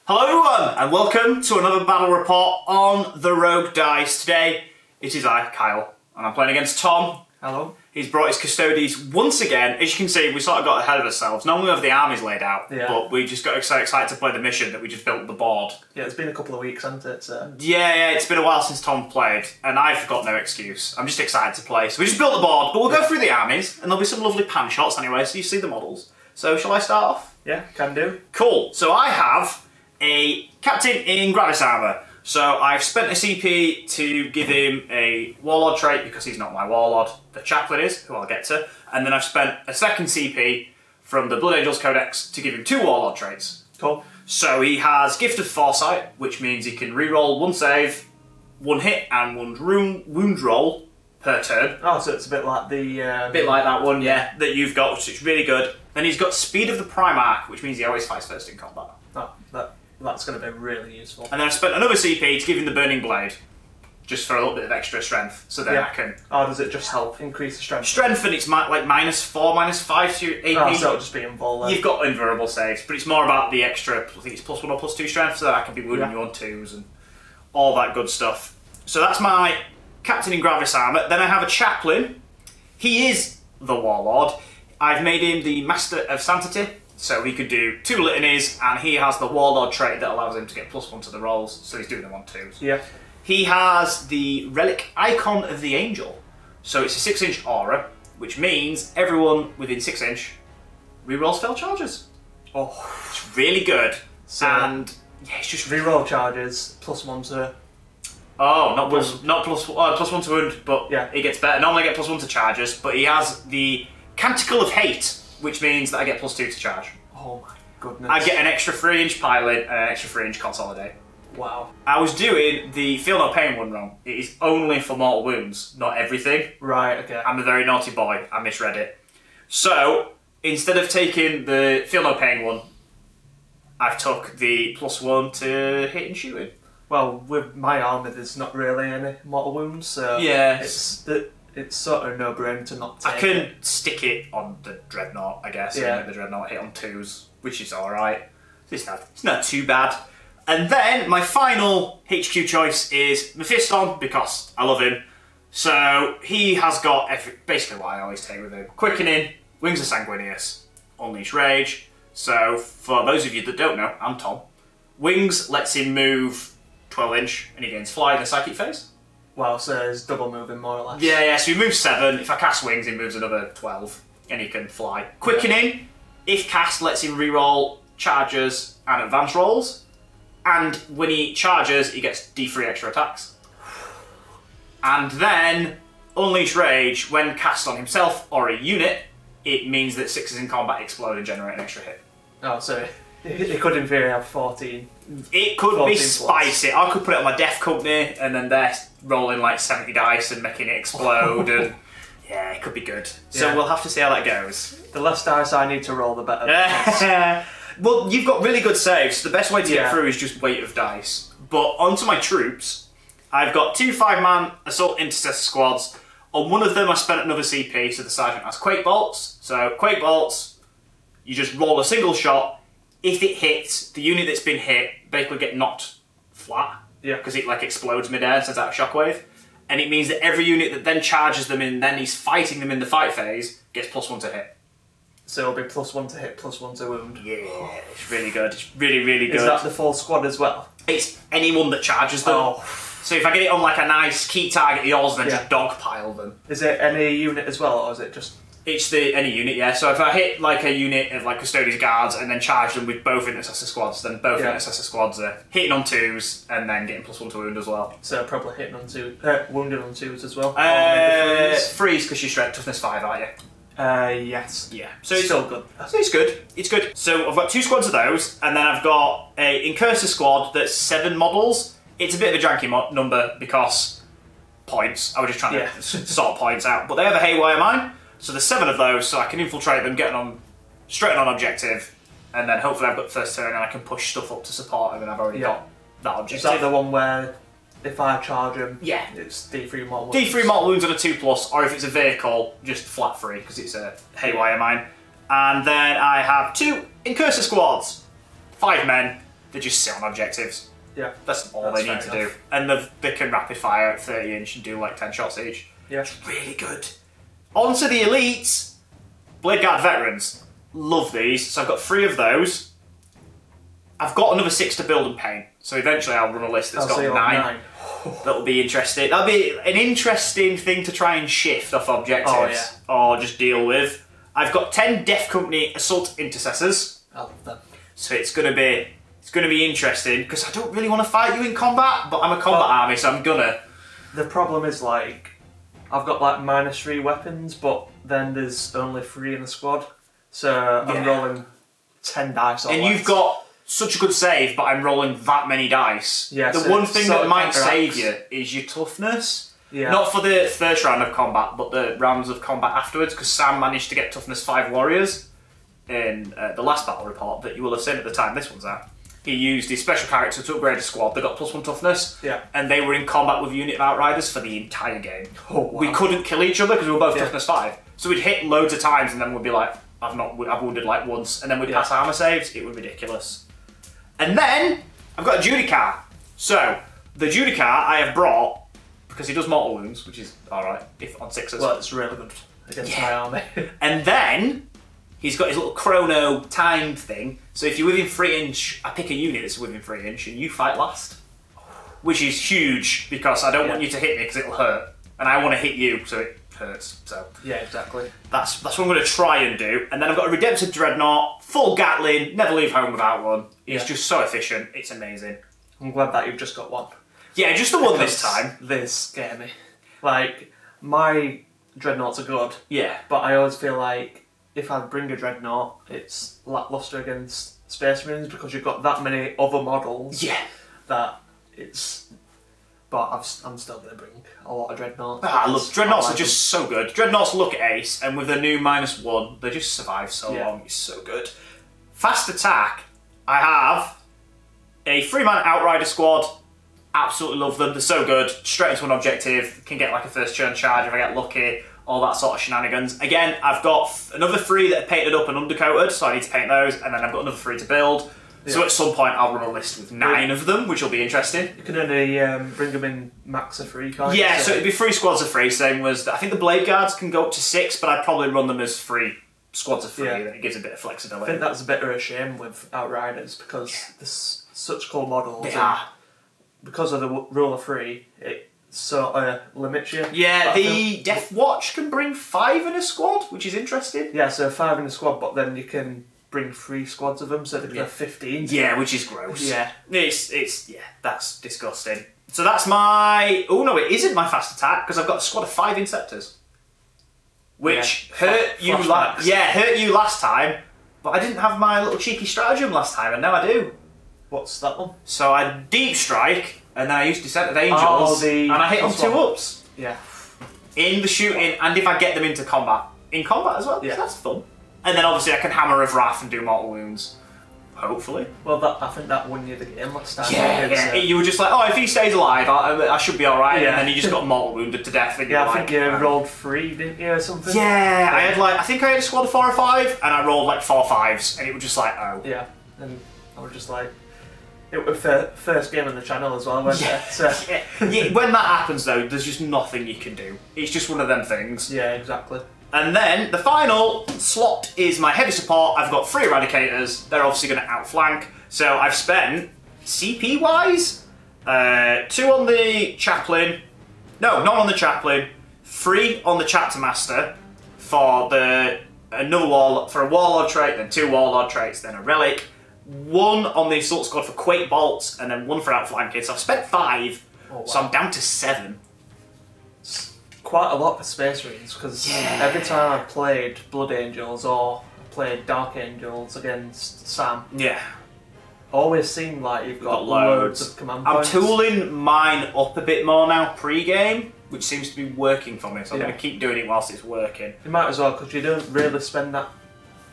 Hello everyone, and welcome to another battle report on the Rogue Dice. Today, it is I, Kyle, and I'm playing against Tom. Hello. He's brought his Custodes once again. As you can see, we sort of got ahead of ourselves. Normally we have the armies laid out, but we just got so excited to play the mission that we just built the board. Yeah, it's been a couple of weeks, hasn't it? So. Yeah, it's been a while since Tom played, and I've got no excuse. I'm just excited to play. So we just built the board, but we'll go through the armies, and there'll be some lovely pan shots anyway, so you see the models. So shall I start off? Yeah, can do. Cool. So I have a captain in Gravis armour. So I've spent a CP to give him a Warlord trait because he's not my Warlord. The Chaplain is, who I'll get to. And then I've spent a second CP from the Blood Angels Codex to give him 2 Warlord traits. Cool. So he has Gift of Foresight, which means he can reroll 1 save, 1 hit, and 1 wound roll per turn. Oh, so it's a bit like the... A bit like that one, yeah, that you've got, which is really good. Then he's got Speed of the Primarch, which means he always fights first in combat. Oh, that's going to be really useful. And then I spent another CP to give him the Burning Blade, just for a little bit of extra strength, so then I can... Oh, does it just help increase the strength? Strength, and it's like -4, -5 to AP. Oh, so it'll just be invulnerable. You've got invulnerable saves, but it's more about the extra, I think it's +1 or +2 strength, so that I can be wounding you on 2s and all that good stuff. So that's my Captain in Gravis armour. Then I have a Chaplain. He is the Warlord. I've made him the Master of Sanctity, so he could do 2 litanies, and he has the Warlord trait that allows him to get +1 to the rolls, so he's doing them on 2s. Yeah. He has the Relic Icon of the Angel, so it's a 6-inch aura, which means everyone within 6 inch rerolls spell charges. Oh, it's really good. So, and yeah, it's just reroll charges +1 to... Oh, not +1 to wound, but yeah, it gets better. Normally I get +1 to charges, but he has the Canticle of Hate, which means that I get +2 to charge. Oh my goodness. I get an extra 3-inch Pilot and an extra 3-inch Consolidate. Wow. I was doing the Feel No Pain one wrong. It is only for mortal wounds, not everything. Right, okay. I'm a very naughty boy. I misread it. So, instead of taking the Feel No Pain one, I've took the +1 to hit and shooting. Well, with my armour, there's not really any mortal wounds, so yeah, it's sort of no-brainer to not take I can stick it on the Dreadnought, I guess, and make the Dreadnought hit on 2s, which is alright. It's not too bad. And then my final HQ choice is Mephiston, because I love him. So he has got basically what I always take with him. Quickening, Wings of Sanguinius, Unleash Rage. So for those of you that don't know, I'm Tom. Wings lets him move 12-inch, and he gains Fly in the Psychic phase. Wow, so it's double moving more or less. Yeah, so he moves 7. If I cast Wings, he moves another 12, and he can fly. Quickening, if cast, lets him reroll charges and advance rolls. And when he charges, he gets D3 extra attacks. And then, Unleash Rage, when cast on himself or a unit, it means that 6s in combat explode and generate an extra hit. Oh, so it could in theory have 14. It could be spicy. I could put it on my Death Company, and then they're rolling like 70 dice and making it explode, and yeah, it could be good. So we'll have to see how that goes. The less dice I need to roll, the better. Well, you've got really good saves. The best way to get through is just weight of dice. But onto my troops, I've got 2 5-man Assault Intercessor squads. On one of them I spent another CP, so the Sergeant has Quake Bolts. So Quake Bolts, you just roll a single shot. If it hits, the unit that's been hit basically get knocked flat. Yeah. Because it like explodes midair and sends out a shockwave. And it means that every unit that then charges them and then he's fighting them in the fight phase gets +1 to hit. So it'll be +1 to hit, +1 to wound. Yeah, it's really good. It's really, really good. Is that the full squad as well? It's anyone that charges them. Oh. So if I get it on like a nice key target of yours, then just dogpile them. Is it any unit as well, or is it just... It's any unit, yeah. So if I hit like a unit of like Custodian guards and then charge them with both Intercessor squads, then both Intercessor squads are hitting on 2s and then getting +1 to wound as well. So probably hitting on 2, wounded on 2s as well? Freeze, because you're strength toughness 5, aren't you? Yes. Yeah. So it's still good. It's good. It's good. So I've got 2 squads of those, and then I've got a Incursor squad that's 7 models. It's a bit of a janky number because points. I was just trying to sort points out. But they have a Haywire Mine, so there's 7 of those, so I can infiltrate them, get on straight on objective, and then hopefully I've got the first turn and I can push stuff up to support them, and I've already got that objective. Is that the one where if I charge him, it's D3 mortal wounds? D3 mortal wounds on a 2+, or if it's a vehicle, just flat free, because it's a Haywire Mine. And then I have 2 Incursor squads, 5 men. they just sit on objectives. Yeah. That's all they need to do. And they can rapid fire at 30 inch and do like 10 shots each. Yeah. It's really good. On to the elites. Blade Guard Veterans. Love these. So I've got 3 of those. I've got another 6 to build and paint. So eventually I'll run a list that's got 9. That'll be interesting. That'll be an interesting thing to try and shift off objectives. Or just deal with. I've got 10 Death Company Assault Intercessors. I love them. So it's gonna be interesting because I don't really want to fight you in combat, but I'm a combat army, so I'm gonna. The problem is like I've got like -3 weapons, but then there's only 3 in the squad, so I'm rolling 10 dice. And you've got such a good save, but I'm rolling that many dice. Yeah. The one thing that might save you is your toughness. Yeah. Not for the first round of combat, but the rounds of combat afterwards, because Sam managed to get toughness 5 warriors in the last battle report that you will have seen at the time this one's out. He used his special character to upgrade a squad. They got +1 toughness, and they were in combat with a unit of Outriders for the entire game. Oh, wow. We couldn't kill each other because we were both toughness 5. So we'd hit loads of times, and then we'd be like, I've wounded like once, and then we'd pass armor saves. It was ridiculous. And then I've got a Judicar. So the Judicar I have brought because he does mortal wounds, which is alright if on 6s. Well, it's really good against my army. And then he's got his little chrono timed thing. So if you're within 3 inch, I pick a unit that's within 3 inch, and you fight last, which is huge because I don't want you to hit me because it'll hurt, and I want to hit you so it hurts. So yeah, exactly. That's what I'm going to try and do. And then I've got a Redempted Dreadnought, full Gatling, never leave home without one. It's just so efficient. It's amazing. I'm glad that you've just got one. Yeah, just the one this time. They scare me. Like, my dreadnoughts are good. Yeah. But I always feel like if I bring a dreadnought, it's lackluster against Space Marines because you've got that many other models. Yeah. That it's. But I'm still going to bring a lot of dreadnoughts. Look, dreadnoughts are just so good. Dreadnoughts look ace, and with the new -1, they just survive so long. It's so good. Fast attack. I have a 3-man Outrider squad. Absolutely love them. They're so good. Straight into an objective. Can get like a first turn charge if I get lucky. All that sort of shenanigans. Again, I've got another 3 that are painted up and undercoated, so I need to paint those, and then I've got another 3 to build. So at some point I'll run a list with 9 of them, which will be interesting. You can only bring them in max of 3, can't you? Yeah, so it'd be 3 squads of 3, same as... I think the Blade Guards can go up to 6, but I'd probably run them as 3 squads of 3, then it gives a bit of flexibility. I think that's a bit of a shame with Outriders, because there's such cool models. They are. Because of the rule of 3, it sort of limits you. Yeah, the Death Watch can bring 5 in a squad, which is interesting. Yeah, so 5 in a squad, but then you can bring 3 squads of them, so they can have 15. Yeah, which is gross. Yeah. It's that's disgusting. So that's my... Oh no, it isn't my fast attack, because I've got a squad of 5 Inceptors. Which hurt you last time, but I didn't have my little cheeky stratagem last time, and now I do. What's that one? So I deep strike, and then I used Descent of Angels, and I hit on 2-ups. Yeah. In the shooting, and if I get them into combat. In combat as well, so that's fun. And then obviously I can Hammer of Wrath and do mortal wounds. Hopefully. Well, I think that won you the game last time. Yeah. You were just like, oh, if he stays alive, I should be alright. Yeah. And then you just got mortal wounded to death. And I think you rolled 3, didn't you, or something? Yeah, I think I had a squad of 4 or 5, and I rolled like 4 5s, and it was just like, oh. Yeah, and I was just like, it was the first game on the channel as well, wasn't it? So. When that happens though, there's just nothing you can do. It's just one of them things. Yeah, exactly. And then the final slot is my heavy support. I've got 3 Eradicators. They're obviously going to outflank. So I've spent, CP-wise, 2 on the Chaplain. No, not on the Chaplain. 3 on the Chapter Master for a Warlord trait, then 2 Warlord traits, then a Relic. 1 on the Assault Squad for Quake Bolts, and then 1 for outflanking. So I've spent 5, so I'm down to 7. Quite a lot for Space Marines, because every time I've played Blood Angels or played Dark Angels against Sam, always seemed like you've got loads of command points. I'm tooling mine up a bit more now pre-game, which seems to be working for me, so I'm going to keep doing it whilst it's working. You might as well, because you don't really spend that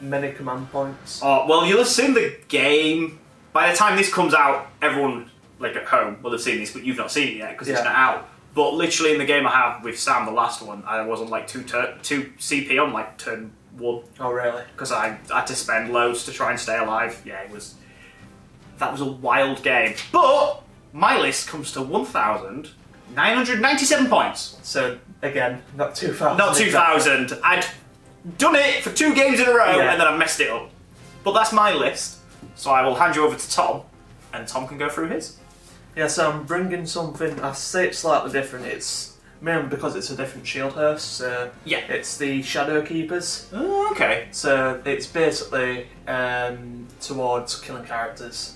many command points. Oh, well, you'll have seen the game. By the time this comes out, everyone like at home will have seen this, but you've not seen it yet because it's not out. But literally in the game I have with Sam, the last one, I was on like 2 CP on like turn 1. Oh really? Because I had to spend loads to try and stay alive. Yeah, it was That was a wild game. But my list comes to 1,997 points. So, again, not 2,000. Not 2,000. I'd done it for 2 games in a row and then I messed it up. But that's my list. So I will hand you over to Tom, and Tom can go through his. Yeah, so I'm bringing something, I say it's slightly different. It's mainly because it's a different shield host. So it's the Shadowkeepers. Oh, okay. So it's basically towards killing characters.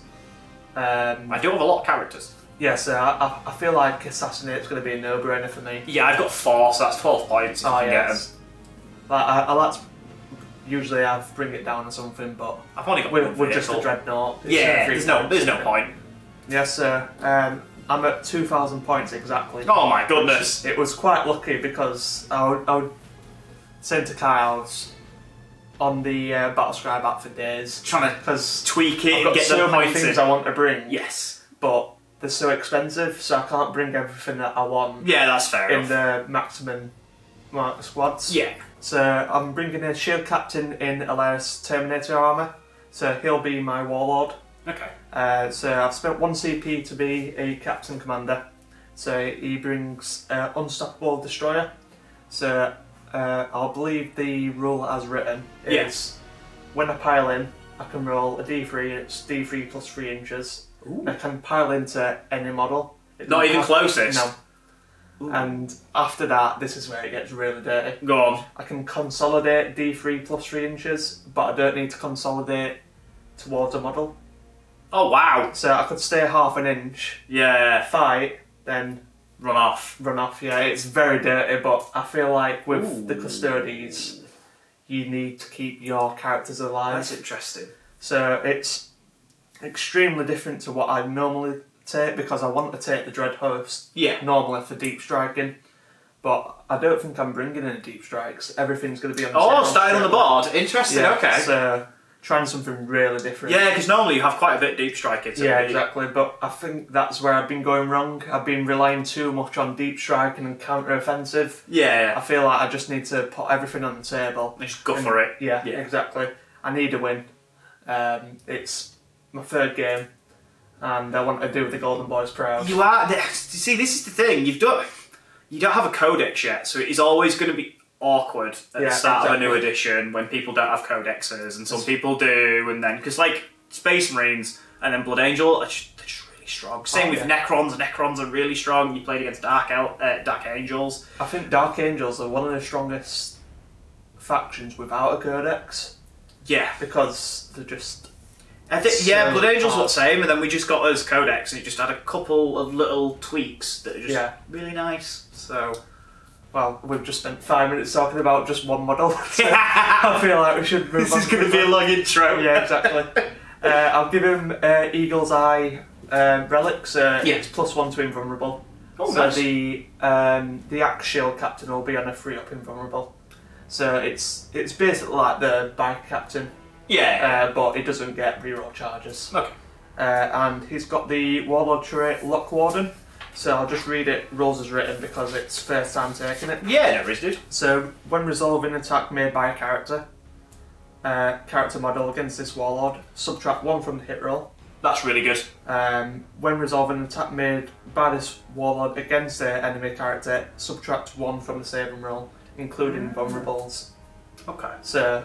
I do have a lot of characters. Yeah, so I feel like Assassinate's going to be a no-brainer for me. Yeah, I've got 4, so that's 12 points if you can get them. Like, I like to, usually I bring it down or something, but I've only got with just a Dreadnought. There's no point. Yeah, so I'm at 2,000 points exactly. Oh my goodness! It was quite lucky because I would say to Kai, I was on the Battlescribe app for days trying to tweak it and get so the many points things in. I want to bring. Yes, but they're so expensive, so I can't bring everything that I want. Yeah, that's fair in the maximum amount of squads. Yeah. So I'm bringing a shield captain in Allarus Terminator armour. So he'll be my Warlord. Okay. So I've spent 1 CP to be a captain commander. So he brings Unstoppable Destroyer. So I believe the rule as written is when I pile in, I can roll a D3. It's D3 plus 3 inches. Ooh. I can pile into any model. Not even closest? No. Ooh. And after that, this is where it gets really dirty. Go on. I can consolidate D3 plus 3 inches, but I don't need to consolidate towards a model. Oh wow! So I could stay half an inch, fight, then run off. Yeah, it's very dirty, but I feel like with the Custodes, you need to keep your characters alive. That's interesting. So it's extremely different to what I normally take, because I want to take the Dread Host normally for deep striking, but I don't think I'm bringing any deep strikes. Everything's going to be on the table. Starting on the board. Interesting. Okay. So trying something really different. Yeah, because normally you have quite a bit deep striking. Yeah, exactly. But I think that's where I've been going wrong. I've been relying too much on deep striking and counter offensive. Yeah. I feel like I just need to put everything on the table. And just go for it. Yeah, exactly. I need a win. It's my 3rd game, and I want to do the Golden Boys proud. You are. See, this is the thing. You don't have a codex yet, so it is always going to be awkward at the start of a new edition when people don't have codexes, and some people do, and then because like Space Marines and then Blood Angel they're just really strong. Same with Necrons. Necrons are really strong. You played against Dark Angels. I think Dark Angels are one of the strongest factions without a codex. Yeah, because they're just. I think Blood Angels were the same, and then we just got us codex, and it just had a couple of little tweaks that are just really nice. So. Well, we've just spent 5 minutes talking about just one model, so I feel like we should move on. This is going to be a long intro. Yeah, exactly. I'll give him Eagle's Eye relics. It's +1 to invulnerable. Oh, so nice. The Axe Shield Captain will be on a 3-up invulnerable. So it's basically like the bike captain. Yeah. But it doesn't get reroll charges. Okay. And he's got the Warlord trait Lockwarden. So I'll just read it rules as written because it's first time taking it. Yeah, no, dude. So when resolving an attack made by a character model against this Warlord, subtract 1 from the hit roll. That's really good. When resolving an attack made by this Warlord against their enemy character, subtract 1 from the saving roll, including vulnerables. Okay. So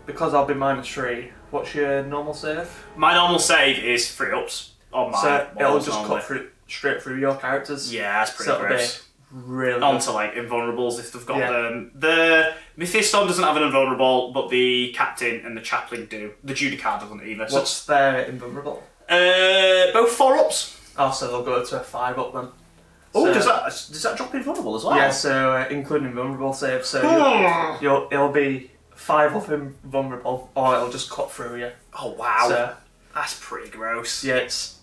because I'll be -3, what's your normal save? My normal save is 3-ups on my. So it'll just cut straight through your characters. Yeah, that's pretty gross. Really onto like invulnerables if they've got them. The Mephiston doesn't have an invulnerable, but the Captain and the Chaplain do. The Judicar doesn't either. What's their invulnerable? Both 4-ups. Oh, so they'll go to a 5-up then. Oh, so, does that drop invulnerable as well? Yeah, so including vulnerable saves. So it'll be 5-up invulnerable, or it'll just cut through you. Oh wow, so, that's pretty gross. Yeah, it's.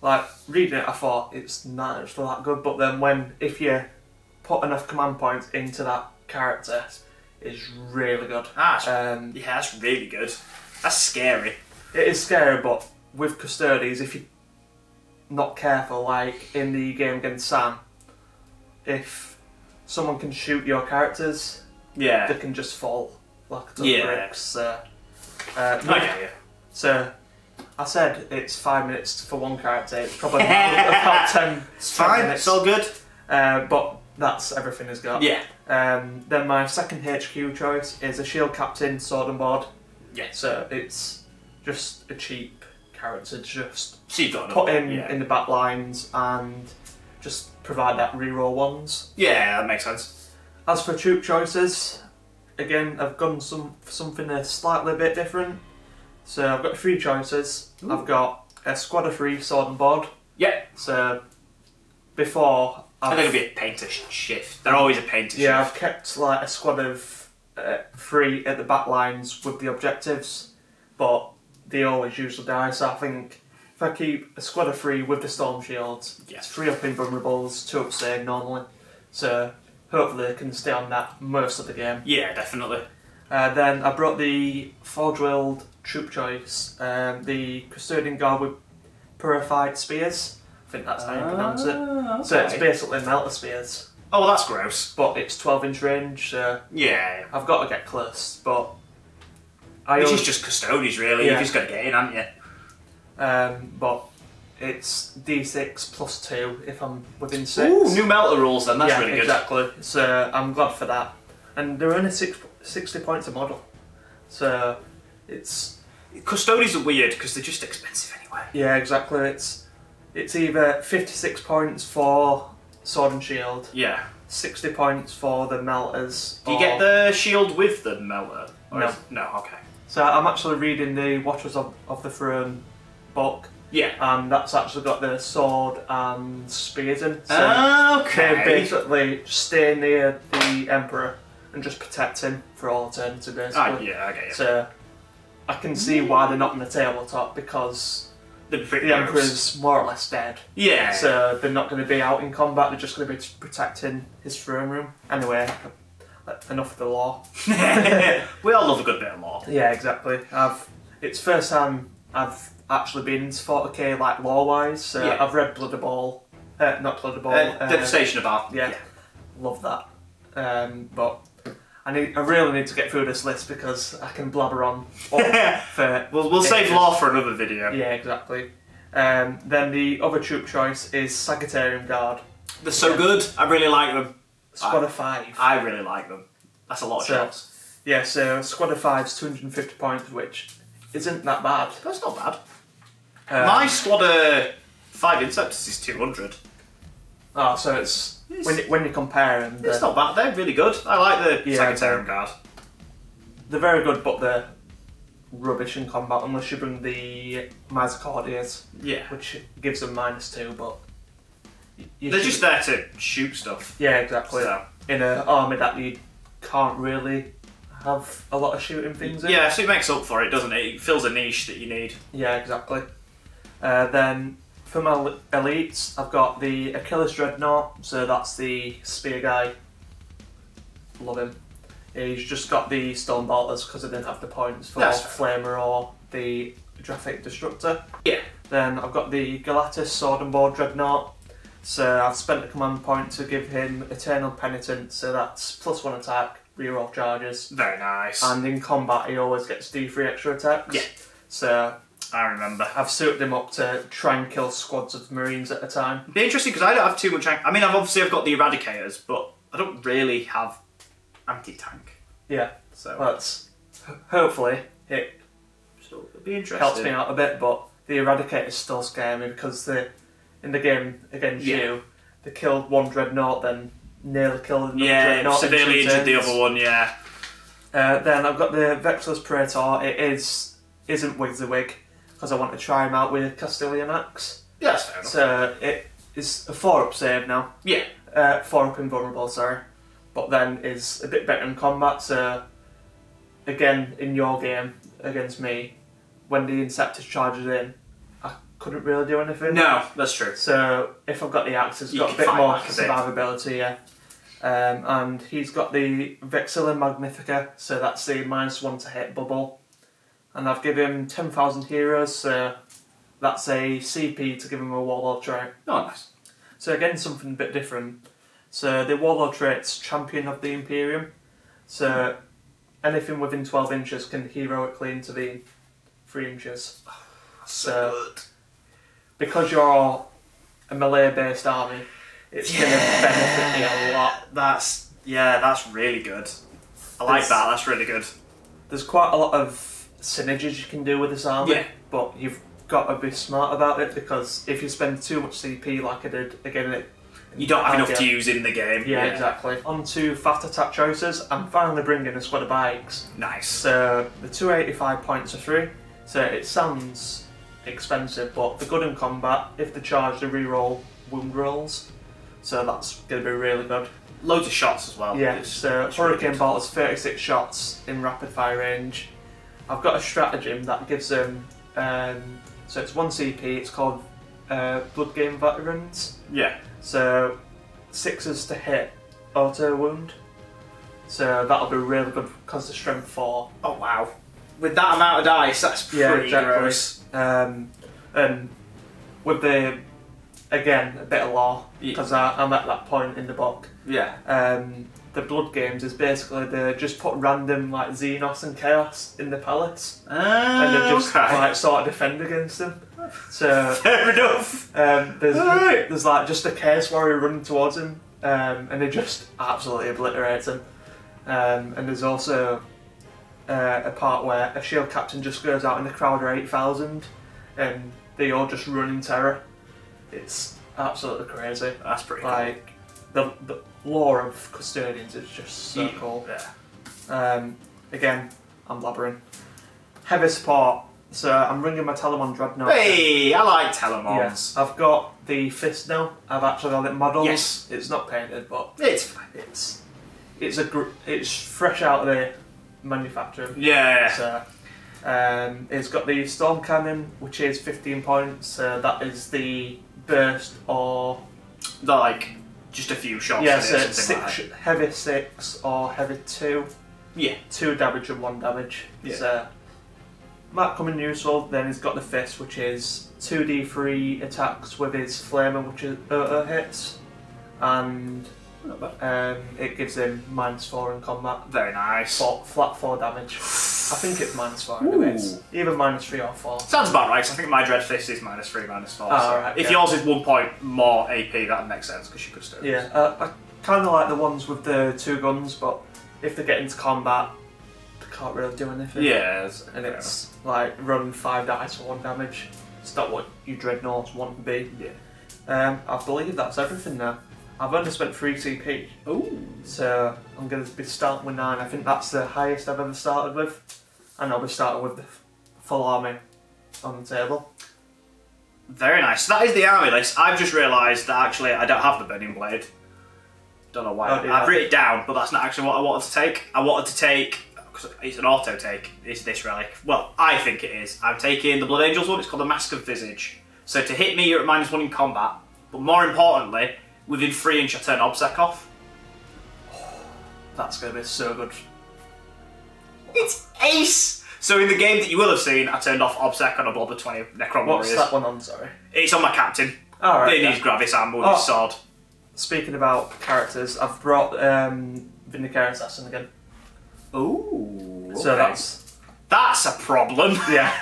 Like, reading it, I thought it's not actually that good, but then if you put enough command points into that character, it's really good. That's really good. That's scary. It is scary, but with Custodes, if you're not careful, like in the game against Sam, if someone can shoot your characters, they can just fall like a ton of bricks. So, I get you. So, I said it's 5 minutes for one character. It's probably about 10. It's fine. minutes. It's all good. But that's everything he's got. Yeah. Then my second HQ choice is a Shield Captain Sword and Board. Yeah. So it's just a cheap character to just So you've got put in the back lines and just provide that reroll ones. Yeah, that makes sense. As for troop choices, again I've gone for something a slightly bit different. So I've got 3 choices. Ooh. I've got a squad of 3 Sword and Board. Yeah. So before I think it'll be a painter shift. They're always a painter shift. Yeah, I've kept like a squad of 3 at the back lines with the objectives, but they always usually die. So I think if I keep a squad of 3 with the Storm Shields, yes. 3 up invulnerables, 2 up save normally. So hopefully they can stay on that most of the game. Yeah, definitely. Then I brought the Forge-Willed troop choice, the Custodian Guard with Pyrithite Spears. I think that's how you pronounce it. Okay. So it's basically Melter Spears. Oh, well, that's gross. But it's 12-inch range, so yeah, I've got to get close. But which is just Custodians, really. Yeah. You've just got to get in, haven't you? But it's D6 plus 2 if I'm within 6. Ooh, new melter rules then. That's really good. Exactly. So I'm glad for that. And they're only 60 points a model. So it's... Custodians are weird because they're just expensive anyway. Yeah, exactly. It's either 56 points for Sword and Shield. Yeah. 60 points for the melters. Do you get the shield with the melter? No. No, okay. So I'm actually reading the Watchers of the Throne book. Yeah. And that's actually got the sword and spears in. So okay. They basically stay near the Emperor and just protect him for all eternity, basically. Yeah, I get you. So I can see why they're not on the tabletop, because the Emperor's more or less dead. Yeah. So they're not going to be out in combat, they're just going to be protecting his throne room. Anyway, enough of the lore. We all love a good bit of lore. Yeah, exactly. It's first time I've actually been into 40k, like lore-wise. So yeah. I've read Blood of Ball, not Blood of Ball. Devastation of Art. Yeah, love that. But I really need to get through this list because I can blabber on. For we'll save lore for another video. Yeah, exactly. Then the other troop choice is Sagittarian Guard. They're so good. I really like them. Squad of 5. I really like them. That's a lot of shots. Yeah, so Squad of 5 is 250 points, which isn't that bad. That's not bad. My Squad of 5 Inceptors is 200. Oh, so it's when you compare them, it's not bad. They're really good. I like the Sagittarian Guard. They're very good, but they're rubbish in combat unless you bring the Misericordias. Yeah. Which gives them -2, but they're just there to shoot stuff. Yeah, exactly. So. In an army that you can't really have a lot of shooting things in. Yeah, so it makes up for it, doesn't it? It fills a niche that you need. Yeah, exactly. Then for my elites, I've got the Achilles Dreadnought, so that's the spear guy. Love him. He's just got the Stone Bolters because I didn't have the points for Flamer or the Graphic Destructor. Yeah. Then I've got the Galatis Sword and Board Dreadnought. So I've spent a command point to give him Eternal Penitent, so that's +1 attack, reroll charges. Very nice. And in combat he always gets D3 extra attacks. Yeah. So I remember. I've suited him up to try and kill squads of Marines at a time. It'd be interesting because I don't have too much... I mean, I've got the Eradicators, but I don't really have anti-tank. Yeah. So that's... Hopefully it be interesting. Helps me out a bit, but the Eradicators still scare me because in the game against you, they killed one Dreadnought, then nearly killed another Dreadnought. Yeah, severely injured the other one, yeah. Then I've got the Vexilus Praetor. It isn't Wigzawig, because I want to try him out with Castellan Axe. Yeah, that's fair enough. So it is a 4-up save now. Yeah. 4-up invulnerable, sorry. But then is a bit better in combat, so again, in your game against me, when the Inceptor charges in, couldn't really do anything. No, that's true. So if I've got the axe, it's got a bit more survivability, yeah. And he's got the Vexilla Magnifica, so that's the -1 to hit bubble. And I've given him 10,000 heroes, so that's a CP to give him a Warlord trait. Oh, nice. So again, something a bit different. So the Warlord trait's Champion of the Imperium. So anything within 12 inches can heroically intervene 3 inches. So good. Because you're a melee-based army, it's going to benefit you a lot. That's really good. I like that. That's really good. There's quite a lot of synergies you can do with this army, but you've got to be smart about it, because if you spend too much CP like I did, again, you don't have enough to use in the game. Yeah, exactly. On to fat attack choices. I'm finally bringing a squad of bikes. Nice. So the 285 points are free, so it sounds expensive, but they're good in combat. If they charge, they reroll wound rolls, so that's going to be really good. Loads of shots as well. Yeah, so Hurricane Bolt has 36 shots in rapid fire range. I've got a stratagem that gives them, so it's 1 CP, it's called Blood Game Veterans. Yeah. So 6s to hit auto wound. So that'll be really good because they're strength 4. Oh wow. With that amount of dice, that's pretty gross. And with the, again, a bit of lore, because I'm at that point in the book. Yeah. The blood games is basically they just put random like Xenos and Chaos in the palace, and they just like sort of defend against them. So fair enough. There's like just a Chaos warrior running towards him, and they just absolutely obliterate him. And there's also a part where a shield captain just goes out in a crowd of 8,000, and they all just run in terror. It's absolutely crazy. That's pretty cool. The lore of Custodians is just so cool. Yeah. Again, I'm blabbering. Heavy support. So I'm bringing my Telemon Dreadnought. Hey, I like Telemons. Yes, I've got the fist now. I've actually got it modelled. Yes. It's not painted, but it's fine. It's fresh out of the manufacturer. Yeah. So it's got the Storm Cannon, which is 15 points. That is the burst or like just a few shots. Yeah, so it's heavy 6 or heavy 2. Yeah. 2 damage and 1 damage. Yeah. So might come in useful. Then he's got the fist, which is 2d3 attacks with his flamer, which is hits, and it gives him -4 in combat. Very nice. Flat 4 damage. I think it's -4 anyways. Either -3 or 4. Sounds about right, 'cause I think my Dread Fist is -3, -4. Oh, so right, if yours is 1 point more AP, that makes sense, because you could still. Yeah, I kind of like the ones with the 2 guns, but if they get into combat, they can't really do anything. Yeah, and it's like run 5 dice for 1 damage. It's not what you Dreadnoughts want to be. Yeah. I believe that's everything now. I've only spent 3 CP. Ooh. So I'm going to be starting with 9. I think that's the highest I've ever started with. And I'll be starting with the full army on the table. Very nice. So that is the army list. I've just realised that actually I don't have the Burning Blade. Don't know why. I've written it down, but that's not actually what I wanted to take. I wanted to take, because it's an auto take, is this relic. Well, I think it is. I'm taking the Blood Angels one. It's called the Mask of Visage. So to hit me, you're at -1 in combat. But more importantly, within 3 inch I turn Obsec off. That's going to be so good. It's ace! So in the game that you will have seen, I turned off Obsec on a blob of 20 Necron What's Warriors. that one on, sorry? It's on my captain. Alright. He needs Gravis Armor with his sword. Speaking about characters, I've brought Vindicare Assassin again. Ooh. Okay. So that's a problem. Yeah.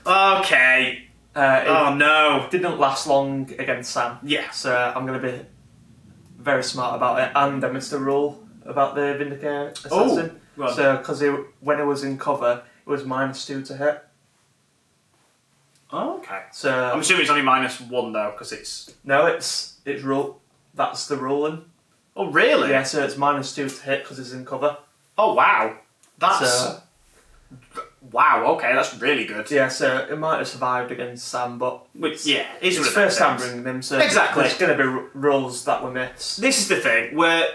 Okay. Oh no. Didn't last long against Sam. Yeah. So I'm going to be very smart about it, and I missed a rule about the Vindicare Assassin. Oh. Well, so, because when it was in cover, it was -2 to hit. Oh, okay. So I'm assuming it's only -1 though, because it's... No, it's rule. That's the ruling. Oh, really? Yeah, so it's -2 to hit because it's in cover. Oh, wow. That's... Wow, okay, that's really good. Yeah, so it might have survived against Sam, but... Which, yeah, it's first time bringing him, so exactly. There's going to be rules that we miss. This is the thing, where...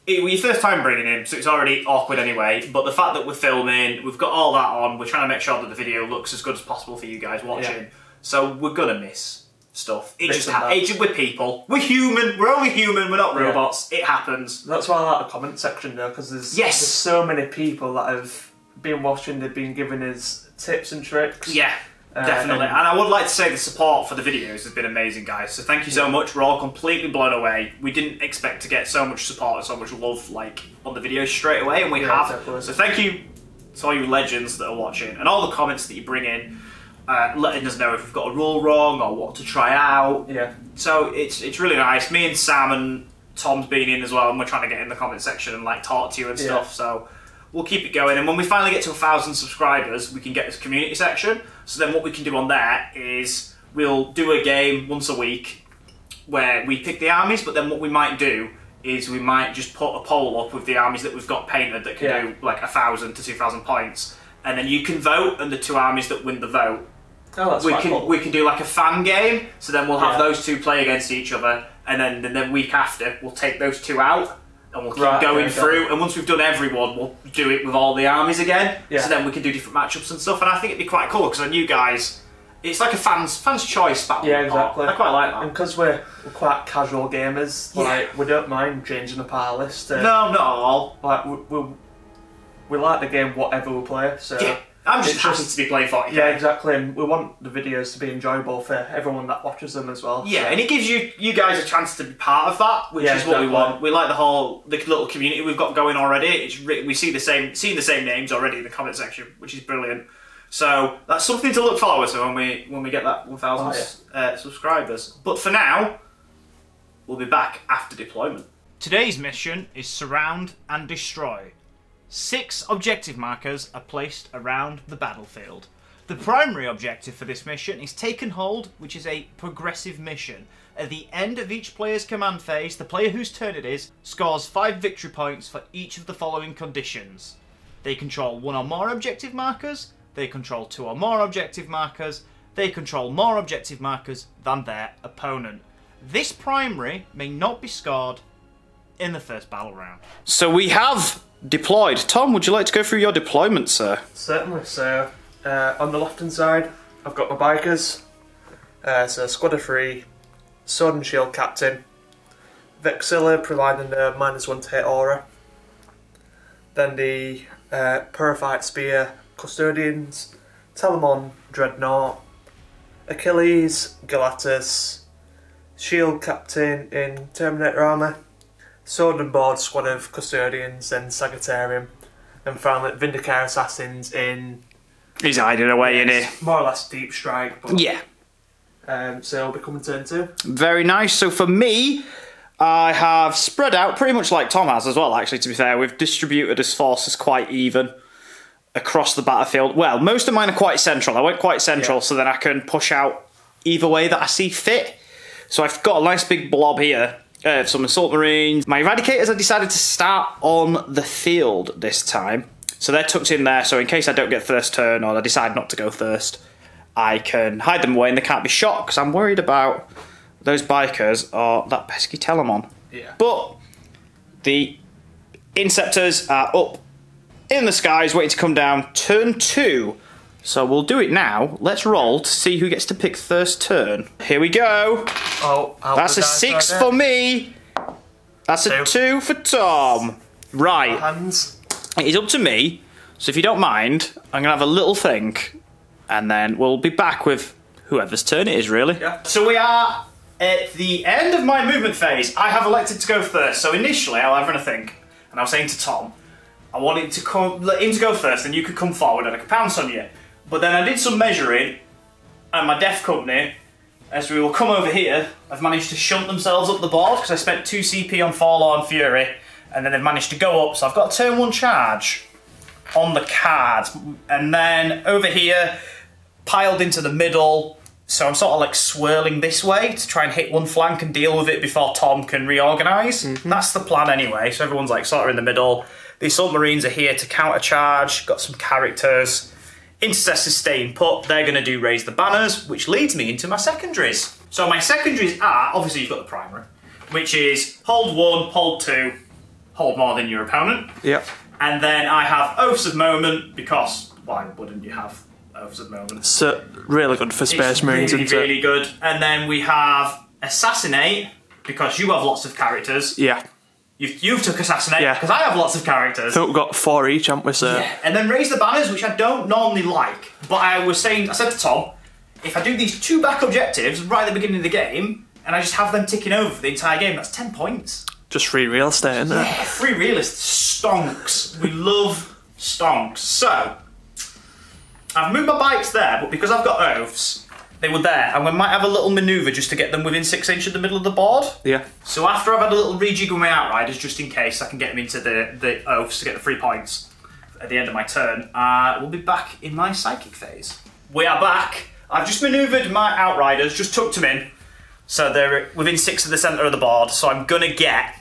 Your first time bringing him, so it's already awkward anyway, but the fact that we're filming, we've got all that on, we're trying to make sure that the video looks as good as possible for you guys watching, so we're going to miss stuff. It just happens. We're people. We're human. We're only human. We're not robots. It happens. That's why I like the comment section though, because there's so many people that have been watching, they've been giving us tips and tricks. Yeah. Definitely, and I would like to say the support for the videos has been amazing, guys. So thank you so much. We're all completely blown away. We didn't expect to get so much support and so much love on the videos straight away, and we have. Definitely. So thank you to all you legends that are watching, and all the comments that you bring in. letting us know if we've got a rule wrong or what to try out. Yeah. So it's really nice. Me and Sam and Tom's been in as well, and we're trying to get in the comment section and like talk to you and stuff. So we'll keep it going. And when we finally get to 1,000 subscribers, we can get this community section. So then what we can do on there is we'll do a game once a week where we pick the armies, but then what we might do is we might just put a poll up with the armies that we've got painted that can do like 1,000 to 2,000 points. And then you can vote, and the 2 armies that win the vote, we can do like a fan game. So then we'll have those 2 play against each other, and then the week after we'll take those 2 out, and we'll keep going through. And once we've done everyone, we'll do it with all the armies again. Yeah. So then we can do different matchups and stuff. And I think it'd be quite cool because I knew guys. It's like a fan's choice battle. Yeah, exactly. I quite like that. And because we're quite casual gamers, like we don't mind changing up our list. No, not at all. Like we like the game whatever we play. So yeah, I'm just happy to be playing 40k. Yeah, exactly. And we want the videos to be enjoyable for everyone that watches them as well. Yeah, and it gives you guys a chance to be part of that, which is what we want. We like the little community we've got going already. We see the same names already in the comment section, which is brilliant. So that's something to look forward to when we get that 1,000 subscribers. But for now, we'll be back after deployment. Today's mission is Surround and Destroy. 6 objective markers are placed around the battlefield. The primary objective for this mission is Take and Hold, which is a progressive mission. At the end of each player's command phase, the player whose turn it is scores 5 victory points for each of the following conditions. They control 1 or more objective markers, they control 2 or more objective markers, they control more objective markers than their opponent. This primary may not be scored in the first battle round. So we have deployed. Tom, would you like to go through your deployment, sir? Certainly. So on the left hand side, I've got my bikers. So squad of 3, sword and shield captain, Vexilla providing a -1 to hit aura. Then the Pyrithite spear custodians, Telemon dreadnought, Achilles Galatus, shield captain in Terminator armour, sword and board squad of custodians and Sagittarium, and finally Vindicare Assassins in... He's hiding away, isn't he? More or less deep strike. But, yeah. So I'll be coming turn 2. Very nice. So for me, I have spread out pretty much like Tom has as well, actually, to be fair. We've distributed his forces quite even across the battlefield. Well, most of mine are quite central. I went quite central so that I can push out either way that I see fit. So I've got a nice big blob here. Some assault marines. My eradicators I decided to start on the field this time. So they're tucked in there, so in case I don't get first turn or I decide not to go first, I can hide them away and they can't be shot, because I'm worried about those bikers or that pesky Telemon. Yeah. But the Inceptors are up in the skies waiting to come down turn 2. So we'll do it now. Let's roll to see who gets to pick first turn. Here we go. Oh, that's a 6 for me. That's a 2 for Tom. Right. Hands. It is up to me. So if you don't mind, I'm going to have a little think. And then we'll be back with whoever's turn it is, really. Yeah. So we are at the end of my movement phase. I have elected to go first. So initially, I was having a think. And I was saying to Tom, I wanted to let him to go first, and you could come forward and I could pounce on you. But then I did some measuring, and my death company, as we will come over here, have managed to shunt themselves up the board, because I spent 2 CP on Forlorn Fury, and then they've managed to go up, so I've got a turn 1 charge on the card. And then over here, piled into the middle, so I'm sort of like swirling this way to try and hit one flank and deal with it before Tom can reorganise. That's the plan anyway, so everyone's like sort of in the middle. The assault marines are here to counter-charge, got some characters. Intercessors staying put, they're going to do raise the banners, which leads me into my secondaries. So my secondaries are, obviously you've got the primary, which is hold 1, hold 2, hold more than your opponent. Yep. And then I have Oaths of Moment, because why wouldn't you have Oaths of Moment? So, really good for Space Marines, really, isn't it? really good. And then we have Assassinate, because you have lots of characters. Yeah. You've took Assassinate, because I have lots of characters. I think we've got 4 each, haven't we, sir? Yeah. And then Raise the Banners, which I don't normally like. But I said to Tom, if I do these 2 back objectives right at the beginning of the game, and I just have them ticking over for the entire game, that's 10 points. Just free real estate, isn't it? Yeah, free real estate. Stonks. We love stonks. So, I've moved my bikes there, but because I've got oaths, they were there, and we might have a little manoeuvre just to get them within 6 inches of the middle of the board. Yeah. So after I've had a little rejig with my outriders, just in case I can get them into the oaths to get the 3 points at the end of my turn, we'll be back in my psychic phase. We are back. I've just manoeuvred my outriders, just tucked them in, so they're within 6 of the centre of the board, so I'm going to get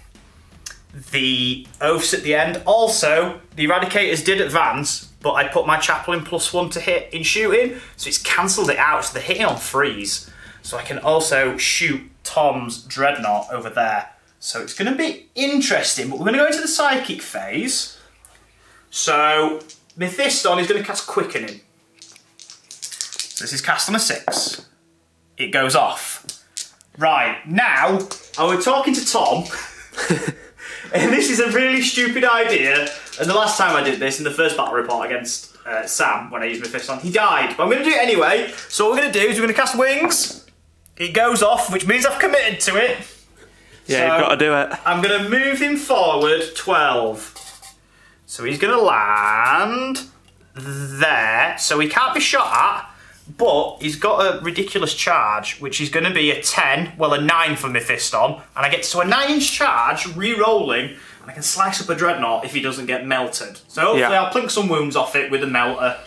the oaths at the end. Also, the Eradicators did advance, but I put my Chaplain +1 to hit in shooting, so it's cancelled it out, so they're hitting on 3s. So I can also shoot Tom's Dreadnought over there. So it's going to be interesting, but we're going to go into the Psychic phase. So Mephiston is going to cast Quickening. So this is cast on a 6. It goes off. Right, now, I was talking to Tom, and this is a really stupid idea. And the last time I did this, in the first battle report against Sam, when I used Mephiston, he died. But I'm going to do it anyway. So what we're going to do is we're going to cast Wings. It goes off, which means I've committed to it. Yeah, so you've got to do it. I'm going to move him forward 12. So he's going to land there. So he can't be shot at, but he's got a ridiculous charge, which is going to be a 10, well a 9 for Mephiston. And I get to a 9-inch charge, re-rolling, and I can slice up a Dreadnought if he doesn't get melted. So hopefully I'll plink some wounds off it with a melter.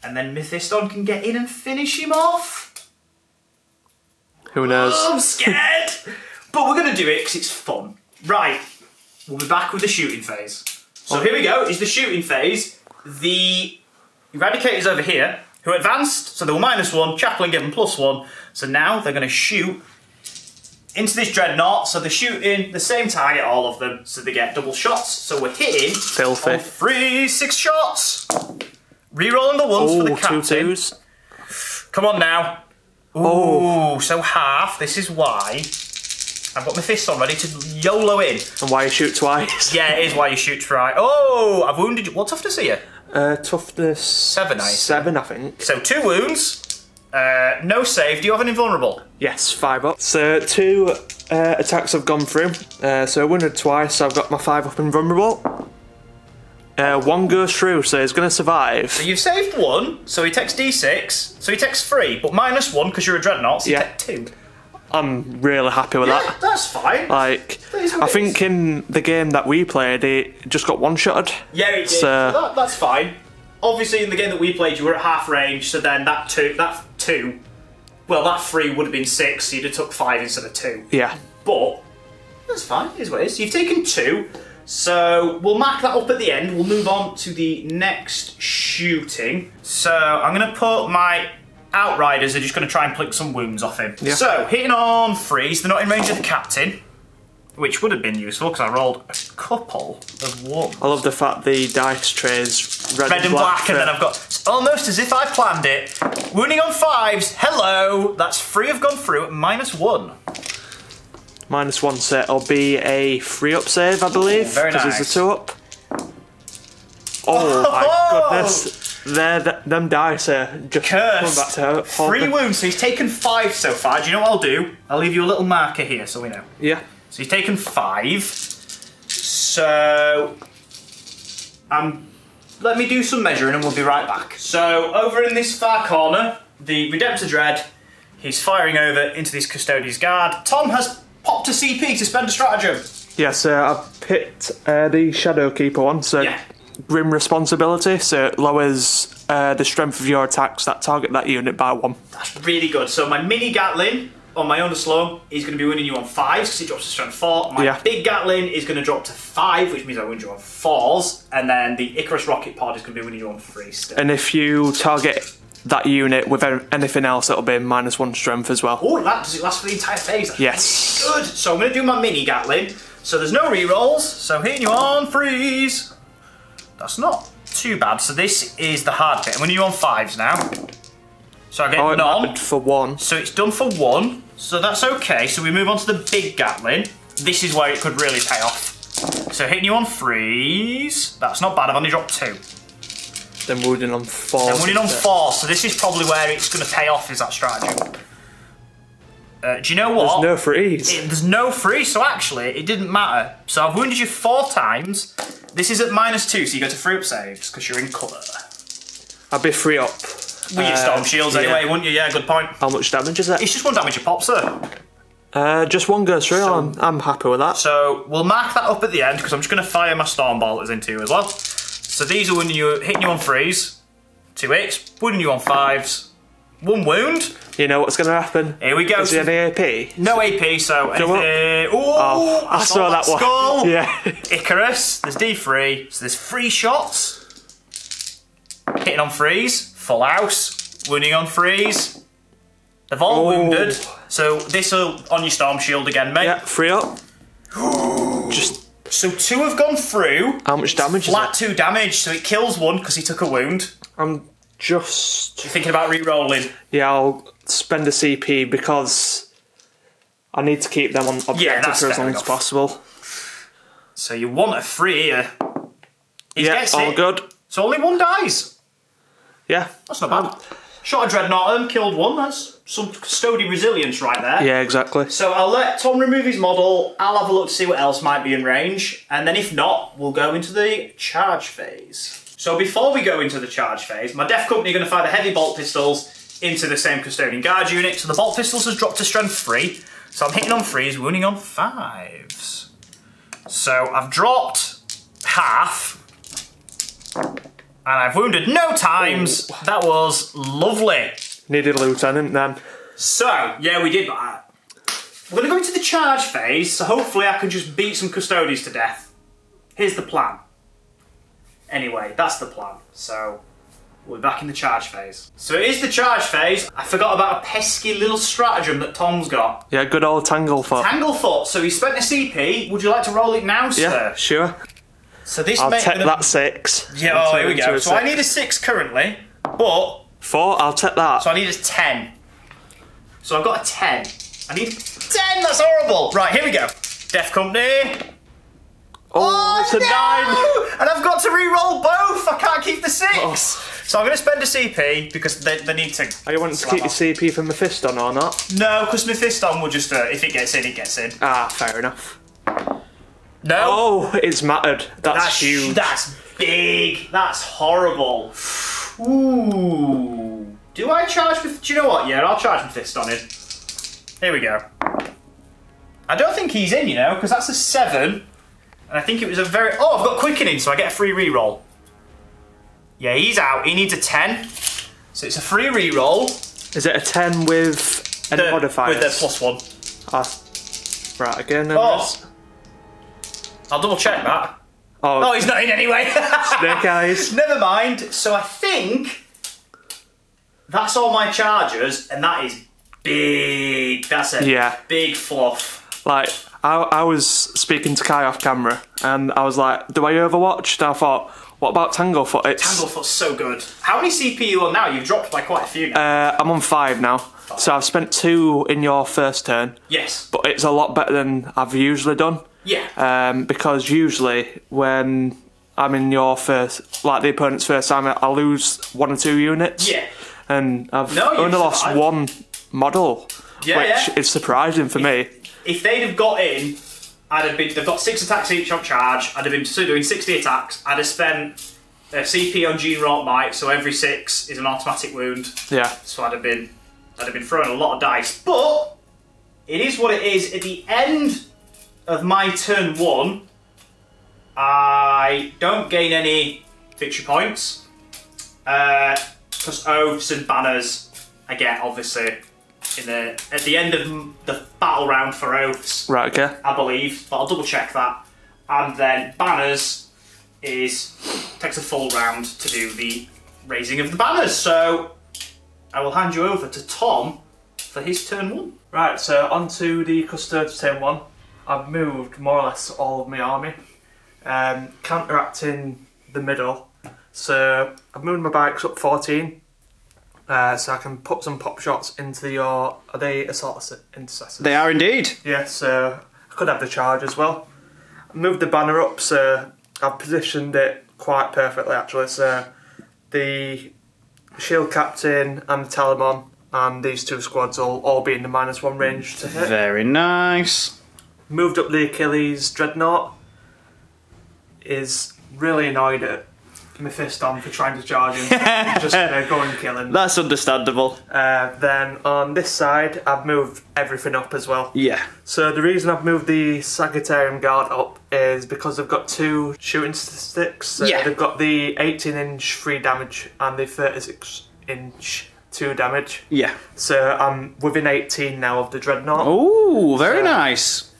And then Mephiston can get in and finish him off. Who knows? Oh, I'm scared! But we're going to do it because it's fun. Right, we'll be back with the shooting phase. So here we go, it's the shooting phase. The Eradicators over here, who advanced, so they were -1, Chaplain given +1. So now they're going to shoot into this Dreadnought, so they're shooting the same target, all of them, so they get double shots. So we're hitting Filthy. on 3, 6 shots. Rerolling the ones for the captain. 2 2s. Come on now. Ooh, so half. This is why I've got my fist on ready to YOLO in. And why you shoot twice. Yeah, it is why you shoot twice. Oh, I've wounded you. What toughness are you? Toughness 7, I see. 7, I think. So 2 wounds. No save. Do you have an invulnerable? Yes, 5 up. So 2 attacks have gone through. So I wounded twice, so I've got my 5 up invulnerable. 1 goes through, so he's going to survive. So you've saved 1, so he takes D6, so he takes 3, but -1 because you're a Dreadnought, so you take 2. I'm really happy with that. That's fine. Like, I think in the game that we played, it just got one-shotted. Yeah, it did. So that's fine. Obviously, in the game that we played, you were at half range, so then that 2, well, that 3 would have been 6, so you'd have took 5 instead of 2. Yeah. But that's fine. It is what it is. You've taken 2, so we'll mark that up at the end. We'll move on to the next shooting. So I'm going to put my Outriders are just going to try and pluck some wounds off him. Yeah. So, hitting on 3s, they're not in range of the captain, which would have been useful because I rolled a couple of 1s. I love the fact the dice trays red and black, and then I've got, it's almost as if I planned it. Wounding on 5s, hello, that's 3 have gone through at -1. -1 set will be a 3-up save, I believe, because nice. it's a 2-up. Oh my goodness. Them dice are just cursed. Coming back to 3 wounds, so he's taken 5 so far. Do you know what I'll do? I'll leave you a little marker here so we know. Yeah. So he's taken 5. So let me do some measuring and we'll be right back. So over in this far corner, the Redemptor Dread, he's firing over into this Custodian's Guard. Tom has popped a CP to spend a stratagem. Yes, I've picked the Shadowkeeper one, so Grim Responsibility, so it lowers the strength of your attacks that target that unit by 1. That's really good. So my mini Gatling on my Underslow is going to be winning you on 5s because it drops to strength 4. My big Gatling is going to drop to 5, which means I win you on 4s, and then the Icarus Rocket Pod is going to be winning you on 3s still. And if you target that unit with anything else, it'll be -1 strength as well. Oh, does it last for the entire phase? That's yes. Really good. So I'm going to do my mini Gatling. So there's no rerolls, so hitting you on 3s. That's not too bad. So this is the hard bit. I'm winning you on 5s now. So I get none. For 1. So it's done for 1. So that's okay. So we move on to the big Gatling. This is where it could really pay off. So hitting you on 3s. That's not bad. I've only dropped 2. Then wounding on 4. Then wounding on 4. So this is probably where it's going to pay off, is that stratagem. Do you know what? There's no 3s. There's no 3s, so actually it didn't matter. So I've wounded you 4 times. This is at -2, so you go to 3-up saves because you're in cover. I'll be free up. With your storm shields anyway, wouldn't you? Yeah, good point. How much damage is it? It's just 1 damage a pop, sir. Just one goes through. I'm happy with that. So we'll mark that up at the end because I'm just going to fire my storm bolters into you as well. So these are hitting you on 3s, 2 hits, wounding you on 5s, 1 wound. You know what's going to happen? Here we go. Is it any AP? No AP, so oh, I saw that one. Skull. Yeah. Icarus. There's D3, so there's 3 shots. Hitting on 3s, full house, wounding on 3s. They've all wounded, so this will on your storm shield again, mate. Yeah, free up. So 2 have gone through. How much damage Flat is it? 2 damage, so it kills 1 because he took a wound. I'm just... You're thinking about re-rolling? Yeah, I'll spend a CP because I need to keep them on objective for as long as possible. So you want a 3 here. Yeah, all good. So only 1 dies. Yeah. That's not bad. Shot a Dreadnought, killed 1. That's some Custodian resilience right there. Yeah, exactly. So I'll let Tom remove his model. I'll have a look to see what else might be in range. And then if not, we'll go into the charge phase. So before we go into the charge phase, my Death Company are going to fire the heavy bolt pistols into the same Custodian Guard unit. So the bolt pistols has dropped to strength 3. So I'm hitting on 3s, wounding on 5s. So I've dropped half. And I've wounded no times. Ooh. That was lovely. Needed a lieutenant then. So, yeah, we did. We're going to go into the charge phase, so hopefully I can just beat some Custodes to death. Here's the plan. Anyway, that's the plan. So, we're back in the charge phase. So it is the charge phase. I forgot about a pesky little stratagem that Tom's got. Yeah, good old Tanglefoot. Tanglefoot. So he spent a CP. Would you like to roll it now, sir? Yeah, sure. So this I'll take that 6. Yeah, here we go. So I need a 6 currently, but 4. I'll take that. So I need a 10. So I've got a 10. I need 10. That's horrible. Right, here we go. Death Company. Oh, it's a 9. And I've got to re-roll both. I can't keep the 6. Oh. So I'm going to spend a CP because they need to. Are you wanting to keep your CP from Mephiston or not? No, because Mephiston will just if it gets in, it gets in. Ah, fair enough. No. Oh, it's mattered. That's huge. That's big. That's horrible. Ooh. Do I charge with... Do you know what? Yeah, I'll charge with fist on it. Here we go. I don't think he's in, you know, because that's a 7. And I think it was a very... Oh, I've got quickening, so I get a free reroll. Yeah, he's out. He needs a 10. So it's a free reroll. Is it a 10 with any modifiers? With the +1. Right, again. I'll double check that. Oh, he's not in anyway. Snake eyes. Never mind. So I think that's all my charges, and that is big. That's a big fluff. Like, I was speaking to Kai off camera, and I was like, do I Overwatch? And I thought, what about Tanglefoot? Tanglefoot's so good. How many CP are you on now? You've dropped by quite a few now. I'm on 5 now. 5. So I've spent 2 in your first turn. Yes. But it's a lot better than I've usually done. Yeah. Because usually when I'm in your first, like the opponent's first time, I lose 1 or 2 units. Yeah. And I've only lost 1 model, which is surprising for me. If they'd have got in, they've got 6 attacks each on charge, I'd have been doing 60 attacks, I'd have spent a CP on Gene Wrought Might, so every 6 is an automatic wound. Yeah. So I'd have been throwing a lot of dice. But it is what it is. At the end of my turn 1, I don't gain any victory points. Because oaths and banners I get obviously at the end of the battle round for oaths. Right, okay. I believe, but I'll double check that. And then banners takes a full round to do the raising of the banners. So I will hand you over to Tom for his turn 1. Right, so on to the Custodes turn 1. I've moved more or less all of my army, counteracting the middle. So I've moved my bikes up 14, so I can put some pop shots into your... Are they assault intercessors? They are indeed. Yeah, so I could have the charge as well. I moved the banner up, so I've positioned it quite perfectly actually. So the shield captain and the Telemon and these 2 squads will all be in the -1 range to hit. Very nice. Moved up the Achilles Dreadnought. Is really annoyed at my fist on for trying to charge him. Just go and kill him. That's understandable. Then on this side, I've moved everything up as well. Yeah. So the reason I've moved the Sagittarian Guard up is because they've got 2 shooting statistics. So they've got the 18-inch 3 damage and the 36-inch 2 damage. Yeah. So I'm within 18 now of the Dreadnought. Oh, very nice.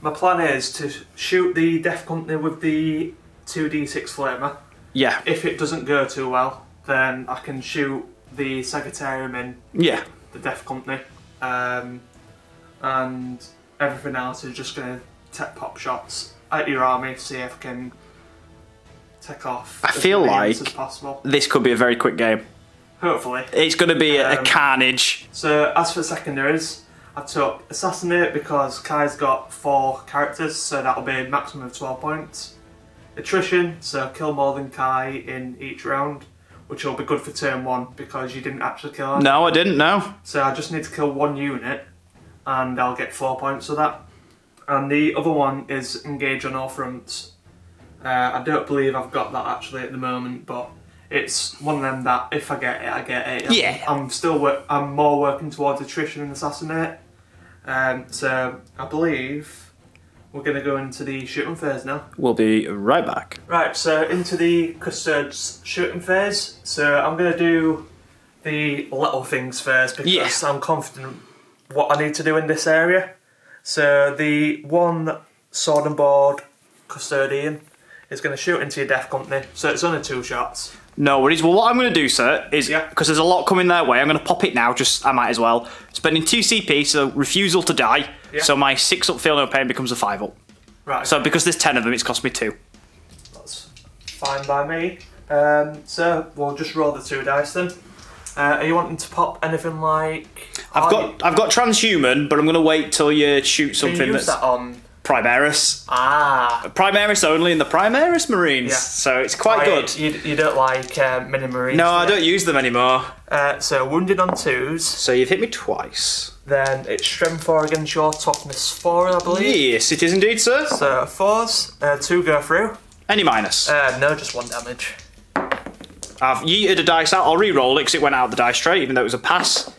My plan is to shoot the Death Company with the 2d6 flamer. Yeah. If it doesn't go too well, then I can shoot the Sagittarium in Yeah. the Death Company. And everything else is just going to take pop shots at your army to see if I can take off I feel as like possible. this could be a very quick game. Hopefully. It's going to be a carnage. So as for secondaries, I took Assassinate because Kai's got 4 characters, so that'll be a maximum of 12 points. Attrition, so kill more than Kai in each round, which will be good for turn 1 because you didn't actually kill him. No, I didn't, no. So I just need to kill 1 unit and I'll get 4 points for that. And the other one is Engage on all fronts. I don't believe I've got that actually at the moment, but it's one of them that if I get it, I get it. Yeah. I'm more working towards Attrition and Assassinate. So I believe we're going to go into the shooting phase now. We'll be right back. Right, so into the Custodes shooting phase. So I'm going to do the little things first because I'm confident what I need to do in this area. So the 1 sword and board Custodian is going to shoot into your Death Company. So it's only 2 shots. No worries. Well, what I'm going to do, sir, is because there's a lot coming their way, I'm going to pop it now. I might as well. Spending 2 CP, so refusal to die. Yeah. So my 6 up feel no pain becomes a 5 up. Right. So because there's 10 of them, it's cost me 2. That's fine by me. So we'll just roll the 2 dice then. Are you wanting to pop anything like? I've got transhuman, but I'm going to wait till you shoot something Can you use that's that on Primaris. Ah. Primaris only in the Primaris Marines, so it's quite good. You don't like mini Marines? No, I don't use them anymore. So wounded on 2s. So you've hit me twice. Then it's strength 4 against your toughness 4, I believe. Yes, it is indeed, sir. So 4s, 2 go through. Any minus? No, just 1 damage. I've yeeted a dice out. I'll re-roll it because it went out the dice tray, even though it was a pass.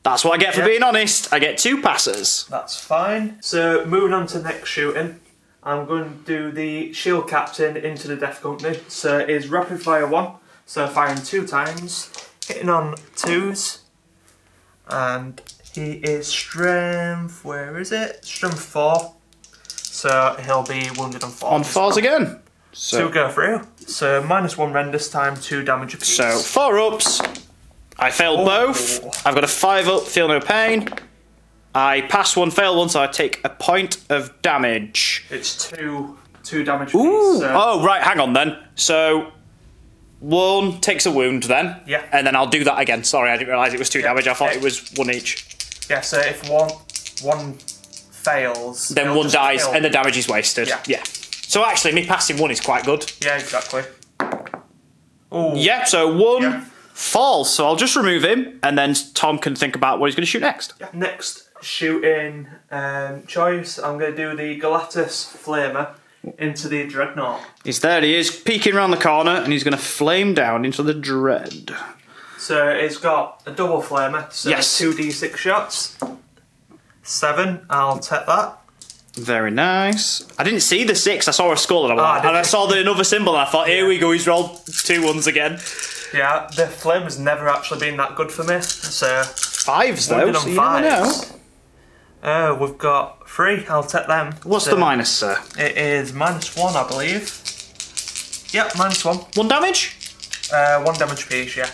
That's what I get for being honest. I get 2 passes. That's fine. So moving on to next shooting, I'm going to do the Shield Captain into the Death Company. So it is rapid fire 1, so firing 2 times, hitting on 2s, and he is strength, where is it? Strength 4, so he'll be wounded on 4. On 4s again. So 2 go through, so -1 rend this time, 2 damage apiece. So 4 ups. I failed both. I've got a 5 up, feel no pain. I pass 1, fail 1, so I take a point of damage. It's 2 damage Ooh. apiece. So. Oh, right, hang on then. So 1 takes a wound then. Yeah. And then I'll do that again. Sorry, I didn't realise it was 2 damage. I thought it was 1 each. Yeah, so if one fails, then 1 dies and the damage is wasted. Yeah. So actually, me passing 1 is quite good. Yeah, exactly. Ooh. Yeah, so 1 falls. So I'll just remove him, and then Tom can think about what he's going to shoot next. Yeah. Next shooting choice, I'm going to do the Galactus Flamer into the Dreadnought. He's there, he is, peeking around the corner, and he's going to flame down into the Dread. So it's got a double Flamer, so 2d6 shots. 7, I'll take that. Very nice. I didn't see the 6, I saw a skull and I saw another symbol and I thought, here we go, he's rolled 2 ones again. Yeah, the Flamer's never actually been that good for me, so... 5s though, so you never know. We've got 3, I'll take them. What's the minus, sir? It is -1, I believe. Yep, -1. 1 damage? 1 damage piece, yeah.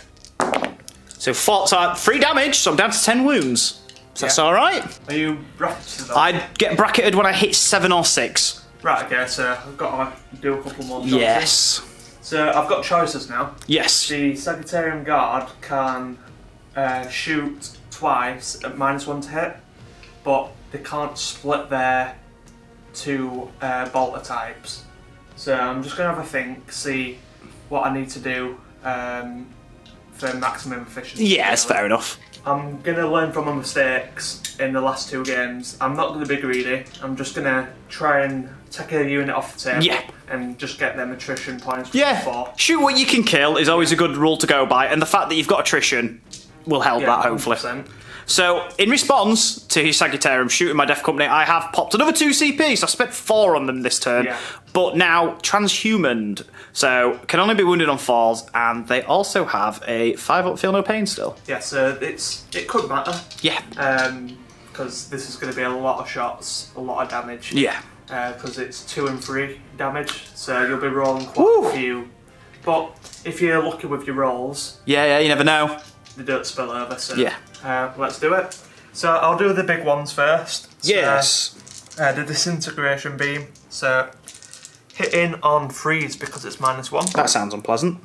So 3 damage, so I'm down to 10 wounds. So that's alright. Are you bracketed? I get bracketed when I hit 7 or 6. Right, okay, so I've got to do a couple more choices. Yes. So I've got choices now. Yes. The Sagittarian Guard can shoot twice at -1 to hit, but they can't split their 2 bolter types. So I'm just going to have a think, see what I need to do for maximum efficiency. Yeah, it's fair enough. I'm going to learn from my mistakes in the last 2 games. I'm not going to be greedy. I'm just going to try and take a unit off the table and just get them attrition points. Yeah, shoot what you can kill is always a good rule to go by, and the fact that you've got attrition will help that, hopefully. 100%. So, in response to his Sagittarium shooting my Death Company, I have popped another 2 CP, so I spent 4 on them this turn. Yeah. But now, transhumaned. So, can only be wounded on 4s, and they also have a 5-up feel no pain still. Yeah, so it could matter. Yeah. Because this is going to be a lot of shots, a lot of damage. Yeah. Because it's 2 and 3 damage, so you'll be rolling quite a few. But if you're lucky with your rolls... Yeah, you never know. They don't spill over, so yeah. Let's do it. So I'll do the big ones first. Yes. So, the disintegration beam. So hitting on freeze because it's -1. That sounds unpleasant.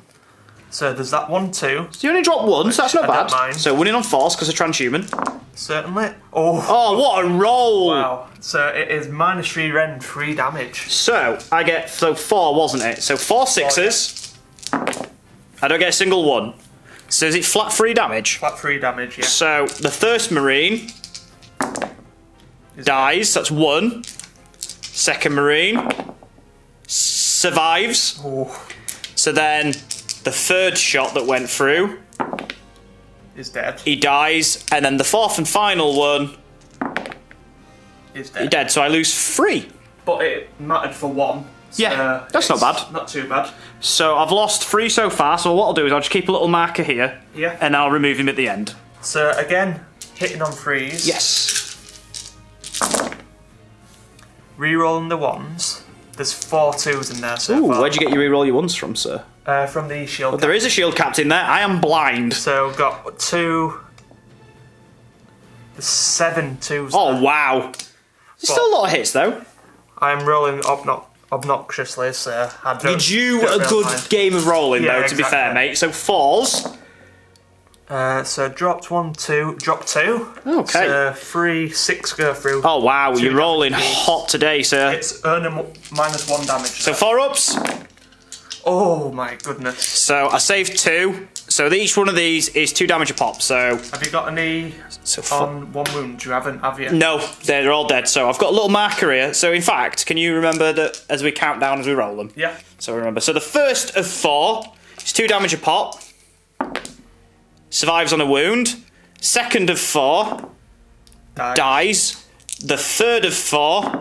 So there's that 1, 2. So you only drop 1, so that's not I bad. don't mind. So winning on 4s because of transhuman. Certainly. Oh, what a roll! wow. So it is -3 rend, 3 damage. So I get 4, wasn't it? So 4 6s. I don't get a single 1. So is it flat 3 damage? Flat 3 damage, yeah. So the first Marine dies, that's 1. Second Marine survives. Oh. So then the third shot that went through Is dead. he dies, and then the fourth and final one Is he's dead. dead, so I lose 3. But it mattered for 1. So Yeah, that's not bad. Not too bad. So I've lost 3 so far, so what I'll do is I'll just keep a little marker here, Yeah. and I'll remove him at the end. So again, hitting on freeze. Yes. Rerolling the 1s. There's 4 2s in there so Ooh, far. where'd you get your reroll your 1s from, sir? From the shield. There is a shield captain there. I am blind. So got 2. There's 7 2s. Oh, there. wow. There's still a lot of hits, though. I'm rolling obnoxiously, so I don't. Did you don't a really good mind. game of rolling, Yeah, though, to be fair, exactly. mate? So 4s. So dropped 1 2, dropped 2. Okay. So 3 6 go through. Oh, wow. 2 You're rolling damage. hot today, sir. It's earning -1 damage. So 4-ups. Oh my goodness. So I saved 2. So each one of these is 2 damage a pop. So Have you got any on 1 wound? You haven't, have you? no, they're all dead. So I've got a little marker here. So in fact, can you remember that as we count down as we roll them? Yeah. So remember. So the first of 4 is 2 damage a pop. Survives on a wound. Second of 4 dies. The third of 4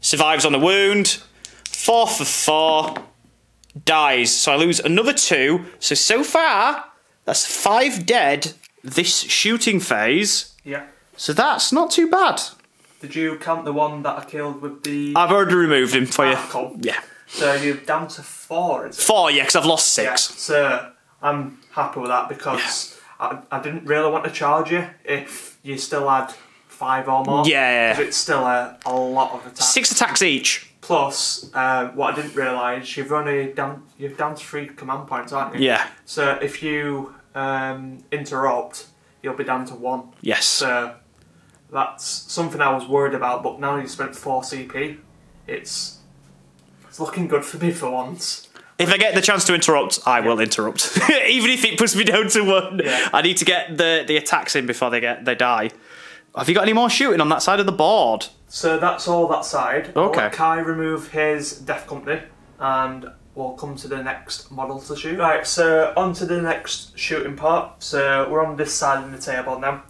survives on a wound. Fourth of 4 dies. So I lose another 2. So far, that's 5 dead this shooting phase. Yeah. So that's not too bad. Did you count the one that I killed with the... I've already removed him for you. Cool. Yeah. So you're down to 4, is it? 4, yeah, because I've lost 6. Yeah. So I'm happy with that because I didn't really want to charge you if you still had 5 or more. Yeah. Because it's still a lot of attacks. 6 attacks each. Plus, what I didn't realise, you're down to 3 command points, aren't you? Yeah. So if you interrupt, you'll be down to 1. Yes. So that's something I was worried about, but now you spent 4 CP, it's looking good for me for once. If I get the chance to interrupt, I will interrupt. Even if it puts me down to 1. Yeah. I need to get the attacks in before they die. Have you got any more shooting on that side of the board? So that's all that side. Okay. I'll let Kai remove his Death Company and we'll come to the next model to shoot. Right, so on to the next shooting part. So we're on this side of the table now.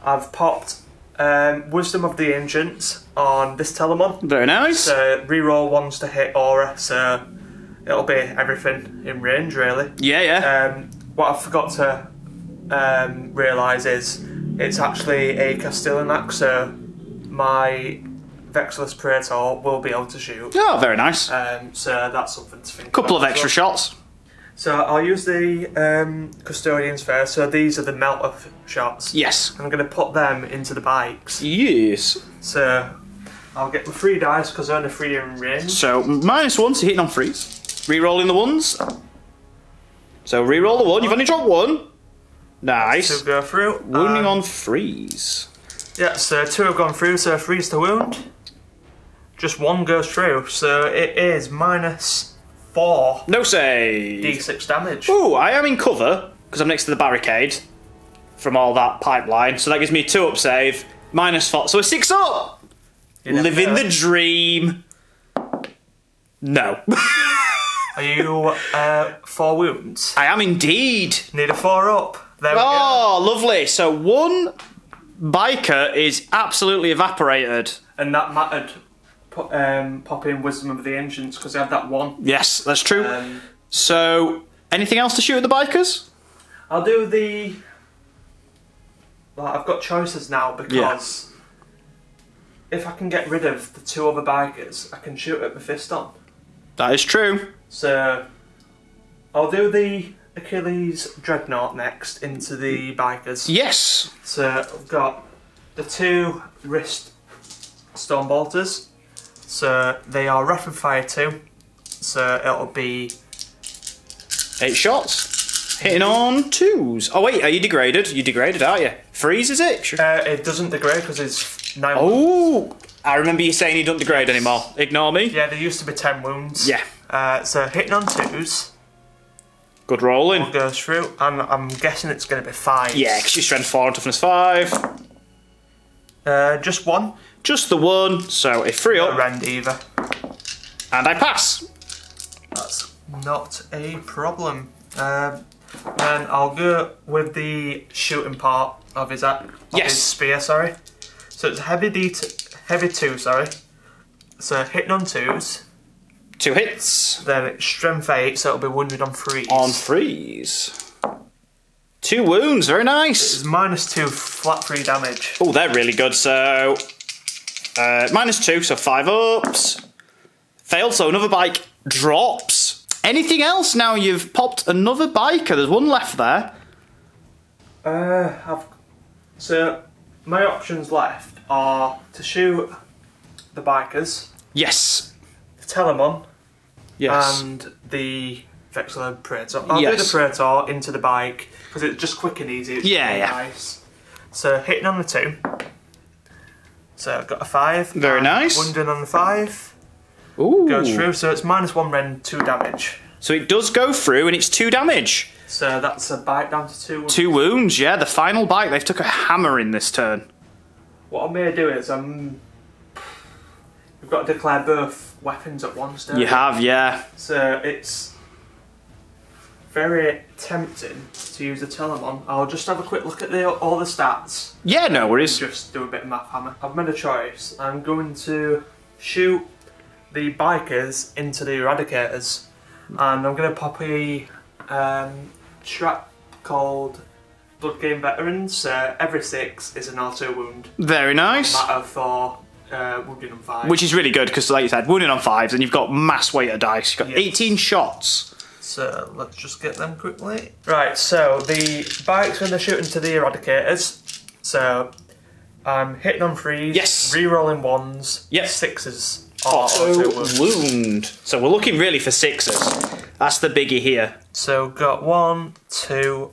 I've popped Wisdom of the Ancients on this Telemon. Very nice. So reroll 1s to hit aura, so it'll be everything in range really. Yeah. What I forgot to realise is it's actually a Castellan axe, so my Vexless Praetor will be able to shoot. Oh, very nice. So that's something to think Couple about of extra as well. shots. So I'll use the Custodians first. So these are the melt-off shots. Yes. I'm going to put them into the bikes. Yes. So I'll get my 3 dice because they're only 3 in range. So -1 to hitting on freeze. Rerolling the 1s. So reroll the 1. You've only dropped 1. Nice. 2 go through. Wounding on freeze. Yeah, so 2 have gone through, so freeze to wound. Just 1 goes through, so it is -4 No save. D6 damage. Ooh, I am in cover because I'm next to the barricade. from all that pipeline. So that gives me a 2-up save, -4. So a 6-up! Living the dream. No. Are you 4 wounds? I am indeed. Need a 4-up. There we go. Oh, lovely. So 1 biker is absolutely evaporated. And that mattered. Pop in Wisdom of the Ancients because they had that 1. Yes, that's true. So, anything else to shoot at the bikers? I'll do the... Well, I've got choices now because if I can get rid of the 2 other bikers, I can shoot at Mephiston. That is true. So, I'll do the Achilles Dreadnought next into the bikers. Yes. So, I've got the 2 wrist Stormbolters. So, they are rapid fire 2. So, it'll be 8 shots. Hitting on 2s. Oh, wait, are you degraded? You're degraded, aren't you? Freeze, is it? It doesn't degrade because it's 9 wounds. Oh, I remember you saying you don't degrade anymore. Ignore me. Yeah, there used to be 10 wounds. Yeah. So, hitting on 2s. Good rolling. Goes through, and I'm guessing it's going to be 5. Yeah, because you're strength 4 and toughness 5. Just 1. Just the 1, so a 3-up. Rend either. And I pass. That's not a problem. Then I'll go with the shooting part of his spear, sorry. So it's heavy 2, sorry. So hitting on 2s. 2 hits. Then it's strength 8, so it'll be wounded on 3s. On 3s. 2 wounds, very nice. It's -2 flat 3 damage. Oh, they're really good. So, -2, so 5 ups. Failed, so another bike drops. Anything else now? You've popped another biker. There's 1 left there. So my options left are to shoot the bikers. Yes. The Telemon. Yes. And the Vexilled Praetor. I'll do the Praetor into the bike because it's just quick and easy. It's really nice. So hitting on the 2. So I've got a 5. Very nice. Wounding on the 5. Ooh. Goes through, so it's -1 rend, 2 damage. So it does go through and it's 2 damage. So that's a bite down to 2 wounds. 2 wounds, yeah. The final bite. They've took a hammer in this turn. What I may do is we've got to declare both weapons at once, don't we? You have, yeah. So it's very tempting to use the Telemon. I'll just have a quick look at all the stats. Yeah, no worries. Just do a bit of math hammer. I've made a choice. I'm going to shoot the bikers into the Eradicators, and I'm going to pop a trap called Blood Game Veterans. Every 6 is an auto wound. Very nice. Matter for wounding on 5. Which is really good because, like you said, wounding on 5s, and you've got mass weight of dice. You've got 18 shots. So let's just get them quickly. Right, so the bikes when they're shooting to the Eradicators. So I'm hitting on 3s. Yes. Re-rolling 1s. Yep. 6s. Auto wound. So we're looking really for 6s. That's the biggie here. So got 1, 2,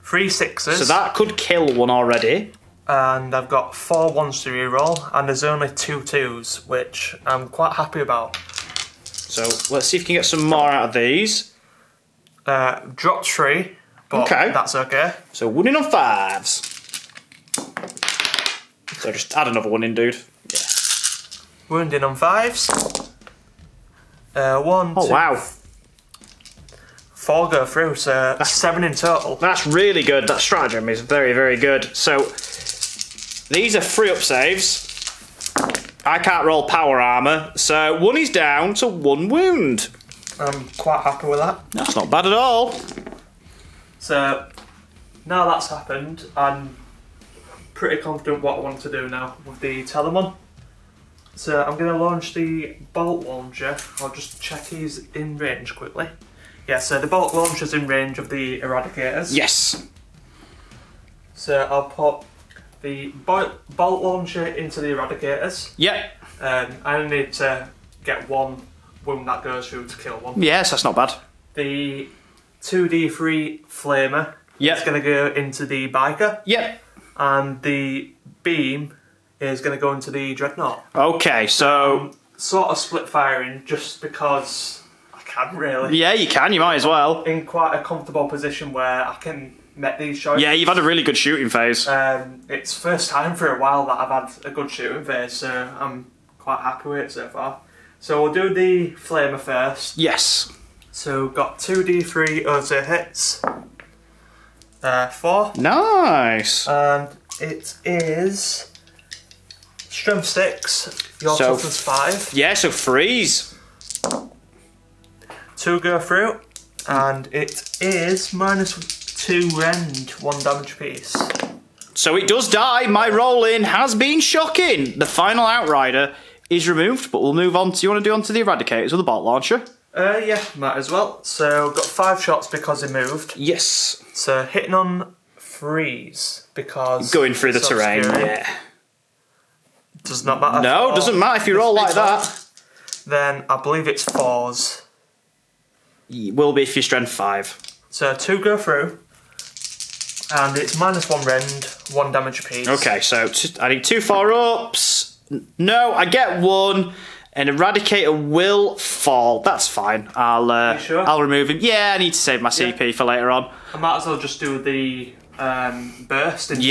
3 6s. So that could kill 1 already. And I've got 4 1s to reroll, and there's only 2 2s, which I'm quite happy about. So let's see if we can get some more out of these. Dropped 3, but that's okay. So wounding on 5s. So just add another 1 in, dude. Yeah. Wounding on 5s. 1, Oh, 2, wow. 4 go through, so that's 7 in total. That's really good. That stratagem is very, very good. So these are 3-up saves. I can't roll power armour, so 1 is down to 1 wound. I'm quite happy with that. That's not bad at all. So now that's happened, I'm pretty confident what I want to do now with the Telemon. So I'm going to launch the bolt launcher. I'll just check he's in range quickly. Yeah, so the bolt launcher's in range of the Eradicators. Yes. So I'll put the bolt launcher into the Eradicators. Yep. I need to get 1 wound that goes through to kill 1. Yes, that's not bad. The 2d3 flamer is going to go into the biker. Yep. And the beam is going to go into the Dreadnought. Okay, so... Sort of split firing just because I can, really. Yeah, you can. You might as well. In quite a comfortable position where I can met these choices. Yeah, you've had a really good shooting phase. It's first time for a while that I've had a good shooting phase, so I'm quite happy with it so far. So we'll do the flamer first. Yes. So got 2d3 auto hits. 4. Nice. And it is strength 6, your toughness 5. Yeah, so freeze. 2 go through, and it is -2 rend, 1 damage piece. So it does die. My roll-in has been shocking. The final Outrider is removed, but we'll move on to... You want to do on to the Eradicators with the bolt launcher? Yeah, might as well. So got 5 shots because he moved. Yes. So hitting on freeze because... Going through the terrain, obscuring. yeah. Does not matter. No, doesn't matter if you roll like that. Then I believe it's 4s. It will be if you're strength 5. So 2 go through, and it's -1 rend, 1 damage piece. Okay, so I need 2 4-ups. No, I get 1. An Eradicator will fall. That's fine. You sure? I'll remove him. Yeah, I need to save my CP for later on. I might as well just do the burst into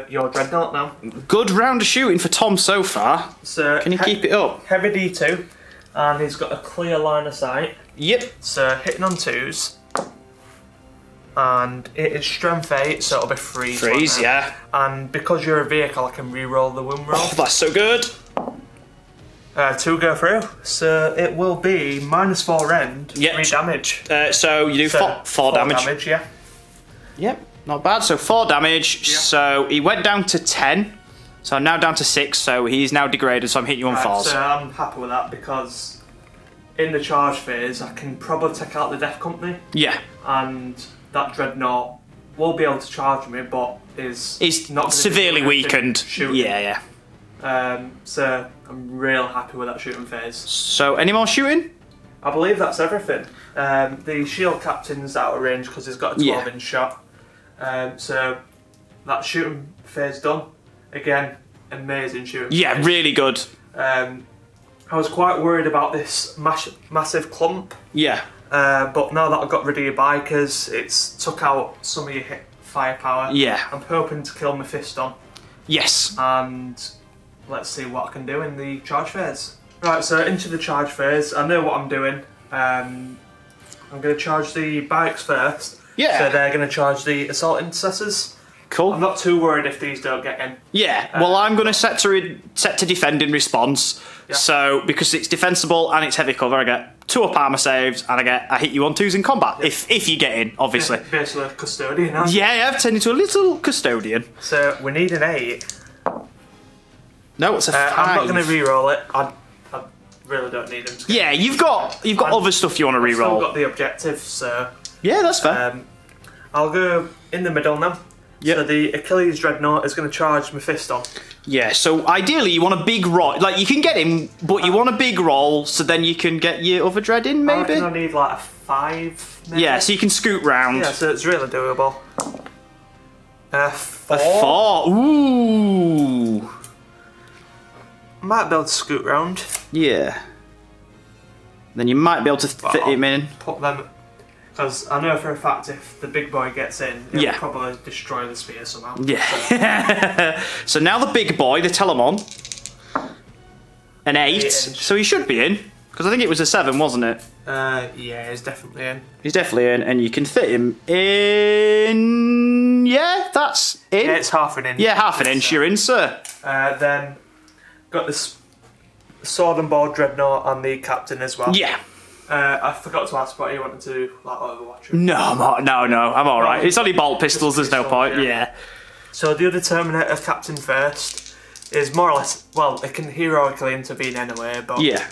your dreadnought now. Good round of shooting for Tom so far. So can you keep it up? Heavy D2, and he's got a clear line of sight. Yep. So hitting on 2s, and it is strength 8, so it'll be freeze. Freeze, yeah. And because you're a vehicle, I can re-roll the wound roll. Oh, that's so good. 2 go through, so it will be -4 rend, Yep. 3 damage. So you do 4 damage. Yeah. Yep, not bad. So 4 damage. Yeah. So he went down to 10. So I'm now down to 6. So he's now degraded. So I'm hitting you on 4s. So I'm happy with that because in the charge phase, I can probably take out the Death Company. Yeah. And that dreadnought will be able to charge me, but He's not severely weakened. Shooting. Yeah. So I'm real happy with that shooting phase. So any more shooting? I believe that's everything. The shield captain's out of range because he's got a 12-inch shot. So that shooting phase done. Again, amazing shooting phase. Really good. I was quite worried about this massive clump. Yeah. But now that I've got rid of your bikers, it's took out some of your hit firepower. Yeah. I'm hoping to kill Mephiston. Yes. And let's see what I can do in the charge phase. Right, so into the charge phase, I know what I'm doing. I'm going to charge the bikes first. Yeah. So they're going to charge the assault intercessors. Cool. I'm not too worried if these don't get in. Yeah, well, I'm going to set to defend in response. Yeah. So because it's defensible and it's heavy cover, I get 2 up armor saves and I hit you on 2s in combat. Yeah. If you get in, obviously. Basically a custodian. Huh? Yeah, I've turned into a little custodian. So we need an 8. No, it's a 5. I'm not going to re-roll it. I really don't need them. Yeah, you've got other stuff you want to re-roll. I've still got the objective, so yeah, that's fair. I'll go in the middle now. Yep. So the Achilles Dreadnought is going to charge Mephiston. Yeah, so ideally you want a big roll. Like, you can get him, but you want a big roll so then you can get your other dread in, maybe? I reckon I need like a 5, maybe? Yeah, so you can scoot round. Yeah, so it's really doable. 4. A 4. Ooh. Might be able to scoot round. Yeah. Then you might be able to fit him in. Put them... Because I know for a fact if the big boy gets in, it'll probably destroy the spear somehow. Yeah. So now the big boy, the Telemon. An 8. So he should be in. Because I think it was a 7, wasn't it? Yeah, he's definitely in. He's definitely in, and you can fit him in... Yeah, that's in. Yeah, it's half an inch. Yeah, half an inch, you're in, sir. Then got this sword and board dreadnought and the captain as well. Yeah. I forgot to ask what you wanted to do, like Overwatch. No, I'm all right. It's only bolt pistols, there's no point. Yeah. So the other Terminator captain first is more or less, well, it can heroically intervene anyway, but... Yeah.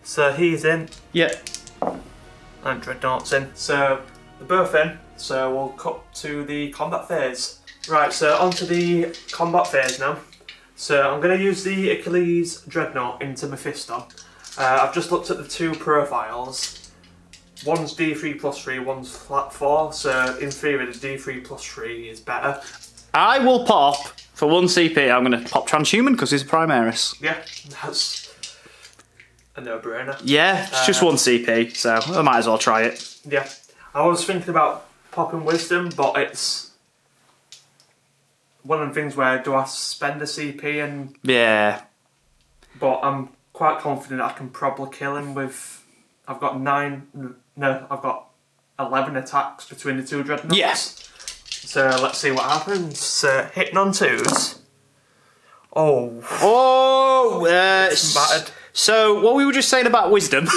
So he's in. Yeah. And Dreadnought's in. So they're both in. So we'll cut to the combat phase. Right, so onto the combat phase now. So I'm going to use the Achilles Dreadnought into Mephiston. I've just looked at the 2 profiles. One's D3 plus 3, one's flat 4. So in theory, the D3 plus 3 is better. I will pop, for 1 CP, I'm going to pop Transhuman because he's a Primaris. Yeah, that's a no-brainer. Yeah, it's just 1 CP, so I might as well try it. Yeah, I was thinking about popping wisdom, but it's one of the things where do I spend a CP and... Yeah. But I'm quite confident I can probably kill him with... I've got 11 attacks between the two dreadnoughts. Yes. So let's see what happens. Hitting on 2s. Oh. Oh! Battered. So, what we were just saying about wisdom.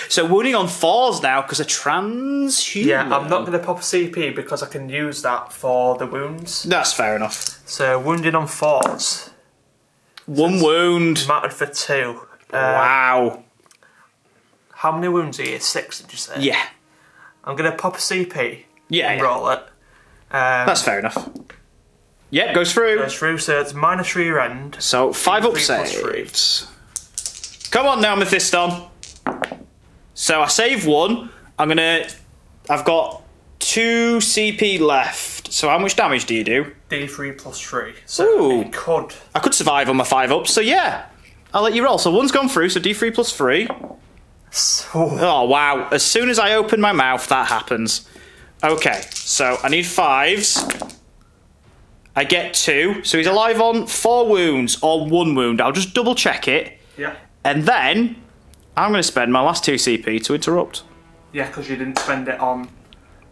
So, wounding on 4s now because of transhuman. Yeah, I'm not going to pop a CP because I can use that for the wounds. That's fair enough. So, wounding on 4s. 1 wound. Mattered for 2. Wow. How many wounds are you? 6, did you say? Yeah. I'm going to pop a CP. Yeah. And roll it. That's fair enough. Yep, goes through. Goes through, so it's -3 rend. So 5 up 3 plus 3. saves. Come on now, Mephiston. So I save 1. I've got 2 CP left. So how much damage do you do? D3 plus 3. So Ooh. I could survive on my 5 ups. So yeah, I'll let you roll. So 1's gone through. So D3 plus 3. Oh wow! As soon as I open my mouth, that happens. Okay, so I need 5s. I get 2, so he's alive on 4 wounds or 1 wound. I'll just double check it. Yeah. And then I'm going to spend my last 2 CP to interrupt. Yeah, because you didn't spend it on...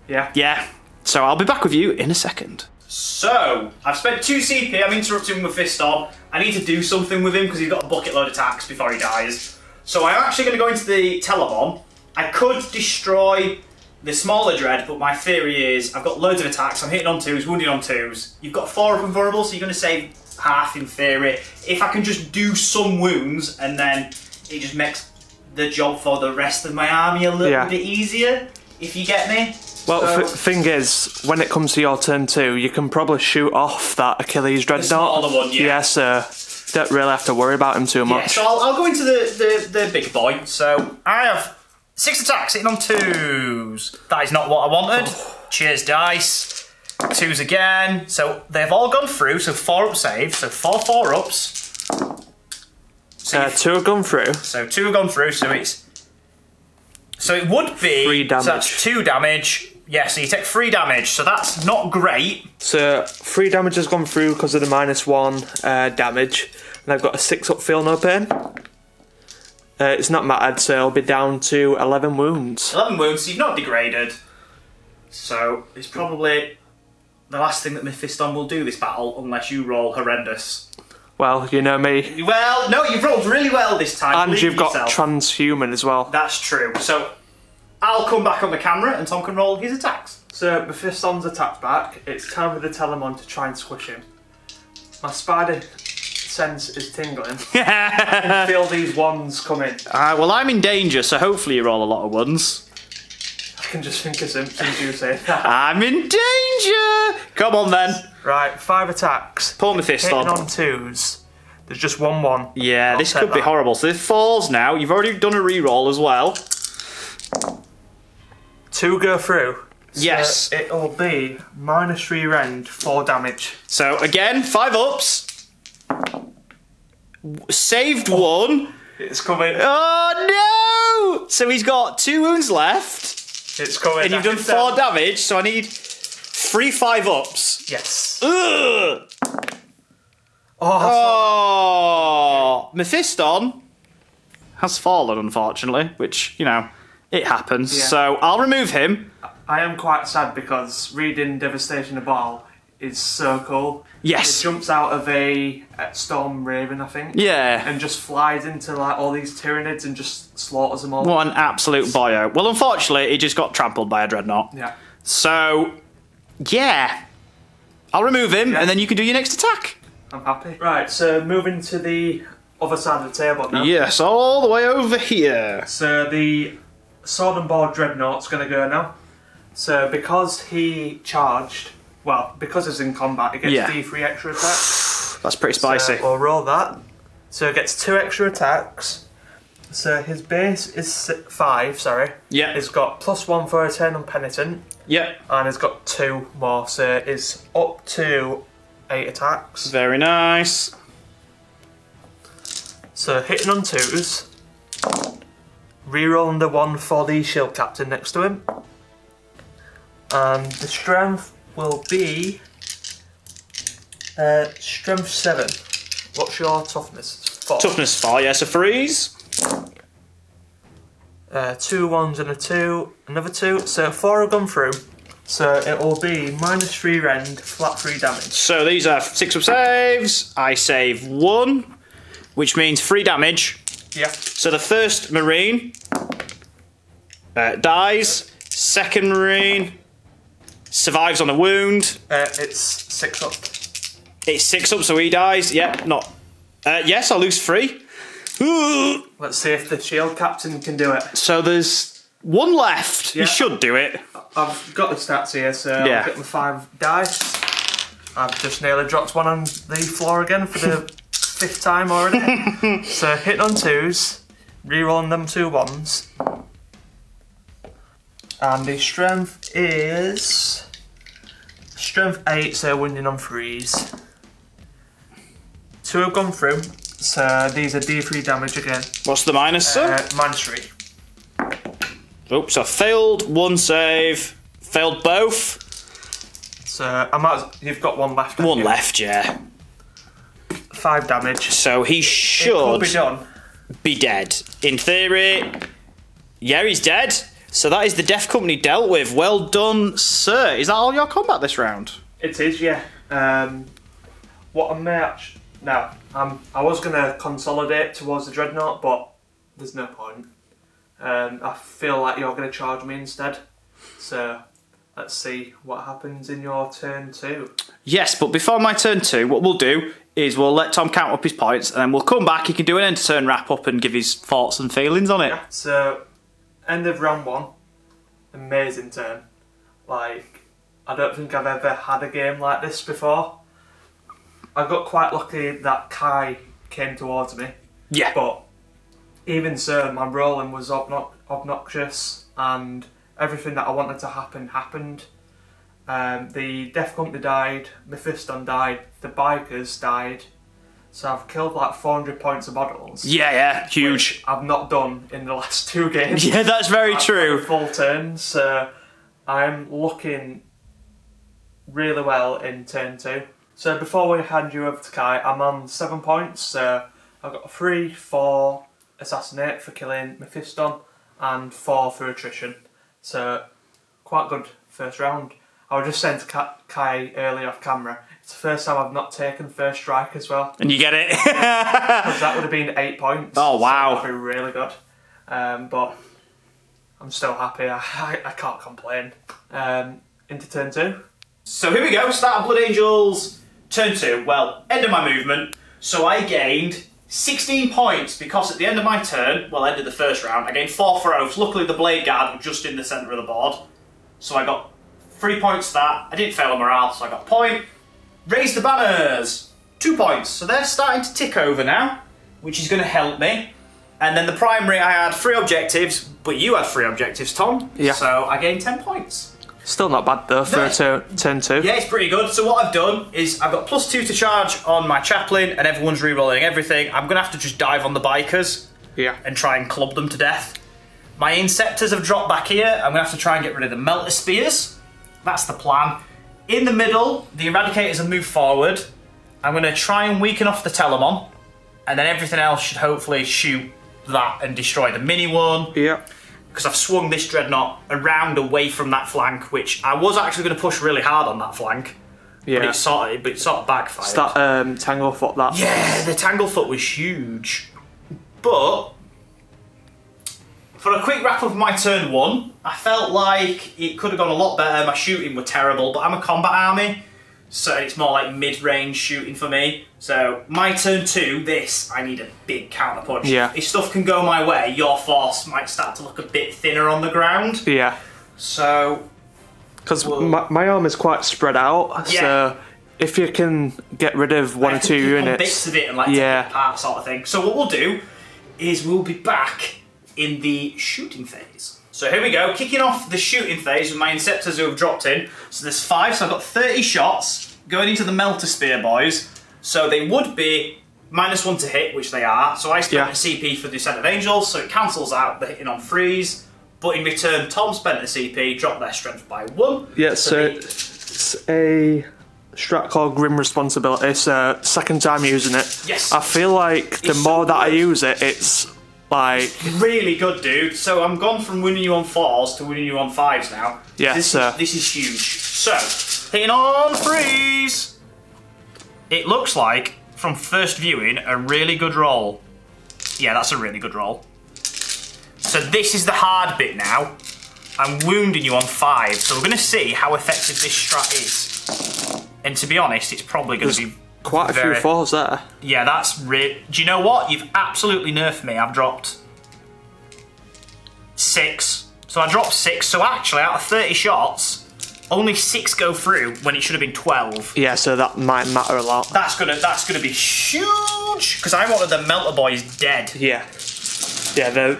Yeah. Yeah. So I'll be back with you in a second. So, I've spent 2 CP, I'm interrupting with Fiston. I need to do something with him because he's got a bucket load of attacks before he dies. So I'm actually going to go into the Telemon. I could destroy the smaller dread, but my theory is I've got loads of attacks, I'm hitting on 2s, wounding on 2s. You've got 4 up and vulnerable, so you're going to save half in theory. If I can just do some wounds and then it just makes the job for the rest of my army a little bit easier, if you get me. Well, thing is, when it comes to your turn 2, you can probably shoot off that Achilles dreadnought. The smaller one, yeah. Yeah, so don't really have to worry about him too much. Yeah, so I'll go into the big boy. So I have 6 attacks hitting on 2s. That is not what I wanted. Cheers, dice. 2s again. So they've all gone through. So 4 up saves. So 4 4-ups. So 2 have gone through. So 2 have gone through. So it would be 3 damage. So that's 2 damage. Yeah, so you take 3 damage. So that's not great. So 3 damage has gone through because of the -1 damage, and I've got a 6 up feel no pain. It's not mattered, so it'll be down to 11 wounds. 11 wounds, so you've not degraded. So it's probably the last thing that Mephiston will do this battle, unless you roll horrendous. Well, you know me. Well, no, you've rolled really well this time. And you've got yourself. transhuman as well. That's true. So I'll come back on the camera and Tom can roll his attacks. So Mephiston's attacked back. It's time for the Telemon to try and squish him. My spider sense is tingling. I can feel these ones coming. Well, I'm in danger, so hopefully you roll a lot of ones. I can just think of something you say that. I'm in danger! Come on then. Right, 5 attacks. Pull Mephiston. Hitting on 2s. There's just 1-1. Yeah, this could be horrible. So there's 4s now. You've already done a reroll as well. 2 go through. So yes. It'll be -3 rend, 4 damage. So again, 5 ups. Saved 1. It's coming. Oh no! So he's got 2 wounds left. It's coming. And you've done 4 damage, so I need 3 5-ups. Yes. Ugh! Oh! Mephiston has fallen, unfortunately, which, you know, it happens. Yeah. So I'll remove him. I am quite sad because reading Devastation of Baal is so cool. Yes. It jumps out of a Storm Raven, I think. Yeah. And just flies into like all these Tyranids and just slaughters them all. What an absolute boyo. Well, unfortunately, he just got trampled by a dreadnought. Yeah. So, yeah. I'll remove him, and then you can do your next attack. I'm happy. Right, so moving to the other side of the table now. Yes, all the way over here. So the Sword and Board Dreadnought's going to go now. So because he charged, well, because he's in combat, he gets D3 extra attacks. That's pretty spicy. So we'll roll that. So he gets 2 extra attacks. So his base is 5, sorry. Yeah. He's got +1 for a turn on Penitent. Yep. And he's got 2 more, so he's up to 8 attacks. Very nice. So hitting on 2s. Rerolling the 1 for the shield captain next to him. And the strength will be strength 7. What's your toughness? 4. Toughness 4, yeah, so freeze. 2 1s and a 2, another 2. So 4 have gone through. So it will be -3 rend, flat 3 damage. So these are 6 up saves. I save 1, which means 3 damage. Yeah. So the first Marine dies. Second Marine survives on a wound. It's 6 up. It's 6 up, so he dies. Yeah, not. Yes, I'll lose 3. Ooh. Let's see if the shield captain can do it. So there's 1 left. Yeah. He should do it. I've got the stats here, so Yeah. I'll get my 5 dice. I've just nearly dropped one on the floor again for the 5th time already. So hitting on 2s, rerolling them 2 1s. And the strength is strength 8, so winning on 3s. 2 have gone through, so these are D3 damage again. What's the minus, sir? -3. Oops, I failed 1 save. Failed both. So you've got 1 left. 1 you? left, yeah. 5 damage. So he It should could be done. be dead. In theory, yeah, he's dead. So that is the Death Company dealt with. Well done, sir. Is that all your combat this round? It is, yeah. What I may actually... No, I was going to consolidate towards the Dreadnought, but there's no point. I feel like you're going to charge me instead. So let's see what happens in your turn 2. Yes, but before my turn 2, what we'll do is we'll let Tom count up his points, and then we'll come back. He can do an end of turn wrap up and give his thoughts and feelings on it. Yeah, so end of round 1, amazing turn. Like, I don't think I've ever had a game like this before. I got quite lucky that Kai came towards me. Yeah. But even so, my rolling was obnoxious, and everything that I wanted to happen happened. The Death Company died, Mephiston died, the Bikers died. So I've killed like 400 points of models. Yeah, huge. Which I've not done in the last 2 games. Yeah, that's very true. Full turn, so I'm looking really well in turn 2. So before we hand you over to Kai, I'm on 7 points. So I've got 3 for assassinate for killing Mephiston and 4 for attrition. So quite good first round. I was just saying to Kai earlier off camera, it's the first time I've not taken first strike as well. And you get it. Because that would have been 8 points. Oh, wow. So that would be really good. But I'm still happy. I can't complain. Into turn 2. So here we go, start of Blood Angels, turn 2. Well, end of my movement. So I gained 16 points because at the end of my turn, well, end of the first round, I gained 4 throws. Luckily the Blade Guard were just in the centre of the board. So I got 3 points for that. I didn't fail on morale, so I got a point. Raise the banners, 2 points. So they're starting to tick over now, which is going to help me. And then the primary, I had 3 objectives, but you had 3 objectives, Tom. Yeah. So I gained 10 points. Still not bad though for turn 2. Yeah, it's pretty good. So what I've done is I've got +2 to charge on my chaplain, and everyone's re-rolling everything. I'm going to have to just dive on the bikers and try and club them to death. My Inceptors have dropped back here. I'm going to have to try and get rid of the Melter Spears. That's the plan. In the middle, the Eradicators have moved forward. I'm going to try and weaken off the Telemon, and then everything else should hopefully shoot that and destroy the mini one. Yeah. Because I've swung this Dreadnought around away from that flank, which I was actually going to push really hard on that flank. Yeah. But it sort of backfired. It's that Tanglefoot that. Yeah, the Tanglefoot was huge. But for a quick wrap up of my turn 1, I felt like it could have gone a lot better. My shooting were terrible, but I'm a combat army, so it's more like mid-range shooting for me. So my turn 2, I need a big counterpunch. Yeah. If stuff can go my way, your force might start to look a bit thinner on the ground. Yeah. So because my arm is quite spread out, Yeah. so if you can get rid of 1 or 2 units, bits of it and like take it apart, sort of thing. So what we'll do is we'll be back in the shooting phase. So here we go, kicking off the shooting phase with my Inceptors who have dropped in. So there's 5, so I've got 30 shots going into the Melter Spear boys. So they would be -1 to hit, which they are. So I spent a CP for the Descent of Angels, so it cancels out the hitting on 3s. but in return, Tom spent a CP, dropped their strength by 1. Yeah, so it's a strat called Grim Responsibility. So second time using it. Yes. I feel like the more that I use it, it's like really good, dude. So I'm gone from winning you on 4s to winning you on 5s now. Yeah, this is huge. So hitting on 3s. It looks like from first viewing a really good roll. Yeah, that's a really good roll. So this is the hard bit now. I'm wounding you on 5, so we're going to see how effective this strat is. And to be honest, it's probably going to be quite a few 4s there. Yeah, that's Do you know what? You've absolutely nerfed me. I've dropped 6. So I dropped 6. So actually, out of 30 shots, only 6 go through when it should have been 12. Yeah, so that might matter a lot. That's gonna be huge because I wanted the Melter Boys dead. Yeah, yeah.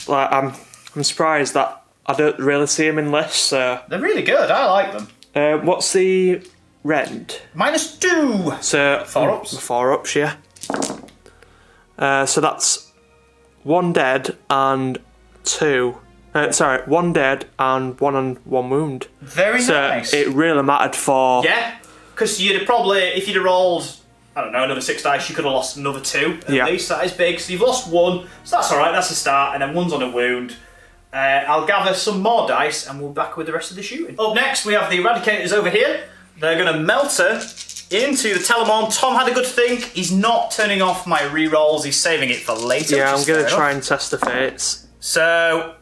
I'm surprised that I don't really see them in lists. So they're really good. I like them. What's the rend? -2. So 4 ups. 4 ups, yeah. So that's 1 dead and 2. Sorry, 1 dead and 1 wound. Very nice. So it really mattered for. Yeah, because you'd have probably, if you'd have rolled, I don't know, another 6 dice, you could have lost another 2 at least. That is big. So you've lost 1, so that's all right. That's a start, and then 1's on a wound. I'll gather some more dice, and we'll be back with the rest of the shooting. Up next, we have the Eradicators over here. They're going to melter into the Telemon. Tom had a good think. He's not turning off my re-rolls. He's saving it for later. Yeah, I'm going to try and test the fates. So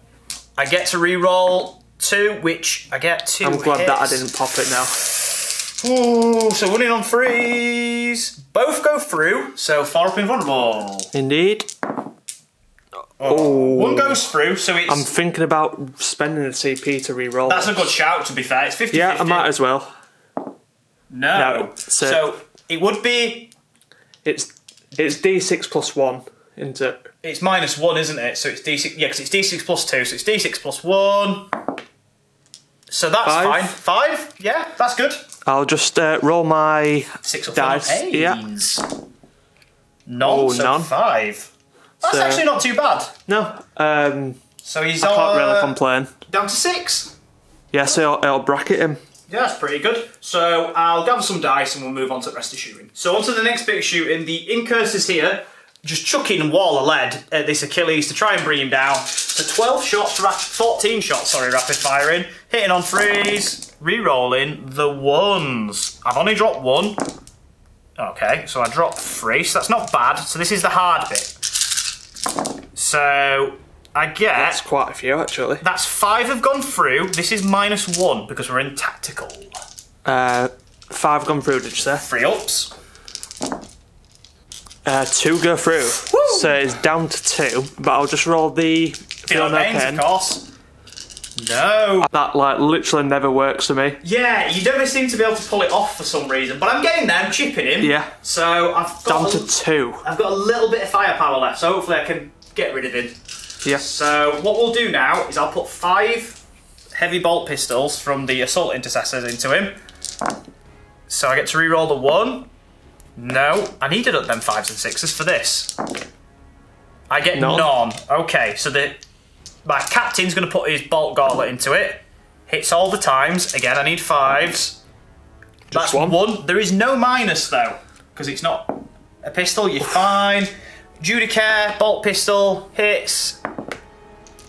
I get to re-roll 2, which I get 2 I'm glad hits. that I didn't pop it now. Ooh, so winning on 3s. Both go through, so 4 up invulnerable. Indeed. Oh. 1 goes through, so it's... I'm thinking about spending a CP to re-roll. That's a good shout, to be fair. It's 50-50. Yeah, I might as well. No. So it would be... It's D6 plus 1, isn't it? It's -1, isn't it? So it's D6... Yeah, because it's D6 plus 2, so it's D6 plus 1. So that's 5. fine. 5? Yeah, that's good. I'll just roll my 6 up dice. Yeah. None, so none. 5. That's actually not too bad. No. So he's I can't really complain. down to 6. Yeah, so it'll bracket him. Yeah, that's pretty good. So I'll gather some dice and we'll move on to the rest of shooting. So on to the next bit of shooting. The Incurse is here, just chucking wall of lead at this Achilles to try and bring him down. So 12 shots, 14 shots, sorry, rapid firing. Hitting on 3s, re-rolling the 1s. I've only dropped 1. Okay, so I dropped 3, so that's not bad. So this is the hard bit. So I get... That's quite a few, actually. That's 5 have gone through. This is -1 because we're in tactical. 5 gone through, did you say? 3 ups. 2 go through. Woo! So it's down to 2, but I'll just roll the Feel no pains, of course. No. That literally never works for me. Yeah, you never seem to be able to pull it off for some reason, but I'm getting there. I'm chipping him. Yeah. So I've got down to 2. I've got a little bit of firepower left, so hopefully I can get rid of him. Yeah. So what we'll do now is I'll put 5 heavy bolt pistols from the assault intercessors into him. So I get to re-roll the 1. No, I needed up them 5s and 6s for this. I get none. Okay, so my captain's going to put his bolt gauntlet into it. Hits all the times. Again, I need 5s. That's 1. There is no minus though, because it's not a pistol. You're fine. Vindicare, bolt pistol, hits.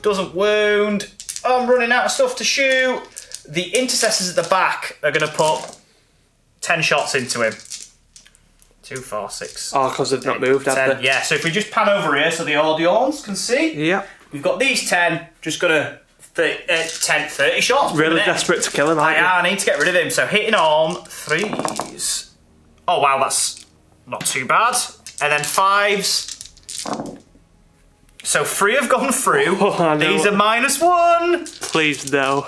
Doesn't wound. Oh, I'm running out of stuff to shoot. The intercessors at the back are going to put 10 shots into him. 2, 4, 6. Oh, because they've not moved, 10. have they? Yeah, so if we just pan over here so the audience can see. Yeah. We've got these 10, just gonna 30 shots. Really desperate to kill him, aren't you? I need to get rid of him, so hitting on 3s. Oh wow, that's not too bad. And then 5s. So 3 have gone through. Oh, these are -1. Please no.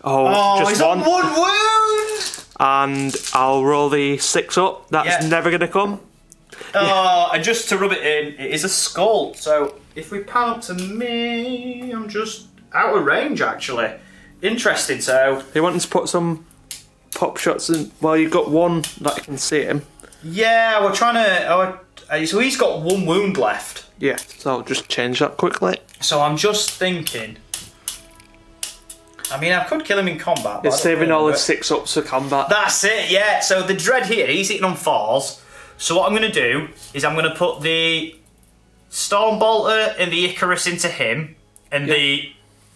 Oh, just he's 1. on 1 wound! And I'll roll the 6 up. That's never going to come. Oh, and just to rub it in, it is a skull. So if we pan up to me, I'm just out of range actually. Interesting, so... They want to put some pop shots in. Well, you've got 1 that can see him. Yeah, we're trying to... so he's got 1 wound left. Yeah, so I'll just change that quickly. So I'm just thinking. I mean, I could kill him in combat. It's saving all his 6-ups for combat. That's it, yeah. So the Dread here, he's hitting on 4s. So what I'm going to do is I'm going to put the Stormbolter and the Icarus into him, and the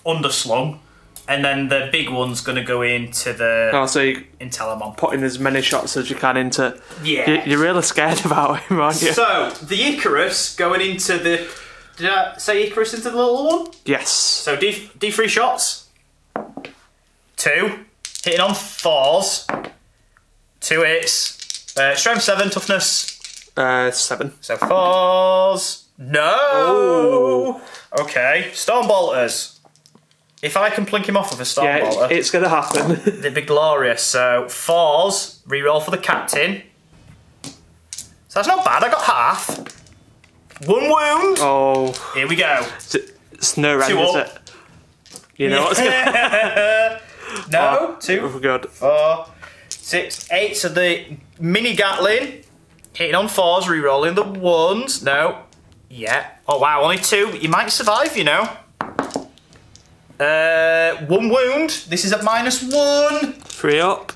Underslung, and then the big one's going to go into the so you Intelemon. putting as many shots as you can into... Yeah. You're really scared about him, aren't you? So, the Icarus going into the... Did I say Icarus into the little one? Yes. So D3 shots. 2. Hitting on 4s. 2 hits. Strength 7, toughness 7. So 4s. No! Oh. Okay. Stormbolters. If I can plink him off with a Stormbolter, it's going to happen. they'd be glorious. So 4s. Reroll for the captain. So that's not bad. I got half. 1 wound. Oh. Here we go. It's no rand, 2 is up. it? You know what's going to No. 2. Oh, good. 4, 6, 8. So the mini Gatling hitting on 4s, re-rolling the 1s. No. Yeah. Oh wow, only 2. You might survive, you know. 1 wound. This is at -1. 3 up.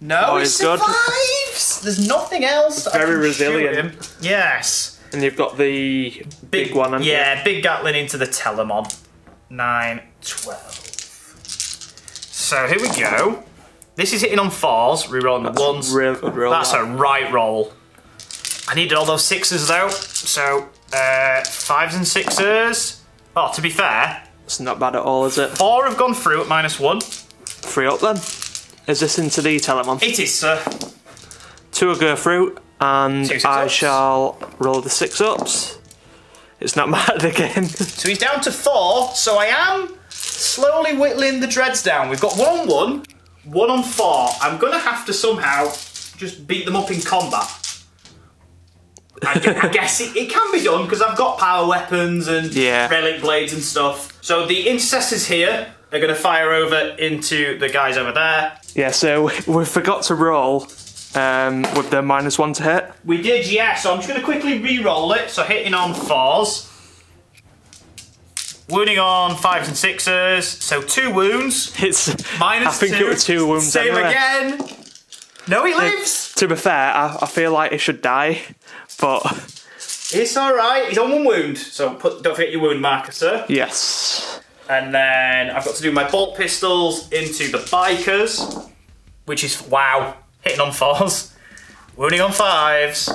No, he he's good. survives. There's nothing else. I Very can resilient. shoot him. Yes. And you've got the big one, haven't you? Yeah, big Gatling into the Telemon. 9, 12. So here we go. This is hitting on 4s, re-rolling the 1s. Real good roll. That's a right roll. I needed all those 6s though. So 5s and 6s. Oh, to be fair, It's not bad at all, is it? 4 have gone through at -1. 3 up then. Is this into the Telemon? It is, sir. 2 will go through, and 2 I 6-ups. shall roll the 6-ups. It's not bad again. So he's down to 4. So I am slowly whittling the dreads down. We've got 1 on 1, 1 on 4. I'm gonna have to somehow just beat them up in combat. I guess it can be done because I've got power weapons and relic blades and stuff. So the intercessors here are going to fire over into the guys over there. Yeah, so we forgot to roll with the -1 to hit. We did, yeah. So I'm just going to quickly re-roll it. So hitting on 4s. Wounding on 5s and 6s. So 2 wounds. It's -2. I think it was 2 wounds. Same anyway. again. No, he lives. To be fair, I feel like he should die, but It's all right. He's on 1 wound. So don't forget your wound marker, sir. yes. And then I've got to do my bolt pistols into the bikers, which is, wow, hitting on 4s, wounding on 5s.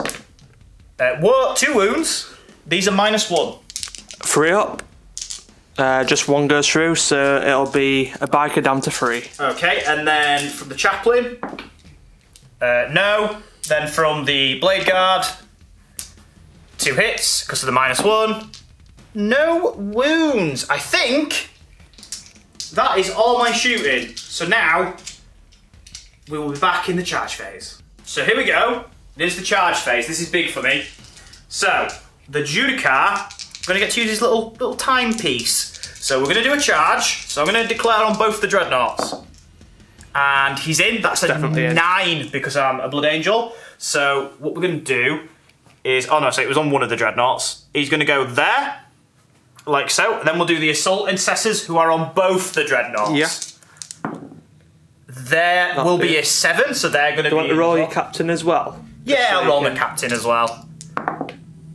2 wounds. These are -1. 3 up. Just 1 goes through, so it'll be a biker down to 3. Okay, and then from the chaplain, no. Then from the blade guard, 2 hits because of the -1. No wounds. I think that is all my shooting. So now we will be back in the charge phase. So here we go. This is the charge phase. This is big for me. So the Judicar, I'm going to get to use his little timepiece. So we're going to do a charge. So I'm going to declare on both the dreadnoughts. And he's in. That's a Definitely 9 because I'm a Blood Angel. So what we're going to do is... Oh no, so it was on one of the dreadnoughts. He's going to go there. Like so. And then we'll do the Assault Intercessors who are on both the dreadnoughts. Yeah. There will be a 7, so they're going to be... Do you want to roll your captain as well? Yeah, I'll roll my captain as well.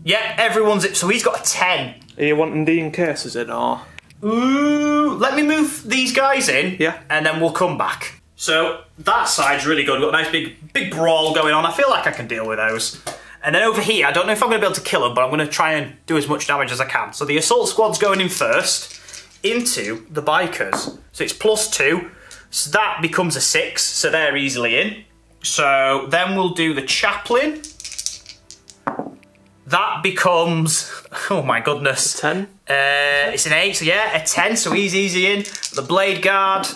Yeah, everyone's... So he's got a 10. Are you wanting the incases in, or...? Ooh, let me move these guys in. Yeah. And then we'll come back. So that side's really good. We've got a nice big brawl going on. I feel like I can deal with those. And then over here, I don't know if I'm going to be able to kill them, but I'm going to try and do as much damage as I can. So the assault squad's going in first into the bikers. So it's +2. So that becomes a 6. So they're easily in. So then we'll do the chaplain. That becomes... Oh my goodness. 10? It's an 8, so yeah, a 10, so he's easy in. The blade guard,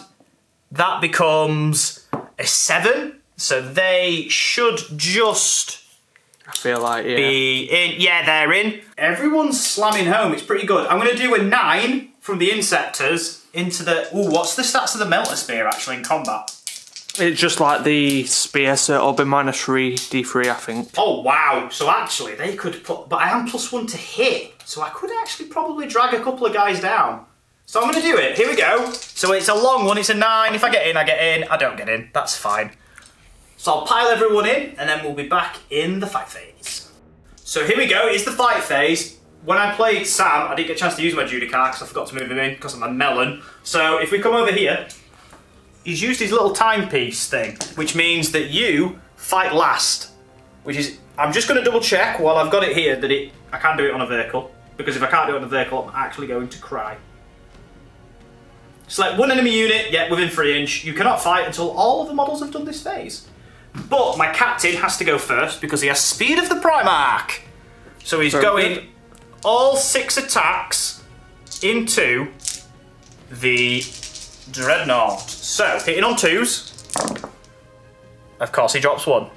that becomes a 7. So they should just... I feel like, yeah. Be in. Yeah, they're in. Everyone's slamming home. It's pretty good. I'm going to do a 9 from the Insectors into the... Ooh, what's the stats of the Melter Spear, actually, in combat? It's just like the spear, so it'll be -3 D3, I think. Oh wow! So actually, they could put. But I am +1 to hit, so I could actually probably drag a couple of guys down. So I'm going to do it. Here we go. So it's a long one. It's a 9. If I get in, I get in. I don't get in. That's fine. So I'll pile everyone in, and then we'll be back in the fight phase. So here we go. It's the fight phase. When I played Sam, I didn't get a chance to use my Judicar because I forgot to move him in because of my melon. So if we come over here, he's used his little timepiece thing, which means that you fight last. Which is, I'm just going to double check while I've got it here that I can do it on a vehicle. Because if I can't do it on a vehicle, I'm actually going to cry. Select one enemy unit, yet within 3 inch. You cannot fight until all of the models have done this phase. But my captain has to go first because he has speed of the Primarch. So he's going all 6 attacks into the Dreadnought. So, hitting on 2s. Of course, he drops 1.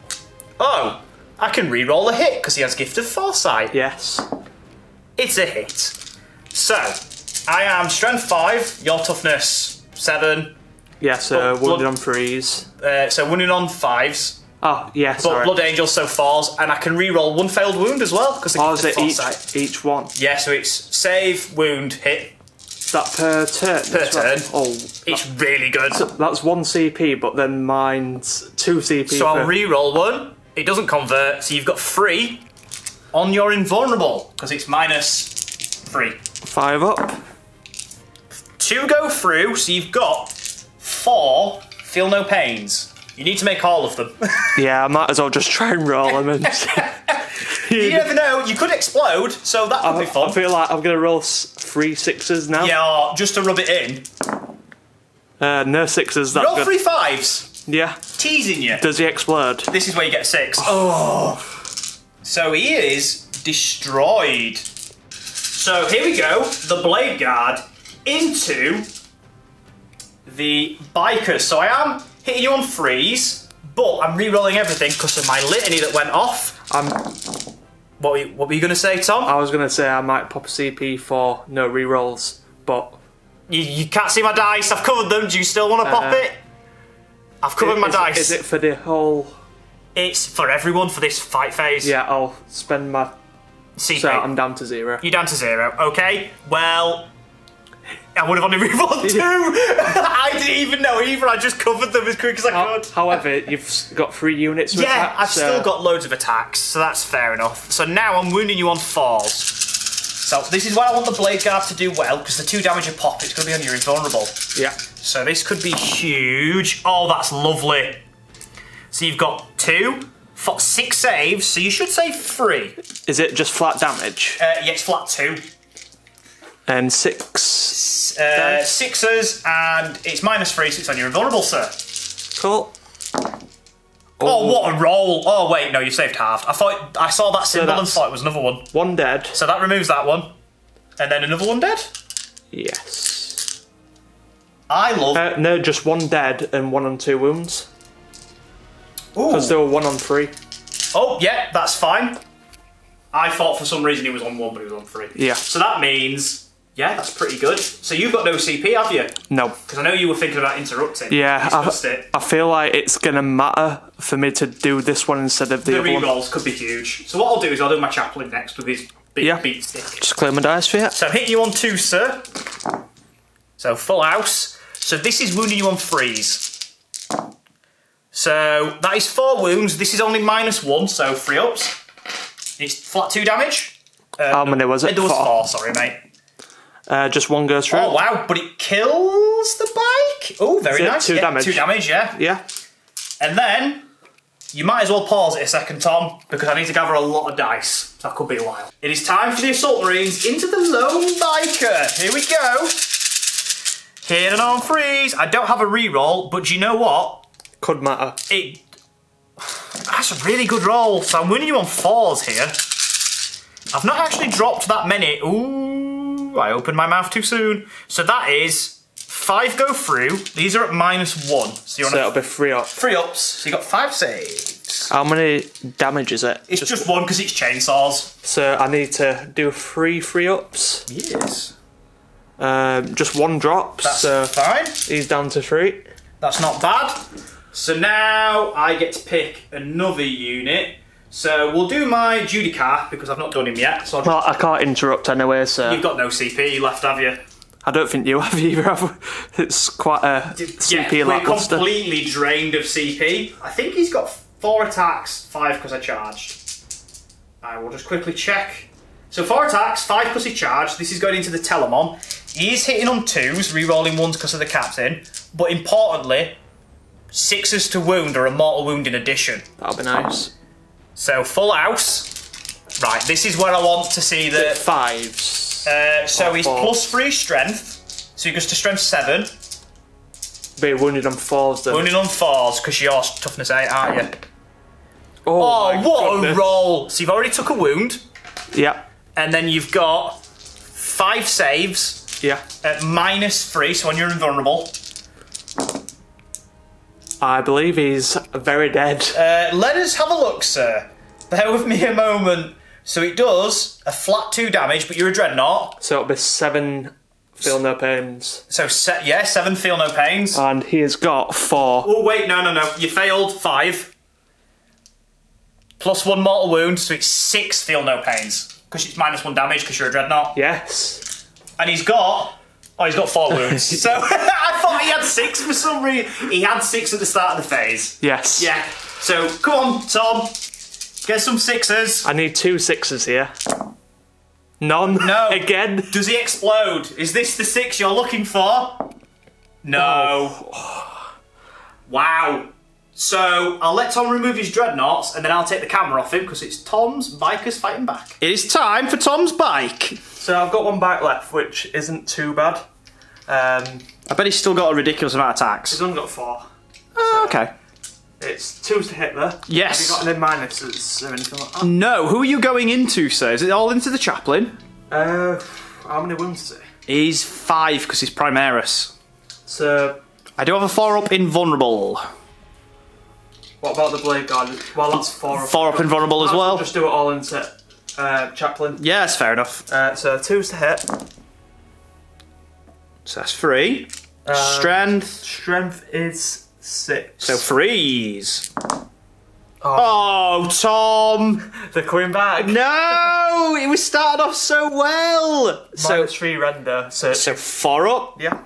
Oh, I can re-roll a hit because he has Gift of Foresight. Yes. It's a hit. So, I am Strength 5, your Toughness 7. Yeah, so wounded on 3s. So, wounded on 5s. Oh, yeah, But sorry. Blood Angel, so 4s. And I can re-roll 1 failed wound as well. Oh, is it each one? Yeah, so it's save, wound, hit. Is that per turn? Per turn. Oh, It's really good. so that's 1 CP, but then mine's 2 CP. So I'll re-roll 1. It doesn't convert, so you've got 3 on your invulnerable, because it's -3. 5 up. 2 go through, so you've got 4 feel no pains. You need to make all of them. Yeah, I might as well just try and roll them. And You never know, you could explode, so that could be fun. I feel like I'm going to roll 3 6s now. Yeah, or just to rub it in. No 6s, that's Roll good. 3 5s. Yeah. Teasing you. Does he explode? This is where you get 6. Oh. So he is destroyed. So here we go. The Blade Guard into the Bikers. So I am hitting you on 3s, but I'm re-rolling everything because of my litany that went off. What were you going to say, Tom? I was going to say I might pop a CP for no rerolls, but... You can't see my dice. I've covered them. Do you still want to pop it? I've covered my dice. Is it for the whole... It's for everyone for this fight phase. Yeah, I'll spend my... CP. So I'm down to 0. You're down to 0. Okay. Well, I would have only re-rolled 2. I didn't even know either. I just covered them as quick as I could. However, you've got 3 units to attack. Yeah, I've still got loads of attacks, so that's fair enough. So now I'm wounding you on 4s. So this is why I want the Blade Guard to do well, because the 2 damage a pop, it's going to be on your invulnerable. Yeah. So this could be huge. Oh, that's lovely. So you've got 2, 6 saves, so you should save 3. Is it just flat damage? Yeah, it's flat 2. And 6. 6s, and it's -3, so it's on your invulnerable, sir. Cool. Oh, what a roll! Oh wait, no, you saved half. I saw that symbol and that's- thought it was another one. 1 dead. So that removes that one, and then another one dead. Yes. I love. No, just 1 dead and 1 on 2 wounds. Ooh. Because there were 1 on 3. Oh yeah, that's fine. I thought for some reason he was on 1, but he was on 3. Yeah. So that means, yeah, that's pretty good. So you've got no CP, have you? No. Because I know you were thinking about interrupting. Yeah, Discussed it. I feel like it's going to matter for me to do this one instead of the The other one. rerolls could be huge. So what I'll do is I'll do my chaplain next with his big beat stick. Just clear my dice for you. So I'm hitting you on 2, sir. So full house. So this is wounding you on 3s. So that is 4 wounds. This is only -1, so 3 ups. It's flat 2 damage. How many was it? There was 4, sorry, mate. Just 1 goes through. Oh, wow, but it kills the bike. Oh, very Is it nice. 2 yeah, damage? 2 damage, yeah. Yeah. And then, you might as well pause it a second, Tom, because I need to gather a lot of dice. So that could be a while. It is time for the Assault Marines into the Lone Biker. Here we go. Hitting on 3s. I don't have a reroll, but do you know what? Could matter. That's a really good roll. So I'm winning you on 4s here. I've not actually dropped that many. Ooh, I opened my mouth too soon. So that is 5 go through. These are at -1. So you're on it'll be 3 up. 3 ups. So you got 5 saves. How many damage is it? It's just 1 because it's chainsaws. So I need to do 3 ups. Yes. Just 1 drop. That's so fine. he's down to 3. That's not bad. So now I get to pick another unit. So we'll do my Judicar because I've not done him yet. So well, I can't interrupt anyway, so... You've got no CP left, have you? I don't think you have either, have we? It's quite a CP lackluster. We're completely drained of CP. I think he's got 4 attacks, 5 because I charged. I will just quickly check. So 4 attacks, 5 plus he charged. This is going into the Telemon. He is hitting on 2s, re-rolling 1s because of the captain. But importantly, 6s to wound or a mortal wound in addition. That'll be nice. So full house. Right, this is where I want to see the 5s. So he's 4s. +3 strength. So he goes to strength 7. Be wounded on 4s then. Wounded on 4s because you're toughness 8, aren't you? Oh, what goodness. a roll! So you've already took a wound. Yeah. And then you've got 5 saves. Yeah. At -3, so when you're invulnerable. I believe he's very dead. Let us have a look, sir. Bear with me a moment. So it does a flat 2 damage, but you're a dreadnought. So it'll be 7 feel no pains. So 7 feel no pains. And he has got 4. Oh wait, no. You failed 5. +1 mortal wound, so it's 6 feel no pains. Because it's -1 damage because you're a dreadnought. Yes. And he's got 4 wounds. So I thought he had 6 for some reason. He had 6 at the start of the phase. Yes. Yeah. So come on, Tom. Get some 6s. I need 2 6s here. None. No. Again. Does he explode? Is this the 6 you're looking for? No. Oh. Wow. So I'll let Tom remove his dreadnoughts and then I'll take the camera off him because it's Tom's bikers fighting back. It is time for Tom's bike. So I've got 1 bike left, which isn't too bad. I bet he's still got a ridiculous amount of attacks. He's only got 4. Okay. It's 2s to hit there. Yes. Have you got any minuses or anything like that? No, who are you going into, sir? Is it all into the chaplain? How many wounds is he? He's 5 because he's Primaris. So, I do have a 4-up invulnerable. what about the blade guard? Well, that's 4 up. 4-up invulnerable as well. Just do it all into chaplain. Yeah, that's fair enough. So 2s to hit. So that's 3. Strength. Strength is 6. So freeze. Oh, Tom! They're coming back. No! It was started off so well! -3 render. So 4 up. yeah.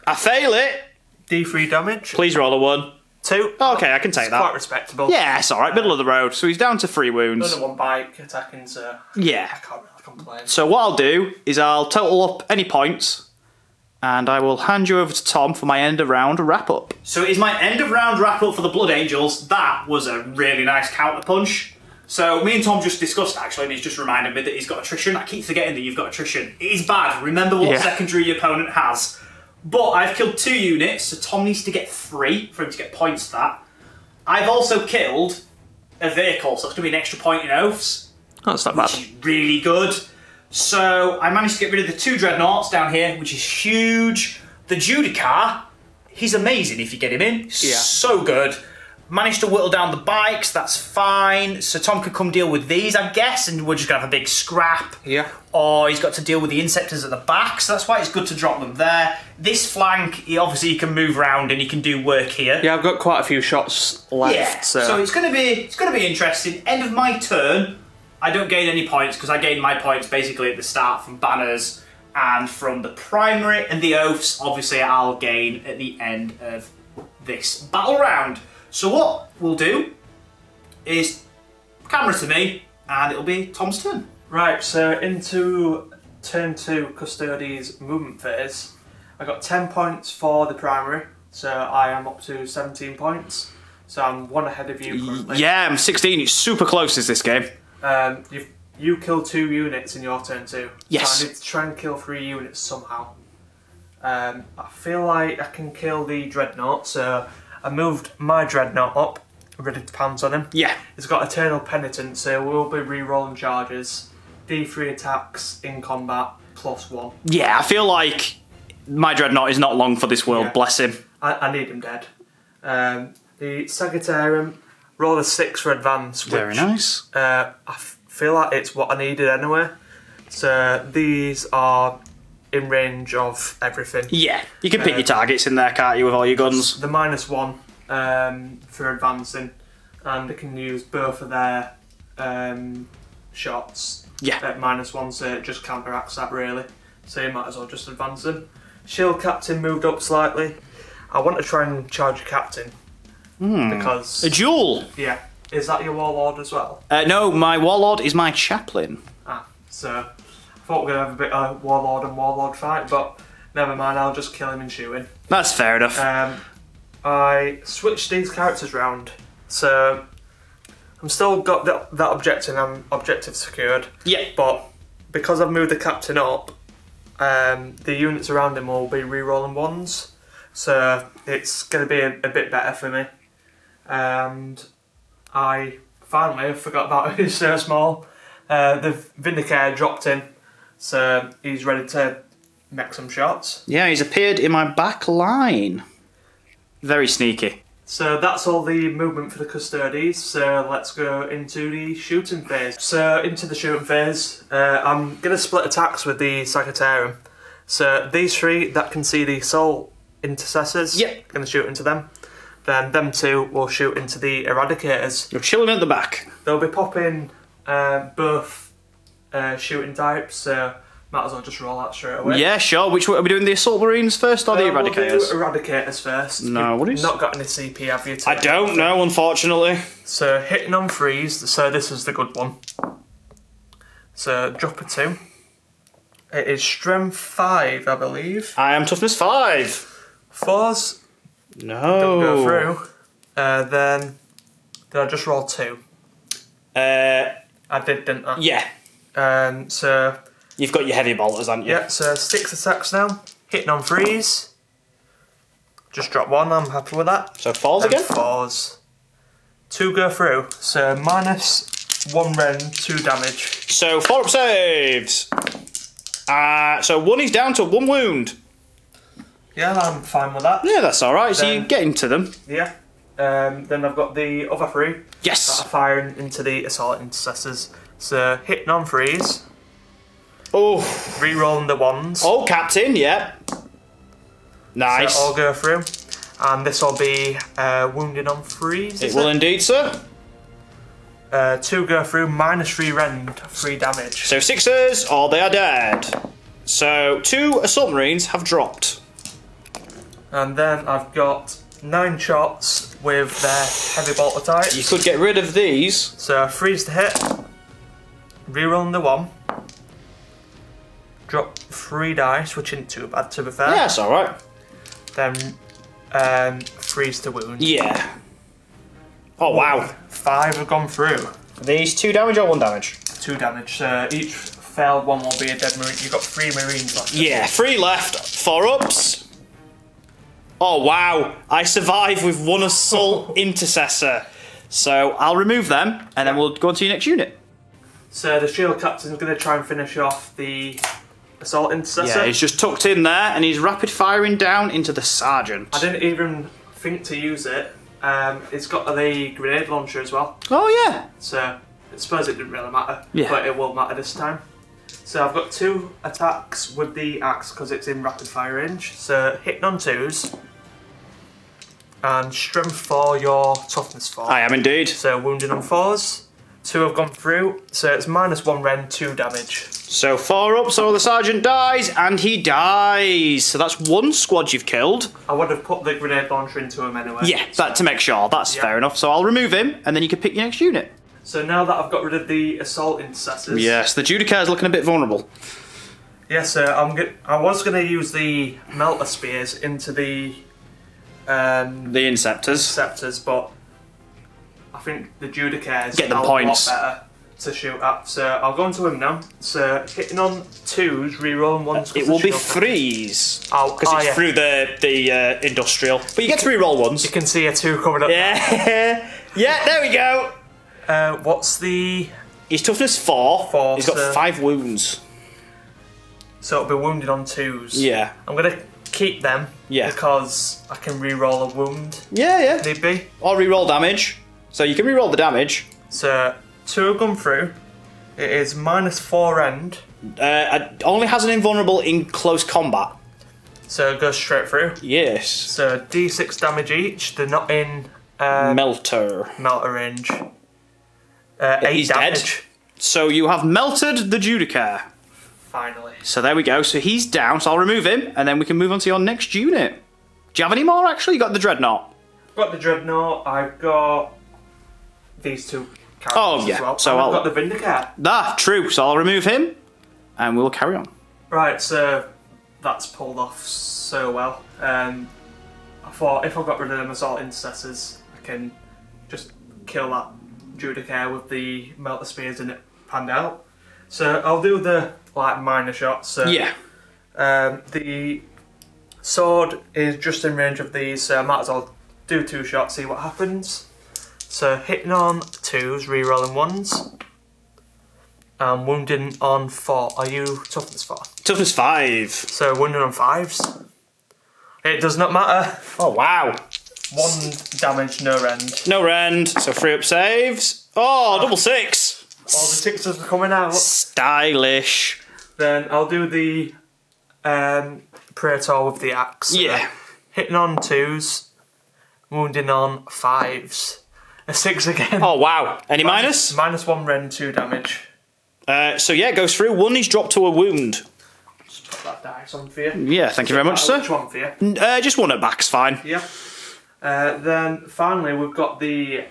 I fail it. D3 damage. Please roll a 1. 2. Okay, I can take It's that. quite respectable. Yeah, it's alright, middle of the road. So he's down to 3 wounds. Another 1 bike attacking, so Yeah. I can't really complain. So what I'll do is I'll total up any points and I will hand you over to Tom for my end of round wrap up. So it is my end of round wrap up for the Blood Angels. That was a really nice counter punch. So me and Tom just discussed actually, and he's just reminded me that he's got attrition. I keep forgetting that you've got attrition. It is bad. Remember what secondary your opponent has. But I've killed 2 units, so Tom needs to get 3 for him to get points for that. I've also killed a vehicle, so it's going to be an extra point in oaths. That's not Which bad. is really good. So I managed to get rid of the 2 dreadnoughts down here, which is huge. The Judicar, he's amazing if you get him in. Yeah. So good. Managed to whittle down the bikes, that's fine. So Tom could come deal with these, I guess, and we're just going to have a big scrap. Yeah. Or he's got to deal with the Insectors at the back, so that's why it's good to drop them there. This flank, obviously you can move around and you can do work here. Yeah, I've got quite a few shots left. Yeah, So it's going to be interesting. End of my turn, I don't gain any points because I gain my points basically at the start from banners and from the primary, and the oaths obviously I'll gain at the end of this battle round. So what we'll do is camera to me and it'll be Tom's turn. Right, so into turn 2 Custodes movement phase. I got 10 points for the primary, so I am up to 17 points. So I'm 1 ahead of you currently. Yeah, I'm 16. It's super close is this game. You killed 2 units in your turn 2. Yes. So I need to try and kill 3 units somehow. I feel like I can kill the Dreadnought, so I moved my Dreadnought up, ready to pounce on him. Yeah. It's got Eternal Penitence, so we'll be re-rolling charges. D3 attacks in combat, +1. Yeah, I feel like my Dreadnought is not long for this world, Yeah. bless him. I need him dead. The Sagittarium, roll a 6 for advance. Very which, nice. I feel like it's what I needed anyway. So these are in range of everything. Yeah, you can pick your targets in there, can't you, with all your guns? The -1 for advancing, and they can use both of their shots at -1, so it just counteracts that really. So you might as well just advance them. Shield Captain moved up slightly. I want to try and charge a Captain because a duel. Yeah, is that your Warlord as well? No, my Warlord is my chaplain. So I thought we were going to have a bit of Warlord and Warlord fight, but never mind, I'll just kill him and shoot him. That's fair enough. I switched these characters round, so I'm still got that objective and objective secured. Yeah. But because I've moved the Captain up, the units around him will be re-rolling 1s, so it's going to be a bit better for me. And I finally forgot about who's so small. The Vindicare dropped in, so he's ready to make some shots. Yeah, he's appeared in my back line. Very sneaky. So that's all the movement for the Custodes, so let's go into the shooting phase. So into the shooting phase, I'm going to split attacks with the Secretarian. So these 3 that can see the Assault Intercessors, going to shoot into them. Then them 2 will shoot into the Eradicators. You're chilling at the back. They'll be popping both shooting types, so might as well just roll out straight away. Yeah, sure. Which one are we doing? The Assault Marines first or the Eradicators? We'll do Eradicators first. No, what is? Not got any CP, have you? I don't know, unfortunately. So hitting on freeze, so this is the good one. So drop a 2. It is strength 5, I believe. I am toughness 5. 4s. No. Don't go through. Then did I just roll 2? I did, didn't I? Yeah. So you've got your heavy bolters, haven't you? Yeah. So 6 attacks now. Hitting on freeze. Just drop 1. I'm happy with that. So 4s again. 4s. 2 go through. So -1 rend, 2 damage. So 4 up saves. So 1 is down to 1 wound. Yeah, I'm fine with that. Yeah, that's all right. So you're getting to them. Yeah. Then I've got the other 3. Yes. That are firing into the Assault Intercessors. So hitting on freeze. Oh. Re-rolling the 1s. Oh, Captain. Yeah. Nice. So all go through. And this will be wounding on freeze. It will indeed, sir. 2 go through, -3 rend, 3 damage. So 6s, or they are dead. So 2 Assault Marines have dropped. And then I've got 9 shots with their heavy bolter types. You could get rid of these. So freeze to hit, rerolling the 1, drop 3 dice, which isn't too bad to be fair. Yeah, that's alright. Then freeze to wound. Yeah. Oh wow. 5 have gone through. Are these 2 damage or 1 damage? 2 damage. So each failed one will be a dead marine. You've got 3 marines left. Yeah, 3 left. 4 ups. Oh wow, I survive with 1 Assault Intercessor. So I'll remove them, and then we'll go on to your next unit. So the Shield Captain's going to try and finish off the Assault Intercessor. Yeah, he's just tucked in there, and he's rapid firing down into the Sergeant. I didn't even think to use it. It's got the grenade launcher as well. Oh yeah. So I suppose it didn't really matter, Yeah. but it will matter this time. So I've got 2 attacks with the axe because it's in rapid fire range. So hitting on 2s. And strength 4, your toughness 4. I am indeed. So wounding on 4s. 2 have gone through, so it's -1 rend, 2 damage. So 4 up, so the Sergeant dies, and he dies. So that's 1 squad you've killed. I would have put the grenade launcher into him anyway. Yeah, that to make sure. That's fair enough. So I'll remove him, and then you can pick your next unit. So now that I've got rid of the Assault Intercessors... Yes, the Judicaire is looking a bit vulnerable. Yes, so I was going to use the Melter Spears into the Inceptors, but I think the Judicaires get them are points. a lot better to shoot at. So I'll go into him now. So hitting on 2s, re-rolling 1s. It will be 3s because it's through the industrial. But you get to re-roll 1s. You can see a 2 coming up. Yeah, yeah. There we go. What's the? His toughness 4. 4. He's got 5 wounds. So it'll be wounded on 2s. Yeah. I'm gonna keep them. Yeah. Because I can re-roll a wound. Yeah, yeah. Need be. Or re-roll damage. So you can re-roll the damage. So 2 have gone through. It is -4 rend. It only has an invulnerable in close combat. So it goes straight through. Yes. So D6 damage each. They're not in Melter range. 8 he's damage. dead. So you have melted the Vindicare. Finally. So there we go. So he's down. So I'll remove him, and then we can move on to your next unit. Do you have any more? Actually, you got the Dreadnought. Got the Dreadnought. I've got these two characters as well. So I've got the Vindicare. True. So I'll remove him, and we'll carry on. Right. So that's pulled off so well. I thought if I got rid of them assault intercessors, I can just kill that Vindicare with the melter spears and it panned out. So I'll do the minor shots. So Yeah. the sword is just in range of these, so I might as well do 2 shots, see what happens. So hitting on 2s, rerolling 1s. And wounding on 4. Are you toughness 4? Toughness 5. So wounding on 5s. It does not matter. Oh wow. 1 damage, no rend. No rend. So 3 up saves. Oh, double 6. All the 6s are coming out. Stylish. Then I'll do the Praetor with the axe. Yeah. Hitting on 2s, wounding on 5s. A 6 again. Oh wow. Any minus? -1 rend, 2 damage. So yeah, it goes through. 1 is dropped to a wound. Just put that dice on for you. Yeah, thank you very much, sir. Which one for you? Just 1 at back's fine. Yeah. Then finally we've got the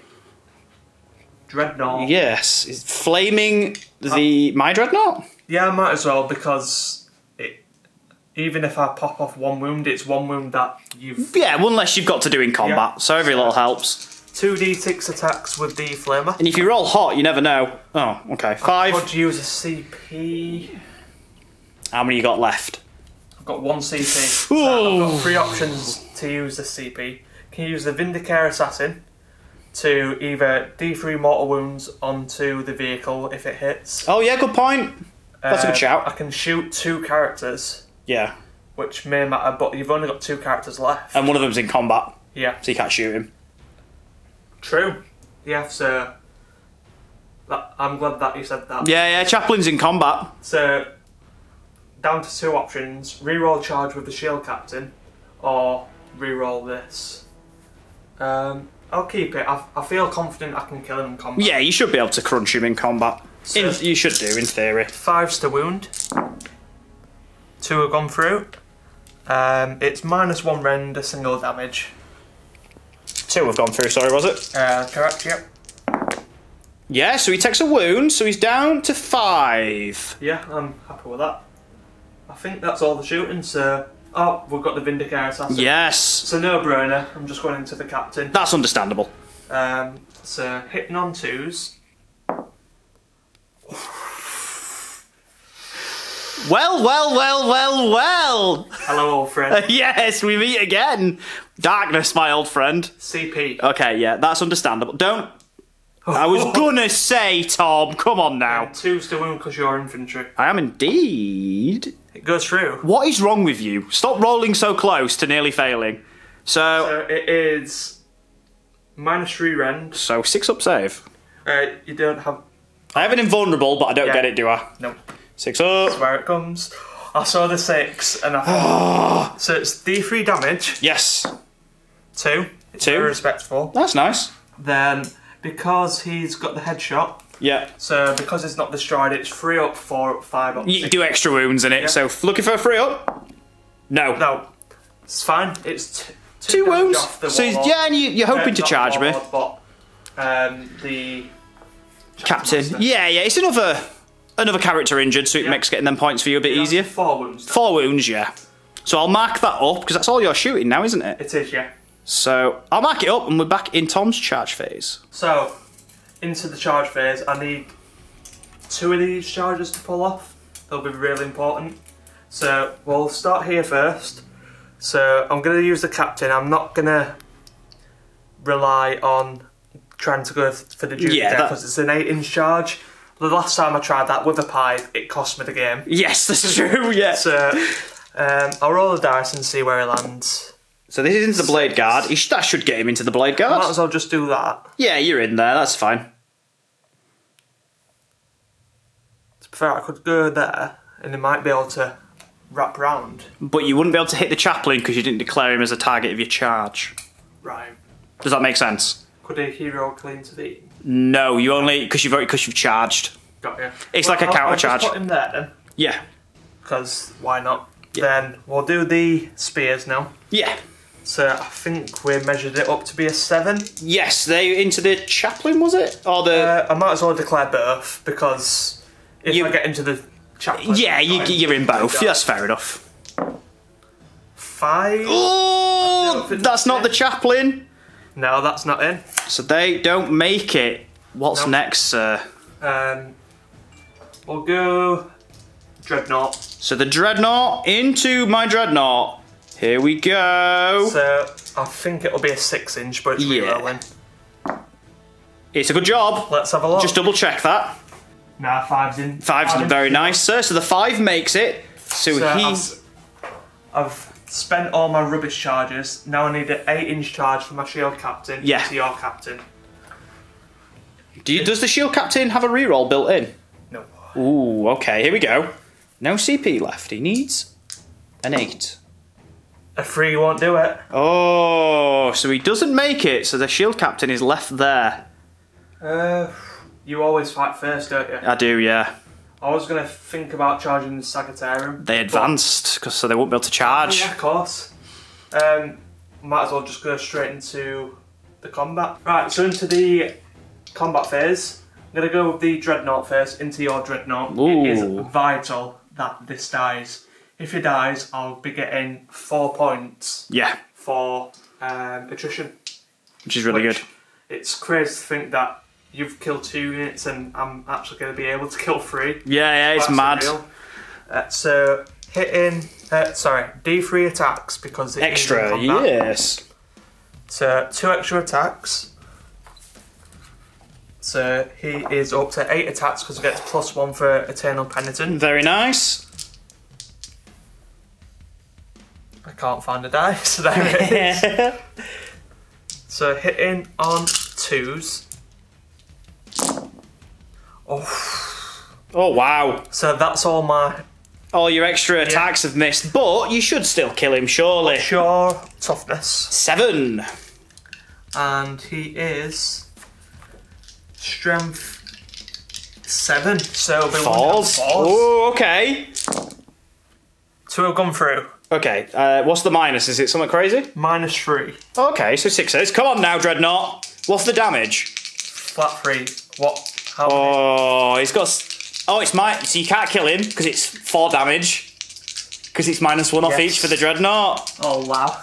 Dreadnought. Yes. Is flaming my Dreadnought? Yeah, I might as well, because even if I pop off 1 wound, it's 1 wound that you've... Yeah, one less you've got to do in combat, so every little helps. 2d6 attacks with the Flamer. And if you roll hot, you never know. Oh, okay. 5. I could use a CP. How many you got left? I've got 1 CP. So I've got 3 options to use the CP. Can use the Vindicare Assassin to either D3 mortal wounds onto the vehicle if it hits. Oh yeah, good point. That's a good shout. I can shoot 2 characters, Yeah. which may matter, but you've only got 2 characters left. And one of them's in combat, Yeah. so you can't shoot him. True. Yeah, so I'm glad that you said that. Yeah, Chaplain's in combat. So down to 2 options: reroll charge with the shield captain, or reroll this. I'll keep it. I feel confident I can kill him in combat. Yeah, you should be able to crunch him in combat. So You should do, in theory. 5's to wound. 2 have gone through. It's -1 rend, a single damage. 2 have gone through, sorry, was it? Correct, yep. Yeah, so he takes a wound, so he's down to 5. Yeah, I'm happy with that. I think that's all the shooting, so... Oh, we've got the Vindicare Assassin. Yes. It's a no-brainer. I'm just going into the captain. That's understandable. So, hitting on 2s. Well. Hello, old friend. Yes, we meet again. Darkness, my old friend. CP. Okay, yeah, that's understandable. I was gonna say, Tom, come on now. 2's to wound because you're infantry. I am indeed. It goes through. What is wrong with you? Stop rolling so close to nearly failing. So it is -3 rend. So 6 up save. You don't have... I have an invulnerable, but I don't Yeah. get it, do I? Nope. 6 up. That's where it comes. I saw the 6 and I thought... So it's D3 damage. Yes. 2. It's 2. very respectful. That's nice. Then, because he's got the headshot, Yeah. so because it's not destroyed, it's 3 up, 4 up, 5 up. You 6. do extra wounds in it, Yeah. so looking for a 3 up? No. No. It's fine. It's 2 damage wounds. off the So Warlord. yeah, and you're hoping to Not charge the me. Warlord, but the Captain. Master. Yeah, it's another character injured, so it makes getting them points for you a bit Yeah, easier. 4 wounds. 4 wounds, yeah. So I'll mark that up, because that's all you're shooting now, isn't it? It is, yeah. So I'll mark it up, and we're back in Tom's charge phase. So, into the charge phase, I need 2 of these charges to pull off. They'll be really important. So, we'll start here first. So, I'm going to use the captain. I'm not going to rely on trying to go for the duty Yeah, because it's an 8-inch charge. The last time I tried that with a pipe, it cost me the game. Yes, that's true, yeah. So, I'll roll the dice and see where he lands. So this is into the Blade Guard. That should get him into the Blade Guard. Might as well just do that. Yeah, you're in there, that's fine. To be fair, I could go there and he might be able to wrap round. But you wouldn't be able to hit the chaplain because you didn't declare him as a target of your charge. Right. Does that make sense? Could a hero clean to the... No, you only because you've charged. Got you. It's like a counter charge. I'll just put him there then. Yeah. Because why not? Yeah. Then we'll do the spears now. Yeah. So I think we measured it up to be a 7. Yes, they into the chaplain, was it? Or the... I might as well declare both, because if I get into the chaplain... Yeah, you're in both. That's fair enough. 5? Oh, that's not the chaplain. No, that's not in. So they don't make it. What's next, sir? We'll go... Dreadnought. So the dreadnought into my dreadnought. Here we go. So I think it'll be a 6-inch, but it's rerolling. It's a good job. Let's have a look. Just double check that. Nah, 5's in. 5's very nice, sir. So the 5 makes it. So I've spent all my rubbish charges. Now I need an 8-inch charge for my shield captain. Yeah. To your captain. Does the shield captain have a reroll built in? No. Ooh, okay. Here we go. No CP left. He needs an 8. A 3 won't do it. Oh, so he doesn't make it. So the shield captain is left there. You always fight first, don't you? I do, yeah. I was going to think about charging the Sagittarium. They advanced, so they won't be able to charge. Yeah, of course. Might as well just go straight into the combat. Right, so into the combat phase. I'm going to go with the Dreadnought first, into your Dreadnought. Ooh. It is vital that this dies. If he dies, I'll be getting 4 points for attrition. Which is really good. It's crazy to think that you've killed 2 units and I'm actually going to be able to kill 3. Yeah, it's mad. So hitting, D3 attacks because it's extra, yes. So 2 extra attacks. So he is up to 8 attacks because he gets +1 for Eternal Penitent. Very nice. I can't find a die, so there it is. So hitting on 2s. Oh wow. So that's all my... All your extra attacks have missed, but you should still kill him, surely. Sure. Toughness. 7. And he is... Strength 7. So it'll be 4s. Oh, okay. 2 have gone through. Okay, what's the minus? Is it something crazy? -3. Okay, so 6s. Come on now, Dreadnought. What's the damage? Flat 3. What? How Oh, he's got... Oh, it's so you can't kill him, because it's 4 damage. Because it's -1 off each for the Dreadnought. Oh, wow.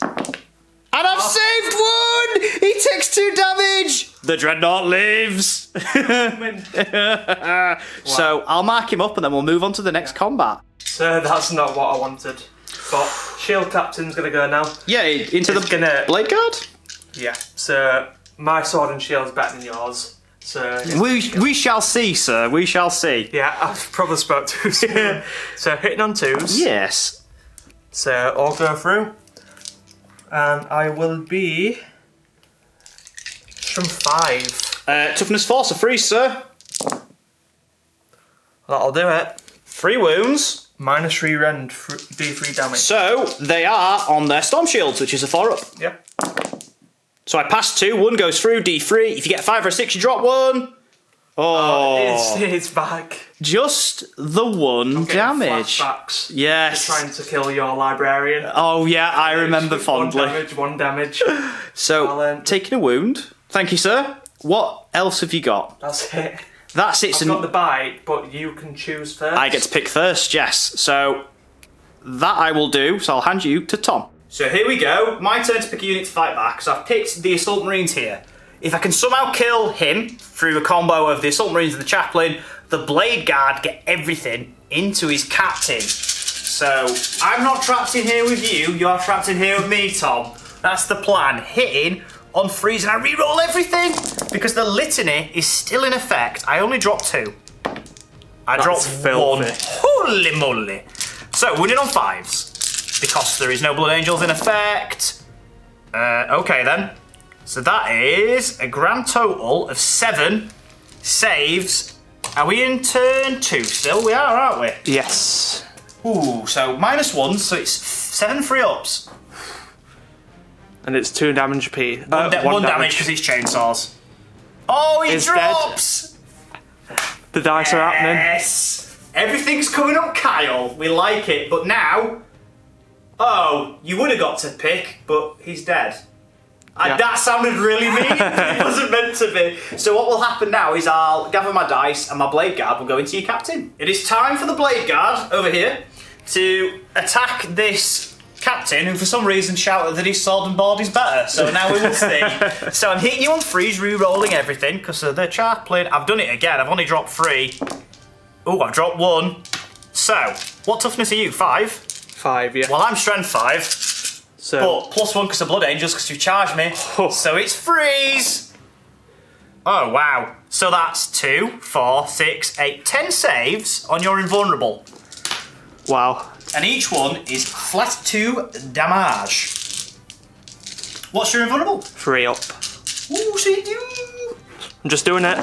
And I've saved 1! He takes 2 damage! The Dreadnought lives! So, I'll mark him up and then we'll move on to the next combat. So that's not what I wanted. But Shield Captain's going to go now. Yeah, into the Blade Guard? Yeah, so my sword and shield's better than yours. So we shall see, sir. We shall see. Yeah, I've probably spoke too soon. So hitting on 2s. Yes. So I'll go through. And I will be from 5. Toughness 4, so 3, sir. That'll do it. 3 wounds. -3 rend, D3 damage. So they are on their Storm Shields, which is a 4-up. Yep. So I pass 2, 1 goes through, D3. If you get 5 or 6, you drop 1. Oh, it's back. Just the 1 damage. Flashbacks. Yes. You're trying to kill your librarian. Oh yeah, I remember fondly. 1 damage. So taking a wound. Thank you, sir. What else have you got? That's it. That's it. I've got the bite, but you can choose first. I get to pick first, yes. So that I will do. So I'll hand you to Tom. So here we go. My turn to pick a unit to fight back. So I've picked the Assault Marines here. If I can somehow kill him through a combo of the Assault Marines and the Chaplain, the Blade Guard get everything into his captain. So I'm not trapped in here with you. You're trapped in here with me, Tom. That's the plan. Hitting on 3s and I reroll everything because the litany is still in effect. I only dropped 2. I dropped 1. Holy moly. So winning on 5s because there is no Blood Angels in effect. Okay then. So that is a grand total of 7 saves. Are we in turn 2 still? We are, aren't we? Yes. Ooh, so -1, so it's 7 free ups. And it's 2 damage P. One damage because it's chainsaws. Oh, he drops! Dead. The dice are happening. Yes! Everything's coming up, Kyle. We like it. But now... Oh, you would have got to pick, but he's dead. Yeah. That sounded really mean. It wasn't meant to be. So what will happen now is I'll gather my dice and my blade guard will go into your captain. It is time for the blade guard over here to attack this captain who for some reason shouted that his sword and board is better. So now we will see. So I'm hitting you on 3s, re-rolling everything because of the chaplain. I've done it again. I've only dropped 3. Oh, I've dropped 1. So, what toughness are you? 5? 5, yeah. Well, I'm strength 5. So, but +1 because of Blood Angels because you charged me. So it's freeze. Oh, wow. So that's 2, 4, 6, 8, 10 saves on your invulnerable. wow. And each one is flat 2 damage. What's your invulnerable? 3 up. Ooh, so you do. I'm just doing it.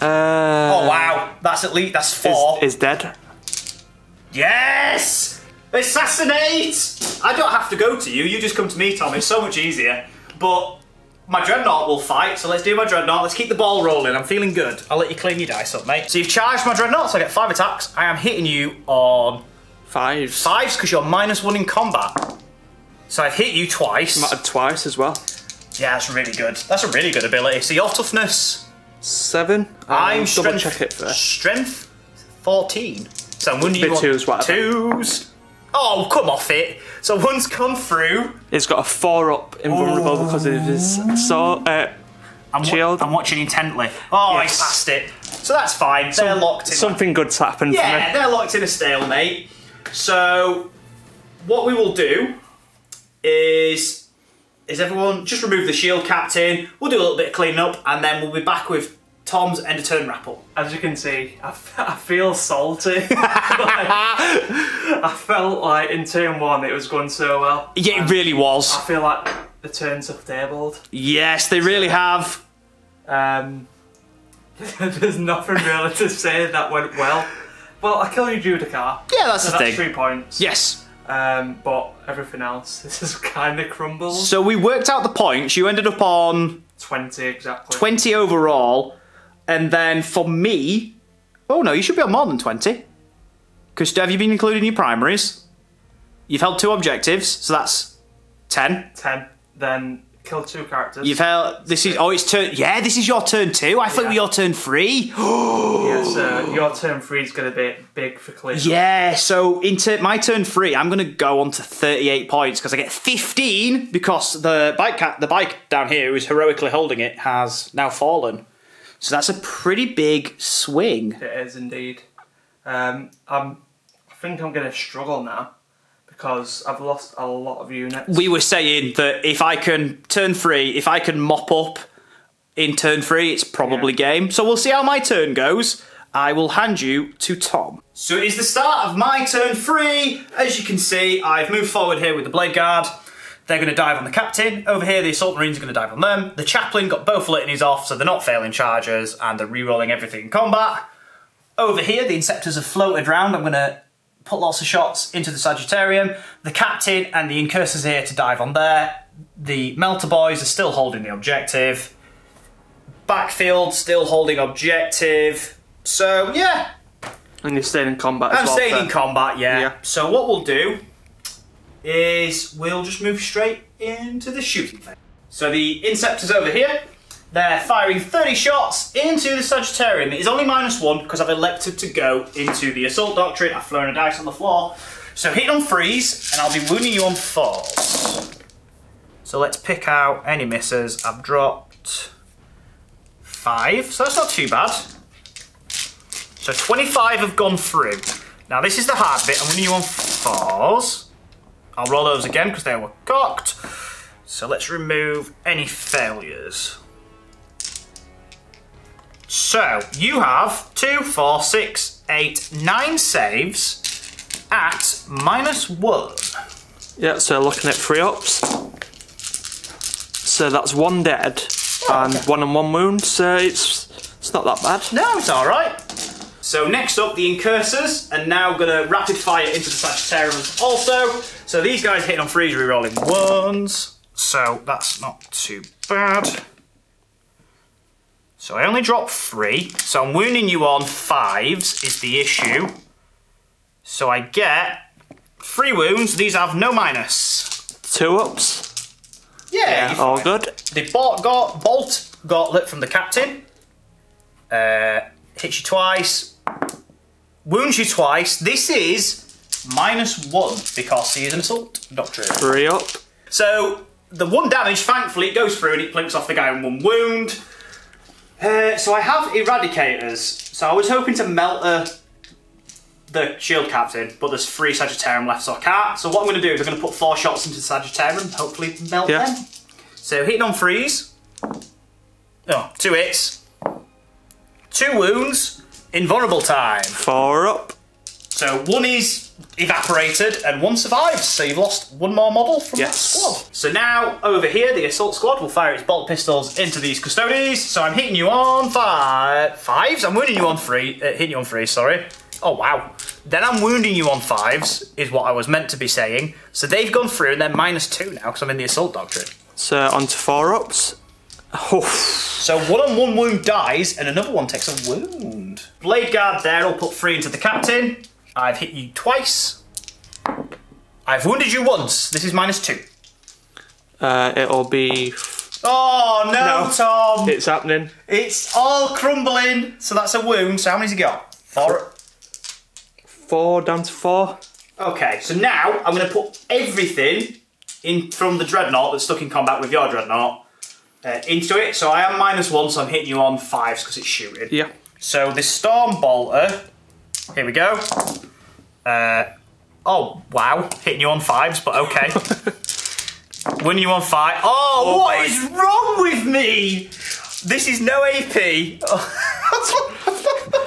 Oh, wow. That's at least, that's 4. Is dead. Yes! Assassinate! I don't have to go to you, you just come to me, Tom. It's so much easier. But my Dreadnought will fight, so let's do my Dreadnought. Let's keep the ball rolling. I'm feeling good. I'll let you clean your dice up, mate. So you've charged my Dreadnought, so I get 5 attacks. I am hitting you on 5s. 5s because you're -1 in combat. So I've hit you twice. Mattered twice as well. Yeah, that's really good. That's a really good ability. So your toughness... 7. I'm double check it first. Strength 14. So I'm wounding you on 2s, whatever. 2s. Oh, come off it. So one's come through. It's got a 4 up invulnerable because of his shield. I'm watching intently. Oh, Yes. I passed it. So that's fine. They're locked in. Something good's happened for me. Yeah, they're locked in a stalemate. So what we will do is everyone just remove the shield captain. We'll do a little bit of cleaning up and then we'll be back with Tom's end of turn wrap up. As you can see, I feel salty. I felt like in turn 1 it was going so well. Yeah, it really was. I feel like the turns have tabled. Yes, they really have. There's nothing really to say that went well. Well, I killed you Judicar. Yeah, that's so the thing. 3 points. Yes. But everything else, this is kind of crumbled. So we worked out the points. You ended up on 20 exactly. 20 overall. And then for me... Oh, no, you should be on more than 20. Because have you been including your primaries? You've held 2 objectives, so that's 10. 10. Then kill 2 characters. You've held... This is... Oh, it's turn... Yeah, this is your turn 2. I thought it was your turn 3. Yes, your turn 3 is going to be big for clear. Yeah, so my turn 3, I'm going to go on to 38 points because I get 15 because the bike down here who's heroically holding it has now fallen. So that's a pretty big swing. It is indeed. I think I'm going to struggle now because I've lost a lot of units. We were saying that if I can mop up in turn 3, it's probably game. So we'll see how my turn goes. I will hand you to Tom. So it is the start of my turn 3. As you can see, I've moved forward here with the Blade Guard. They're going to dive on the captain. Over here, the Assault Marines are going to dive on them. The chaplain got both litanies off, so they're not failing charges, and they're re-rolling everything in combat. Over here, the Inceptors have floated around. I'm going to put lots of shots into the Sagittarium. The captain and the Incursors are here to dive on there. The Melter Boys are still holding the objective. Backfield still holding objective. So, yeah. And you're staying in combat as well. I'm staying in combat, yeah. Yeah. So what we'll do is we'll just move straight into the shooting phase. So the Inceptors over here, they're firing 30 shots into the Sagittarium. It is only -1 because I've elected to go into the Assault Doctrine. I've thrown a dice on the floor. So hit on 3s, and I'll be wounding you on 4s. So let's pick out any misses. I've dropped 5, so that's not too bad. So 25 have gone through. Now this is the hard bit. I'm wounding you on 4s. I'll roll those again because they were cocked. So let's remove any failures. So you have 2, 4, 6, 8, 9 saves at -1. Yeah, so looking at 3 ups. So that's 1 dead and 1 and 1 wound. So it's not that bad. No, it's all right. So next up, the Incursors, and now going to rapid fire into the Sagittarians also. So these guys hitting on 3s, rerolling 1s. So that's not too bad. So I only dropped 3. So I'm wounding you on 5s is the issue. So I get 3 wounds. These have no minus. 2 ups. Yeah, all good. The bolt gauntlet from the captain. Hits you twice. Wounds you twice. This is -1 because he is an assault doctrine. 3 up. So the 1 damage, thankfully, it goes through and it plinks off the guy in 1 wound. So I have Eradicators. So I was hoping to melt the shield captain, but there's 3 Sagittarium left, so I can't. So what I'm going to do is I'm going to put 4 shots into the Sagittarium and hopefully melt them. So hitting on 3s. Oh, 2 hits. 2 wounds. Invulnerable time. 4 up. So 1 is evaporated and 1 survives. So you've lost 1 more model from that squad. So now over here, the assault squad will fire its bolt pistols into these Custodes. So I'm hitting you on 5s. I'm wounding you on 3. Hitting you on 3. Sorry. Oh wow. Then I'm wounding you on 5s is what I was meant to be saying. So they've gone through and they're -2 now because I'm in the assault doctrine. So on to 4 ups. Oh. So 1-on-1 wound dies and another one takes a wound. Blade guard there, I'll put 3 into the captain. I've hit you twice. I've wounded you once. This is -2. It'll be... Oh no, Tom! It's happening. It's all crumbling. So that's a wound. So how many's he got? 4. 4 down to 4. Okay, so now I'm going to put everything in from the Dreadnought that's stuck in combat with your Dreadnought into it. So I am -1, so I'm hitting you on 5s because it's shooting. Yeah. So the Storm Bolter, here we go. Oh, wow. Hitting you on 5s, but okay. Winning you on 5. Oh, what is wrong with me? This is no AP.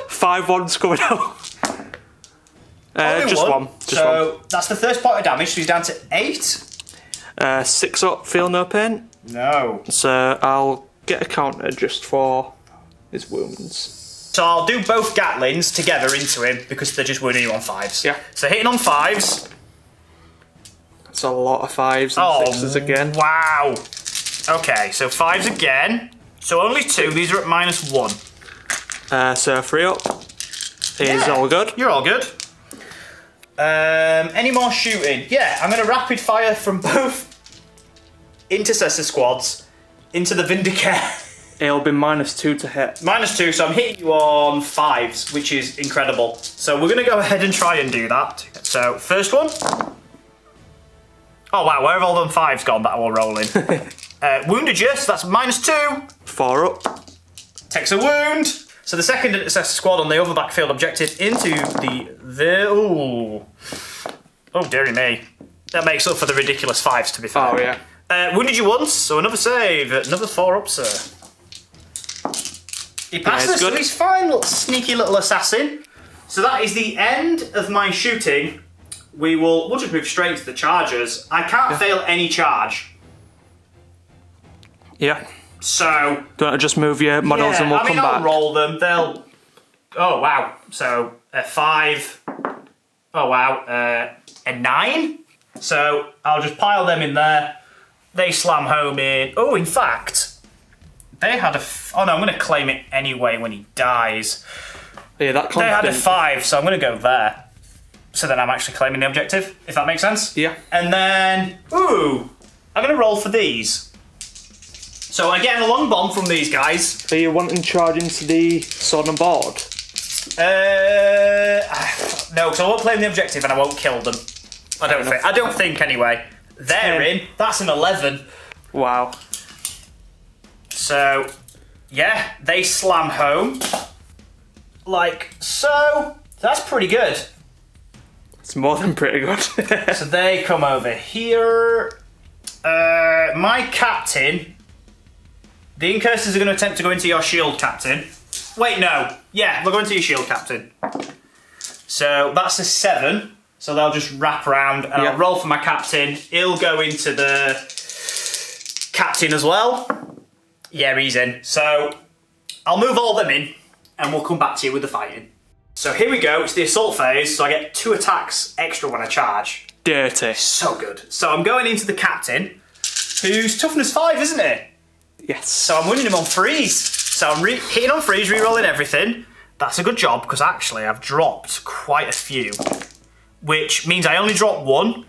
5 ones coming out. Just one. So that's the first point of damage, so he's down to 8. 6 up, feel no pain. No. So I'll get a counter just for his wounds. So I'll do both Gatlings together into him because they're just wounding you on 5s. Yeah. So hitting on 5s. That's a lot of 5s and 6s again. Wow. Okay, so 5s again. So only 2. These are at -1. So 3 up is all good. You're all good. Any more shooting? Yeah, I'm going to rapid fire from both Intercessor squads into the Vindicare. It'll be -2 to hit. -2, so I'm hitting you on 5s, which is incredible. So we're going to go ahead and try and do that. So first one. Oh wow, where have all them 5s gone that I will roll in? Wounded you, so that's -2. 4 up. Takes a wound. So the second Intercessor squad on the other backfield objective into the ooh. Oh dearie me. That makes up for the ridiculous 5s, to be fair. Oh yeah. Wounded you once, so another save. Another 4 up, sir. He passes, so he's fine, little sneaky little assassin. So that is the end of my shooting. We'll just move straight to the chargers. I can't fail any charge. Yeah. So... Do you want to just move your models and we'll come back? I'll roll them. They'll... Oh, wow. So, a 5. Oh, wow. A 9. So, I'll just pile them in there. They slam home in... Oh, in fact... They had a... Oh, no, I'm going to claim it anyway when he dies. Yeah, that They had a 5, so I'm going to go there. So then I'm actually claiming the objective, if that makes sense. Yeah. And then... Ooh! I'm going to roll for these. So I'm getting a long bomb from these guys. Are you wanting to charge into the sword and board? No, because I won't claim the objective and I won't kill them. I don't think anyway. They're in. That's an 11. Wow. So, yeah, they slam home. Like so. That's pretty good. It's more than pretty good. So they come over here. My captain... The Incursors are going to attempt to go into your shield, Captain. Wait, no. Yeah, they're going to your shield, Captain. So that's a 7. So they'll just wrap around and I'll roll for my Captain. He'll go into the Captain as well. Yeah, he's in. So I'll move all them in and we'll come back to you with the fighting. So here we go, it's the assault phase, so I get 2 attacks extra when I charge. Dirty. So good. So I'm going into the captain, who's toughness 5, isn't it? Yes. So I'm winning him on freeze. So I'm hitting on freeze, re-rolling everything. That's a good job, because actually I've dropped quite a few. Which means I only dropped 1.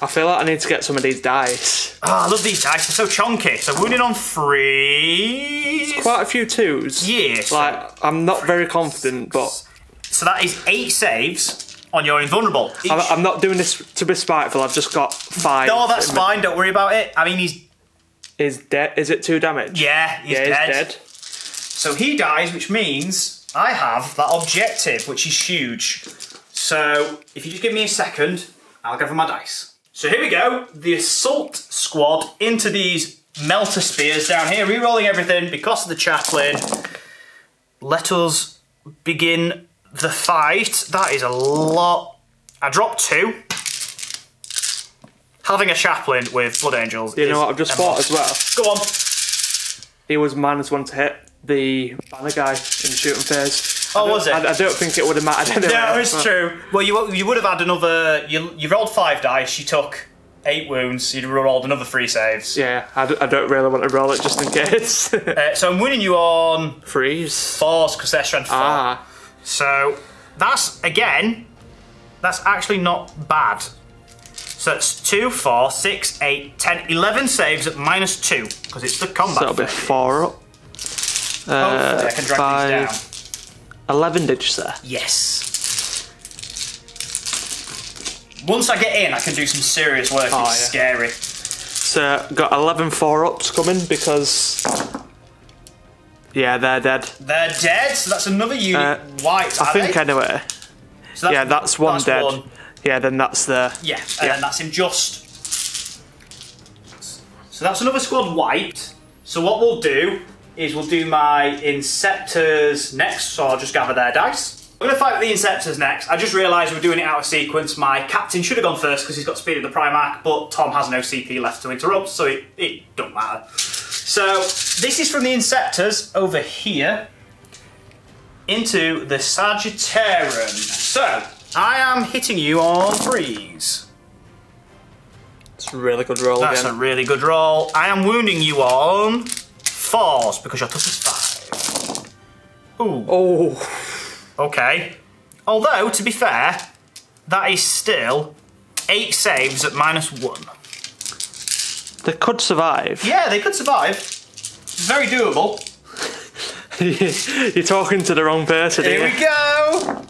I feel like I need to get some of these dice. Oh, I love these dice, they're so chonky. So winning on freeze. Quite a few 2s. Yeah. Like, I'm not very confident, but... So that is 8 saves on your invulnerable. I'm not doing this to be spiteful, I've just got 5. No, that's fine, don't worry about it. I mean, Is dead? Is it 2 damage? Yeah, he's dead. He's dead. So he dies, which means I have that objective, which is huge. So if you just give me a second, I'll go for my dice. So here we go, the assault squad into these melter spears down here, re-rolling everything because of the chaplain. Let us begin the fight. That is a lot. I dropped 2. Having a chaplain with Blood Angels. You know what I've just thought as well? Go on. He was -1 to hit the banner guy in the shooting phase. Oh, was it? I don't think it would have mattered anyway. No, it's true. Well, you would have had another. You rolled 5 dice. You took 8 wounds. You'd have rolled another 3 saves. Yeah, I don't really want to roll it just in case. So I'm winning you on Freeze. 4s because they're strength 4. Ah. So that's actually not bad. So it's 2, 4, 6, 8, 10, 11 saves at -2 because it's the combat. So it'll be 4 up. Hopefully I can drag these down. 11 did you say? Yes. Once I get in, I can do some serious work. It's scary. So got 11 4-ups coming because yeah, they're dead. They're dead. So that's another unit wiped. I think anyway. So that's one dead. One. Yeah, then that's the... Yeah, and then that's him just... So that's another squad wiped. So what we'll do is we'll do my Inceptors next, so I'll just gather their dice. I'm going to fight with the Inceptors next. I just realised we're doing it out of sequence. My captain should have gone first because he's got speed of the Primarch, but Tom has no CP left to interrupt, so it don't matter. So this is from the Inceptors over here into the Sagittarian. So... I am hitting you on freeze. It's a really good roll That's again. a really good roll. I am wounding you on 4s because your tough is 5. Ooh. Oh. Okay. Although, to be fair, that is still 8 saves at -1. They could survive. Yeah, they could survive. It's very doable. You're talking to the wrong person Here we go.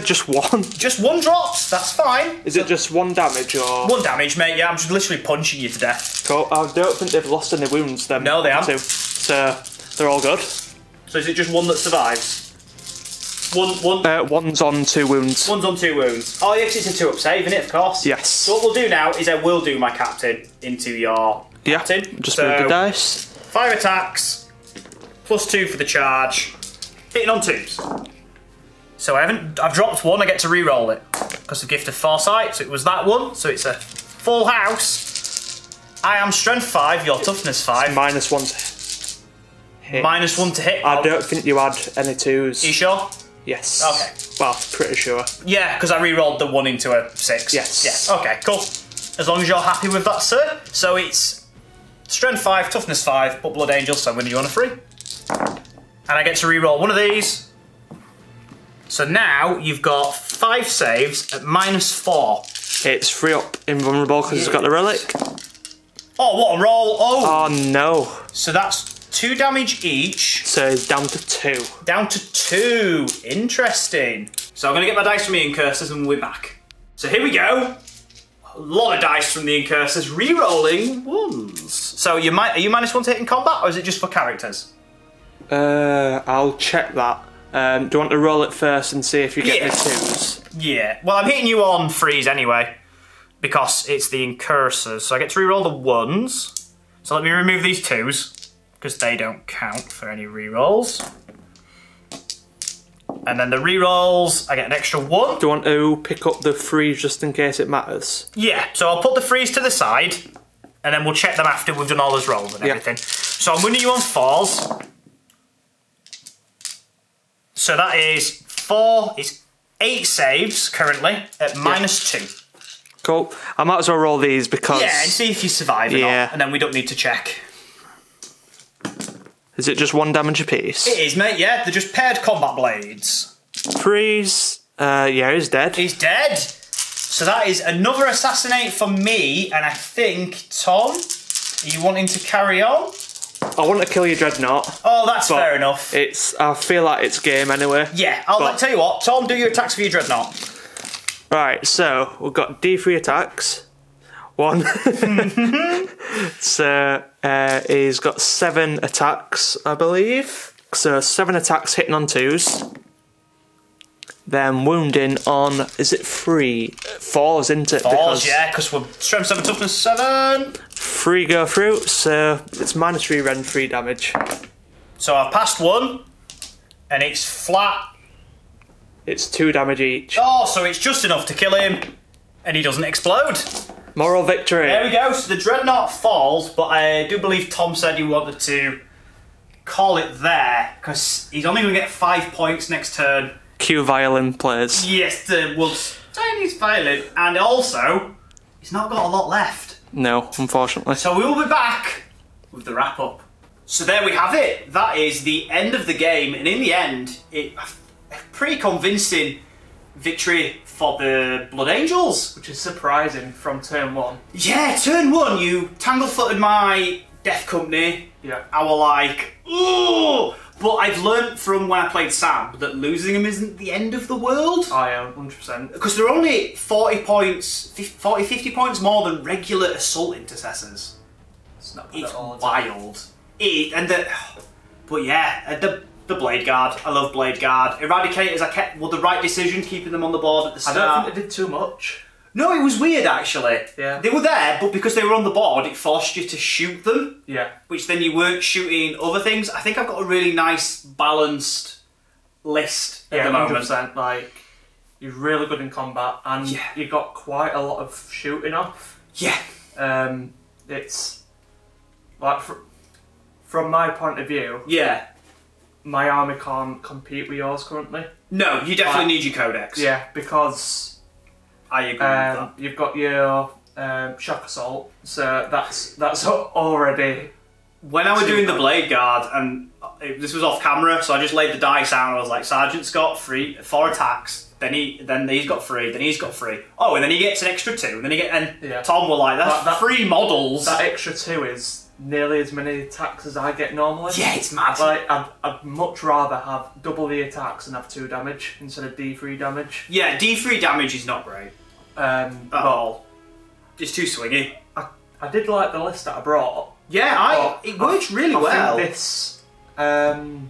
Just 1. Just 1 drops, that's fine. Is it just 1 damage or...? 1 damage, mate, yeah, I'm just literally punching you to death. Cool. I don't think they've lost any wounds, them. No, they haven't. So, they're all good. So is it just 1 that survives? One's on 2 wounds. 1's on 2 wounds. Oh, yes, it's a 2-up save, isn't it, of course? Yes. So what we'll do now is I will do my captain into your captain. Just so, move the dice. 5 attacks, +2 for the charge, hitting on 2s. So I've dropped 1, I get to re-roll it because of Gift of Foresight, so it was that one, so it's a full house. I am strength 5, your toughness 5. -1 to hit. -1 to hit. I don't think you had any 2s. Are you sure? Yes. Okay. Well, pretty sure. Yeah, because I re-rolled the 1 into a 6. Yes. Yeah, okay, cool. As long as you're happy with that, sir. So it's strength 5, toughness 5, but Blood Angel, so I'm winning you on a 3. And I get to re-roll 1 of these. So now you've got 5 saves at -4. It's 3 up invulnerable because it's got the relic. Oh, what a roll! Oh no. So that's 2 damage each. So it's down to 2. Down to 2. Interesting. So I'm going to get my dice from the Incursors and we'll be back. So here we go. A lot of dice from the Incursors, re-rolling 1s. So are you -1 to hit in combat, or is it just for characters? I'll check that. Do you want to roll it first and see if you get the 2s? Yeah. Well, I'm hitting you on freeze anyway, because it's the Incursors. So I get to re-roll the 1s. So let me remove these 2s, because they don't count for any re-rolls. And then the re-rolls, I get an extra 1. Do you want to pick up the freeze just in case it matters? Yeah, so I'll put the freeze to the side, and then we'll check them after we've done all those rolls and everything. So I'm winning you on 4s. So that is 4 is 8 saves currently at -2. Cool. I might as well roll these because... Yeah, and see if you survive or not, and then we don't need to check. Is it just 1 damage apiece? It is, mate, yeah. They're just paired combat blades. Freeze. Yeah, he's dead. He's dead. So that is another assassinate for me, and I think, Tom, are you wanting to carry on? I want to kill your Dreadnought. Oh, that's fair enough. I feel like it's game anyway. Yeah, I'll tell you what, Tom, do your attacks for your Dreadnought. Right, so we've got D3 attacks. 1. So he's got 7 attacks, I believe. So 7 attacks hitting on 2s. Then wounding on, is it 3? 4s, isn't it? Fours, yeah, because we're strength 7, toughness 7. 3 go through, so it's -3 rend 3 damage. So I've passed 1, and it's flat. It's 2 damage each. Oh, so it's just enough to kill him, and he doesn't explode. Moral victory. There we go, so the Dreadnought falls, but I do believe Tom said he wanted to call it there, because he's only going to get 5 points next turn. Cue violin players. Yes, the world's tiniest violin, and also, he's not got a lot left. No, unfortunately. So we will be back with the wrap-up. So there we have it. That is the end of the game, and in the end, a pretty convincing victory for the Blood Angels. Which is surprising from turn 1. Yeah, turn 1, you tangle-footed my Death Company. Yeah. I were like, ooh! But I've learnt from when I played Sam that losing them isn't the end of the world. I am, 100%. Because they're only 50 points more than regular Assault Intercessors. It's not It's at all, wild. But yeah, the Blade Guard. I love Blade Guard. Eradicators, were the right decision keeping them on the board at the start. I don't think they did too much. No, it was weird actually. Yeah. They were there, but because they were on the board, it forced you to shoot them. Yeah. Which then you weren't shooting other things. I think I've got a really nice, balanced list at the moment. 100%. Like, you're really good in combat, and you got quite a lot of shooting off. Yeah. It's like from my point of view. Yeah. My army can't compete with yours currently. No, you definitely need your Codex. Yeah, because I agree with that. you've got your shock assault, so that's already. When I was doing the Blade Guard, and this was off camera, so I just laid the dice out and I was like, Sergeant's got 4 attacks, then he's got 3, then he's got 3. Oh, and then he gets an extra 2, and then Tom were like, that's 3 models. That extra 2 is nearly as many attacks as I get normally. Yeah, it's mad. Like, I'd much rather have double the attacks and have 2 damage instead of D3 damage. Yeah, D3 damage is not great. At all. It's too swingy. I did like the list that I brought. Yeah, it works really well. I think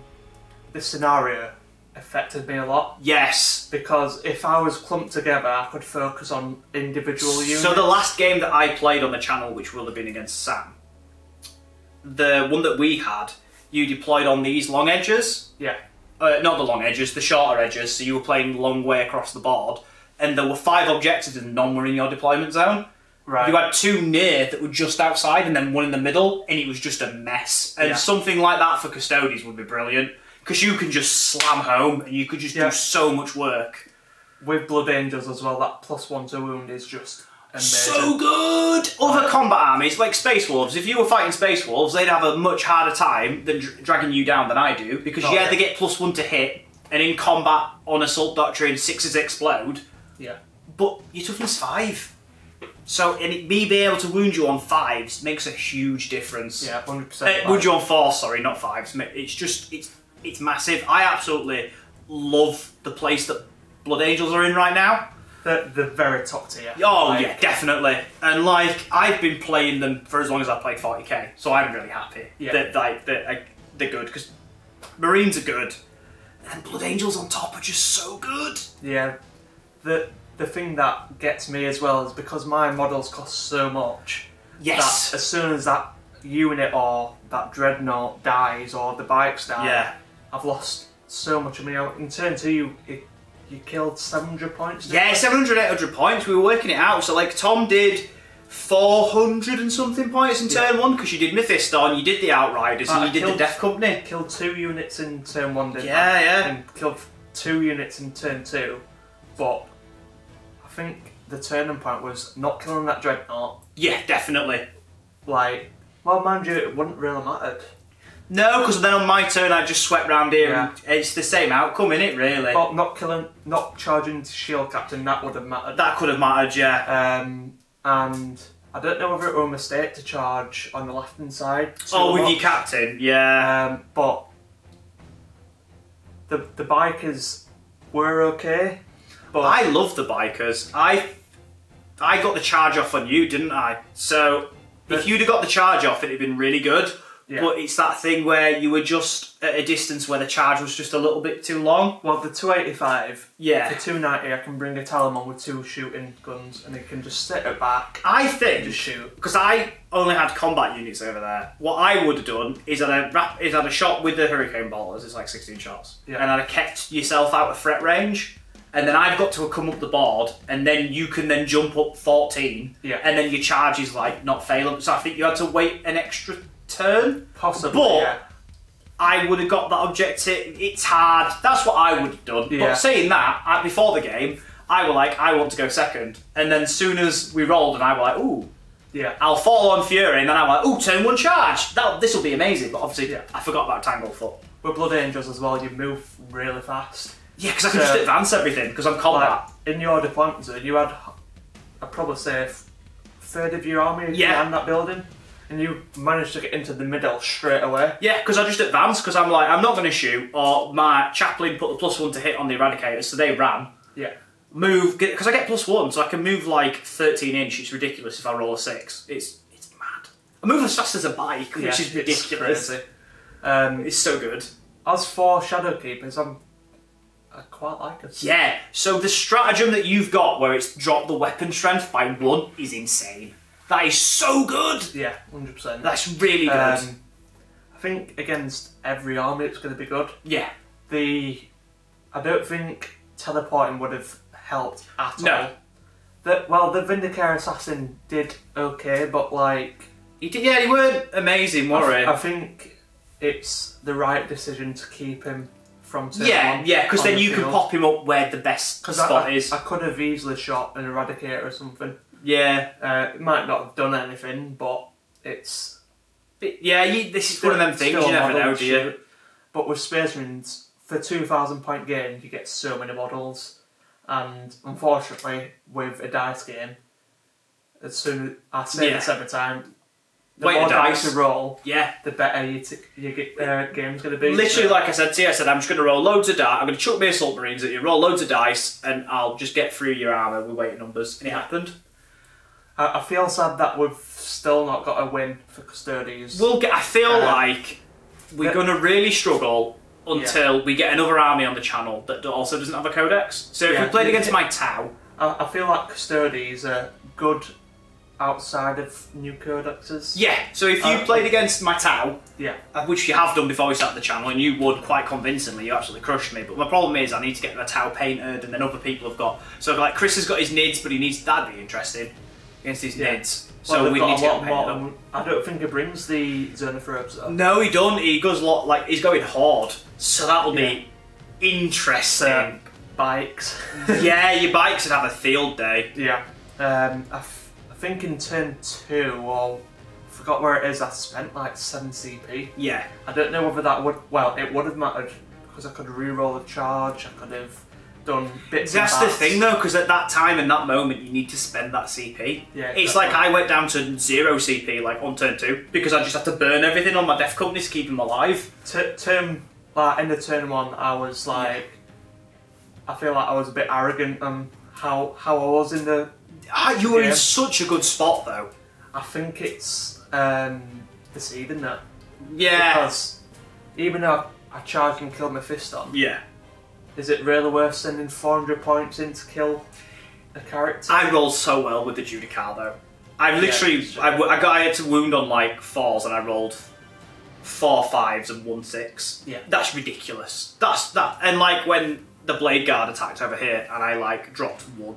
this scenario affected me a lot. Yes. Because if I was clumped together, I could focus on individual units. So the last game that I played on the channel, which will have been against Sam, the one that we had, you deployed on these long edges. Yeah. Not the long edges, the shorter edges, so you were playing the long way across the board, and there were 5 objectives and none were in your deployment zone. Right. You had 2 near that were just outside and then 1 in the middle, and it was just a mess. And something like that for Custodians would be brilliant, because you can just slam home and you could just do so much work. With Blood Angels as well, that +1 to wound is just amazing. So good! Other combat armies, like Space Wolves, if you were fighting Space Wolves, they'd have a much harder time than dragging you down than I do, because they get +1 to hit, and in combat on Assault Doctrine, 6s explode. Yeah. But your toughness 5. So, me being able to wound you on 5s makes a huge difference. Yeah, 100%. Wound you on 4s, sorry, not 5s. It's just, it's massive. I absolutely love the place that Blood Angels are in right now. The very top tier. Oh, yeah, definitely. And, I've been playing them for as long as I've played 40k, so I'm really happy that they're good, because Marines are good, and Blood Angels on top are just so good. Yeah. The thing that gets me as well is because my models cost so much. Yes. That as soon as that unit or that Dreadnought dies or the bikes die, I've lost so much of money. In turn 2, you killed 700 points. Yeah, 700, 800 points. We were working it out. So Tom did 400 and something points in turn 1 because you did Mephiston, you did the Outriders, and you did the Death Company. Killed 2 units in turn 1, didn't I? Yeah. And killed 2 units in turn 2, but I think the turning point was not killing that dreadnought. Yeah, definitely. Like, well, mind you, it wouldn't really matter. No, because then on my turn I just swept round here and it's the same outcome, innit, really? But not charging to shield captain, that would have mattered. That could have mattered, yeah. And I don't know whether it was a mistake to charge on the left hand side. Oh, with your captain, yeah. But the bikers were okay. But I love the bikers. I got the charge off on you, didn't I? So if you'd have got the charge off, it'd have been really good. Yeah. But it's that thing where you were just at a distance where the charge was just a little bit too long. Well, the 285, for 290 I can bring a Talon with 2 shooting guns and it can just sit it back. I think, and just shoot. Because I only had combat units over there, what I would have done is I'd had a shot with the Hurricane Ballers, it's like 16 shots, and I'd have kept yourself out of threat range, and then I've got to come up the board, and then you can then jump up 14, and then your charge is like not failing. So I think you had to wait an extra turn, possibly, but I would have got that objective. It's hard. That's what I would have done. Yeah. But saying that, before the game, I were like, I want to go second, and then as soon as we rolled, and I were like, ooh, I'll fall on Fury, and then I were like, ooh, turn 1 charge. This will be amazing. But obviously, I forgot about Tangle Foot. With Blood Angels as well, you move really fast. Yeah, because I can just advance everything because I'm combat. Like, in your deployment zone, you had, I'd probably say, a third of your army in that building. And you managed to get into the middle straight away. Yeah, because I just advanced, because I'm like, I'm not going to shoot, or my chaplain put the +1 to hit on the Eradicators, so they ran. Yeah. Move, because I get +1, so I can move like 13 inch. It's ridiculous if I roll a 6. It's mad. I move as fast as a bike, which is ridiculous. Crazy. It's so good. As for Shadowkeepers, I quite like it. Yeah, so the stratagem that you've got, where it's dropped the weapon strength by 1, is insane. That is so good! Yeah, 100%. That's really good. I think against every army it's going to be good. Yeah. I don't think teleporting would have helped at all. No. The Vindicare Assassin did okay, but like... He weren't amazing, were he? I think it's the right decision to keep him from turn 1. Yeah, because then you can pop him up where the best spot is. I could have easily shot an Eradicator or something. Yeah. It might not have done anything, but it's... this is one of them things, you never know, do you? But with Space Marines, for 2,000 point game, you get so many models. And unfortunately, with a dice game, as soon as I say this every time, the more dice you roll, the better you get game's going to be. Literally, like I said to you, I'm just going to roll loads of dice. I'm going to chuck my Assault Marines at you, roll loads of dice, and I'll just get through your armour with weighted numbers. And it happened. I feel sad that we've still not got a win for Custodes. I feel like we're going to really struggle until we get another army on the channel that also doesn't have a Codex. So if we played against my Tau... I feel like Custodes are good outside of new codexes. Yeah, so if you played against my Tau, which you have done before we started the channel, and you would quite convincingly, you absolutely crushed me, but my problem is I need to get my Tau painted, and then other people have got... So like Chris has got his NIDs, but that'd be interesting, against his NIDs. So we need to get painted. I don't think he brings the Xenophobes though. No, he don't. He goes he's going Horde, so that'll be interesting. Bikes. Yeah, your bikes would have a field day. Yeah. I think in turn 2, or I forgot where it is, I spent like 7 CP. Yeah. I don't know whether that would... Well, it would have mattered, because I could re-roll the charge, I could have done bits That's the thing though, because at that time and that moment you need to spend that CP. Yeah, it's like I went down to 0 CP like on turn 2, because I just had to burn everything on my Death Company to keep him alive. In the turn 1, I was like... I feel like I was a bit arrogant on how I was in the... you were in such a good spot though. I think it's deceiving that. Yeah. Because even though I charged and killed my Fiston, is it really worth sending 400 points in to kill a character? I rolled so well with the Judicar though. I literally, I had to wound on like 4s and I rolled 4 5s and 1 6. Yeah. That's ridiculous. And like when the Blade Guard attacked over here and I like dropped 1.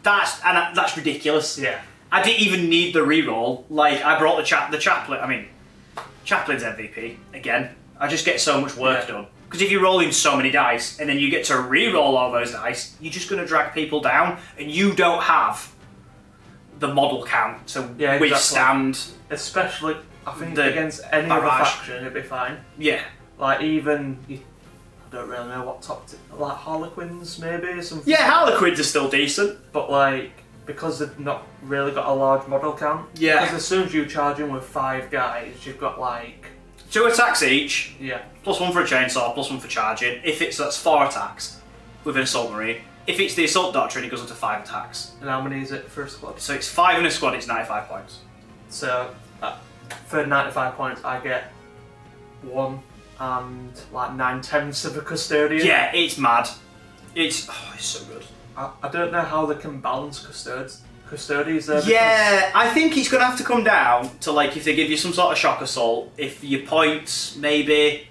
That's ridiculous. Yeah. I didn't even need the reroll. Like I brought the chaplain. I mean, chaplain's MVP again. I just get so much work done Because if you're rolling so many dice and then you get to re-roll all those dice, you're just going to drag people down, and you don't have the model count to withstand. Especially, I think the against any other faction, it'd be fine. Yeah. Like even, I don't really know what like Harlequins maybe something. Yeah, Harlequins are still decent, but like because they've not really got a large model count. Yeah. Because as soon as you charge in with 5 guys, you've got like 2 attacks each. Yeah. +1 for a chainsaw, +1 for charging. That's 4 attacks with an assault marine. If it's the assault doctrine, it goes up to 5 attacks. And how many is it for a squad? So it's 5 in a squad. It's 95 points. So for 95 points, I get 1 and like 9/10 of a custodian. Yeah, it's mad. It's so good. I don't know how they can balance custodians there. Yeah, I think it's going to have to come down to like if they give you some sort of shock assault, if your points maybe.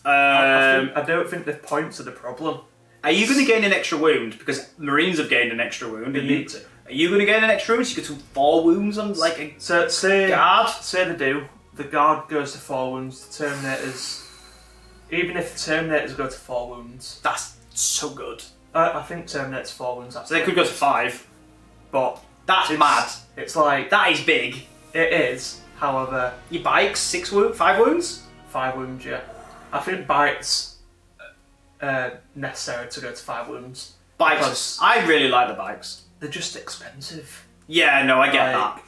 I don't think the points are the problem. Are you going to gain an extra wound? Because Marines have gained an extra wound. They need to. Are you going to gain an extra wound? So you get to 4 wounds on like a guard? Say they do. The guard goes to 4 wounds. The Terminators, even if the Terminators go to 4 wounds, that's so good. I think Terminators 4 wounds. So they could go to 5, but that's mad. It's like that is big. It is. However, your bikes 5 wounds. 5 wounds, yeah. I think bikes necessary to go to 5 wounds. Bikes. I really like the bikes. They're just expensive. Yeah, no, I get that.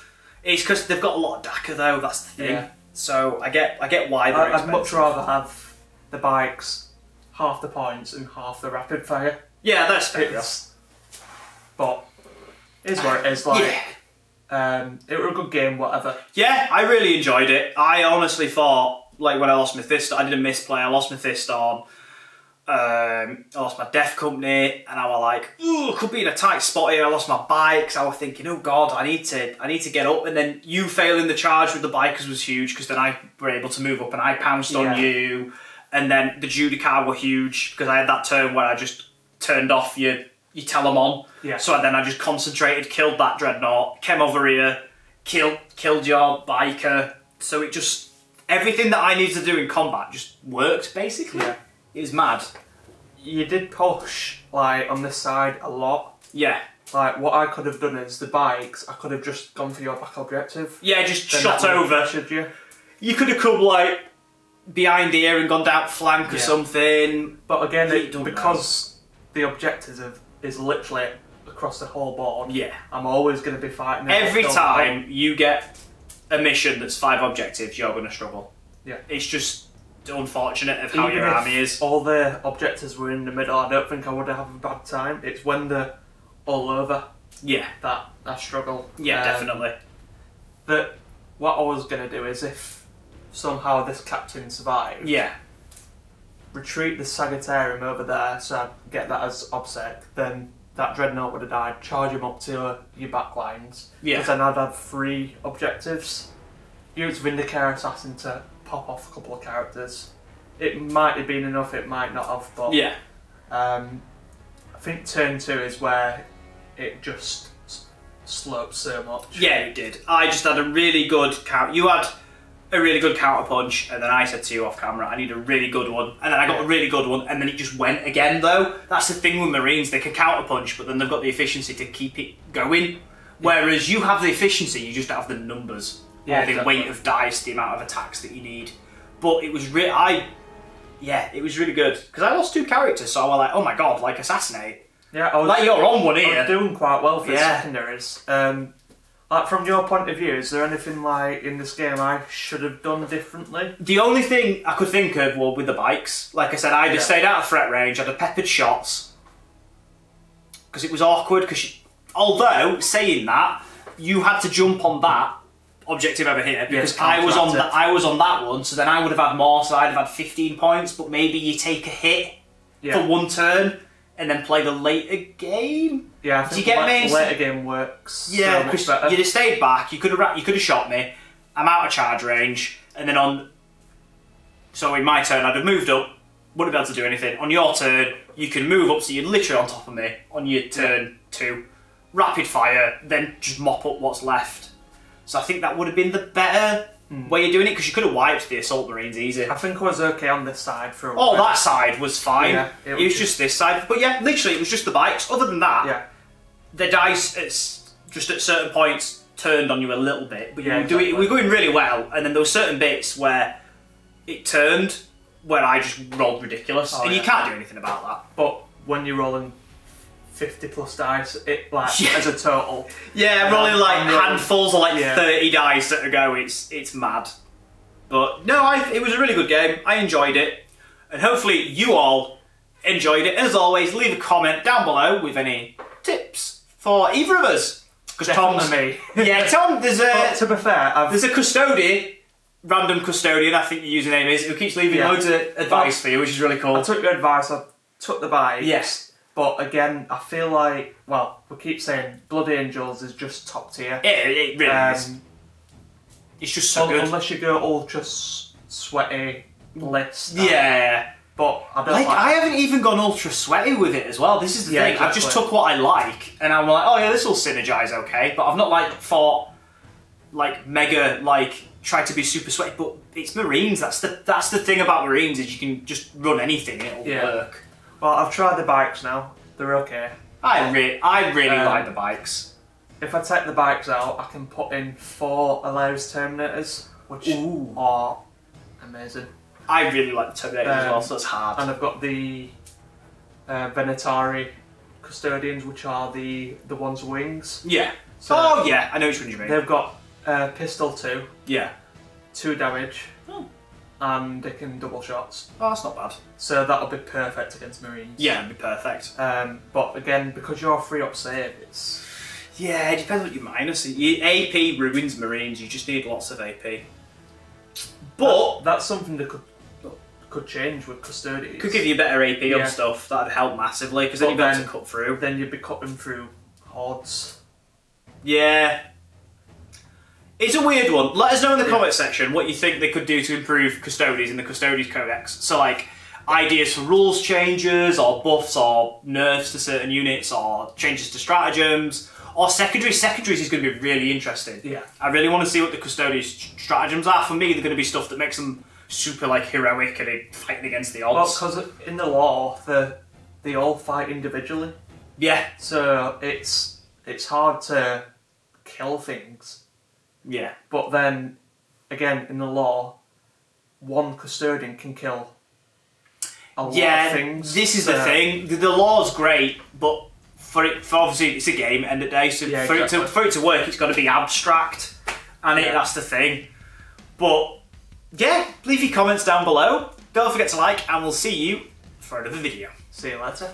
It's because they've got a lot of DACA though. That's the thing. Yeah. So I get why they're expensive. I'd much rather have the bikes half the points and half the rapid fire. Yeah, that's fair. But it's what it is. Like, it was a good game, whatever. Yeah, I really enjoyed it. I honestly thought, like when I lost my Thistorn, I did a misplay. I lost my Thistorn. I lost my Death Company, and I was like, "Ooh, could be in a tight spot here." I lost my bikes. I was thinking, "Oh God, I need to get up." And then you failing the charge with the bikers was huge because then I were able to move up and I pounced on you. And then the Judicar were huge because I had that turn where I just turned off your Telemon. Yeah. So then I just concentrated, killed that Dreadnought, came over here, killed your biker. So it just everything that I needed to do in combat just worked basically. Yeah. It was mad. You did push, like, on this side a lot. Yeah. Like, what I could have done is, the bikes, I could have just gone for your back objective. Yeah, just shot over. Should you? You could have come, like, behind here and gone down flank or something. But again, because the objective is literally across the whole board, I'm always going to be fighting. Every time you get a mission that's 5 objectives, you're going to struggle. Yeah. It's just unfortunate of how your army is. All the objectives were in the middle, I don't think I would have a bad time. It's when they're all over that I struggle. Yeah, definitely. But what I was going to do is, if somehow this captain survived, retreat the Sagittarium over there so I'd get that as OBSEC, then that Dreadnought would have died, charge him up to your back lines, because then I'd have 3 objectives. Use Vindicare Assassin to pop off a couple of characters. It might have been enough, it might not have, but I think turn 2 is where it just slopes so much. Yeah, it did. I just had a really good count. You had a really good counter punch, and then I said to you off camera, I need a really good one, and then I got a really good one, and then it just went again though. That's the thing with Marines, they can counter punch, but then they've got the efficiency to keep it going. Whereas you have the efficiency, you just don't have the numbers. Or the weight of dice, the amount of attacks that you need. But it was it was really good. Because I lost 2 characters, so I was like, oh my God, like assassinate. Yeah, I was like you're on one here. I was doing quite well for the secondaries. Like from your point of view, is there anything like in this game I should have done differently? The only thing I could think of was with the bikes. Like I said, I'd have stayed out of threat range, I'd have peppered shots. Because it was awkward, although, saying that, you had to jump on that objective over here because I was on that one, so then I would have had more, so I'd have had 15 points, but maybe you take a hit for 1 turn and then play the later game. Yeah, I think the later game works. Yeah, because you'd have stayed back, you could have shot me, I'm out of charge range, and then so in my turn I'd have moved up, wouldn't be able to do anything. On your turn, you can move up, so you're literally on top of me on your turn 2, rapid fire, then just mop up what's left. So I think that would have been the better where you're doing it, because you could have wiped the Assault Marines easy. I think I was okay on this side for a Oh, while. that side was fine. Yeah, it was just this side. But yeah, literally, it was just the bikes. Other than that, the dice, it's just at certain points turned on you a little bit. But we were going really well, and then there were certain bits where it turned, where I just rolled ridiculous. And you can't do anything about that. But when you're rolling 50 plus dice, it as a total. Yeah, I'm rolling like handfuls of 30 dice at a go. It's mad. But no, it was a really good game. I enjoyed it, and hopefully you all enjoyed it. As always, leave a comment down below with any tips for either of us. Because Tom's me. Yeah, Tom. There's to be fair, there's a custodian, random custodian. I think your username is, who keeps leaving loads of advice for you, which is really cool. I took your advice. I took the bike. Yes. But again, I feel like, well, we keep saying Blood Angels is just top tier. It really is. It's just so good. Unless you go ultra sweaty list. Yeah. But I don't I haven't even gone ultra sweaty with it as well. This is the thing. Exactly. I've just took what I like, and I'm like, oh yeah, this will synergize okay. But I've not fought mega tried to be super sweaty. But it's Marines. That's the thing about Marines, is you can just run anything and it'll work. Well, I've tried the bikes now. They're okay. I really like the bikes. If I take the bikes out, I can put in 4 Allarus Terminators, which are amazing. I really like the Terminator as well, so it's hard. And I've got the Vindicare Custodians, which are the ones with wings. Yeah. So I know which one you mean. They've got pistol 2. Yeah. 2 damage. And they can double shots. Oh, that's not bad. So that'll be perfect against Marines. Yeah, it'd be perfect. But again, because you're free up save, it's... Yeah, it depends what your minus is. Your AP ruins Marines, you just need lots of AP. But that's something that could change with Custodians. Could give you better AP on stuff, that'd help massively, because then you'd be able to cut through. Then you'd be cutting through hordes. Yeah. It's a weird one. Let us know in the comment section what you think they could do to improve Custodes in the Custodes Codex. So ideas for rules changes, or buffs, or nerfs to certain units, or changes to stratagems, or secondaries. Secondaries is going to be really interesting. Yeah. I really want to see what the Custodes stratagems are. For me, they're going to be stuff that makes them super heroic and fighting against the odds. Well, because in the lore, they all fight individually. Yeah. So it's hard to kill things. Yeah. But then, again, in the lore, one Custodian can kill a lot of things. This is the thing. The lore's great, but for obviously it's a game end of the day, so for it to work, it's got to be abstract, and that's the thing. But yeah, leave your comments down below. Don't forget to like, and we'll see you for another video. See you later.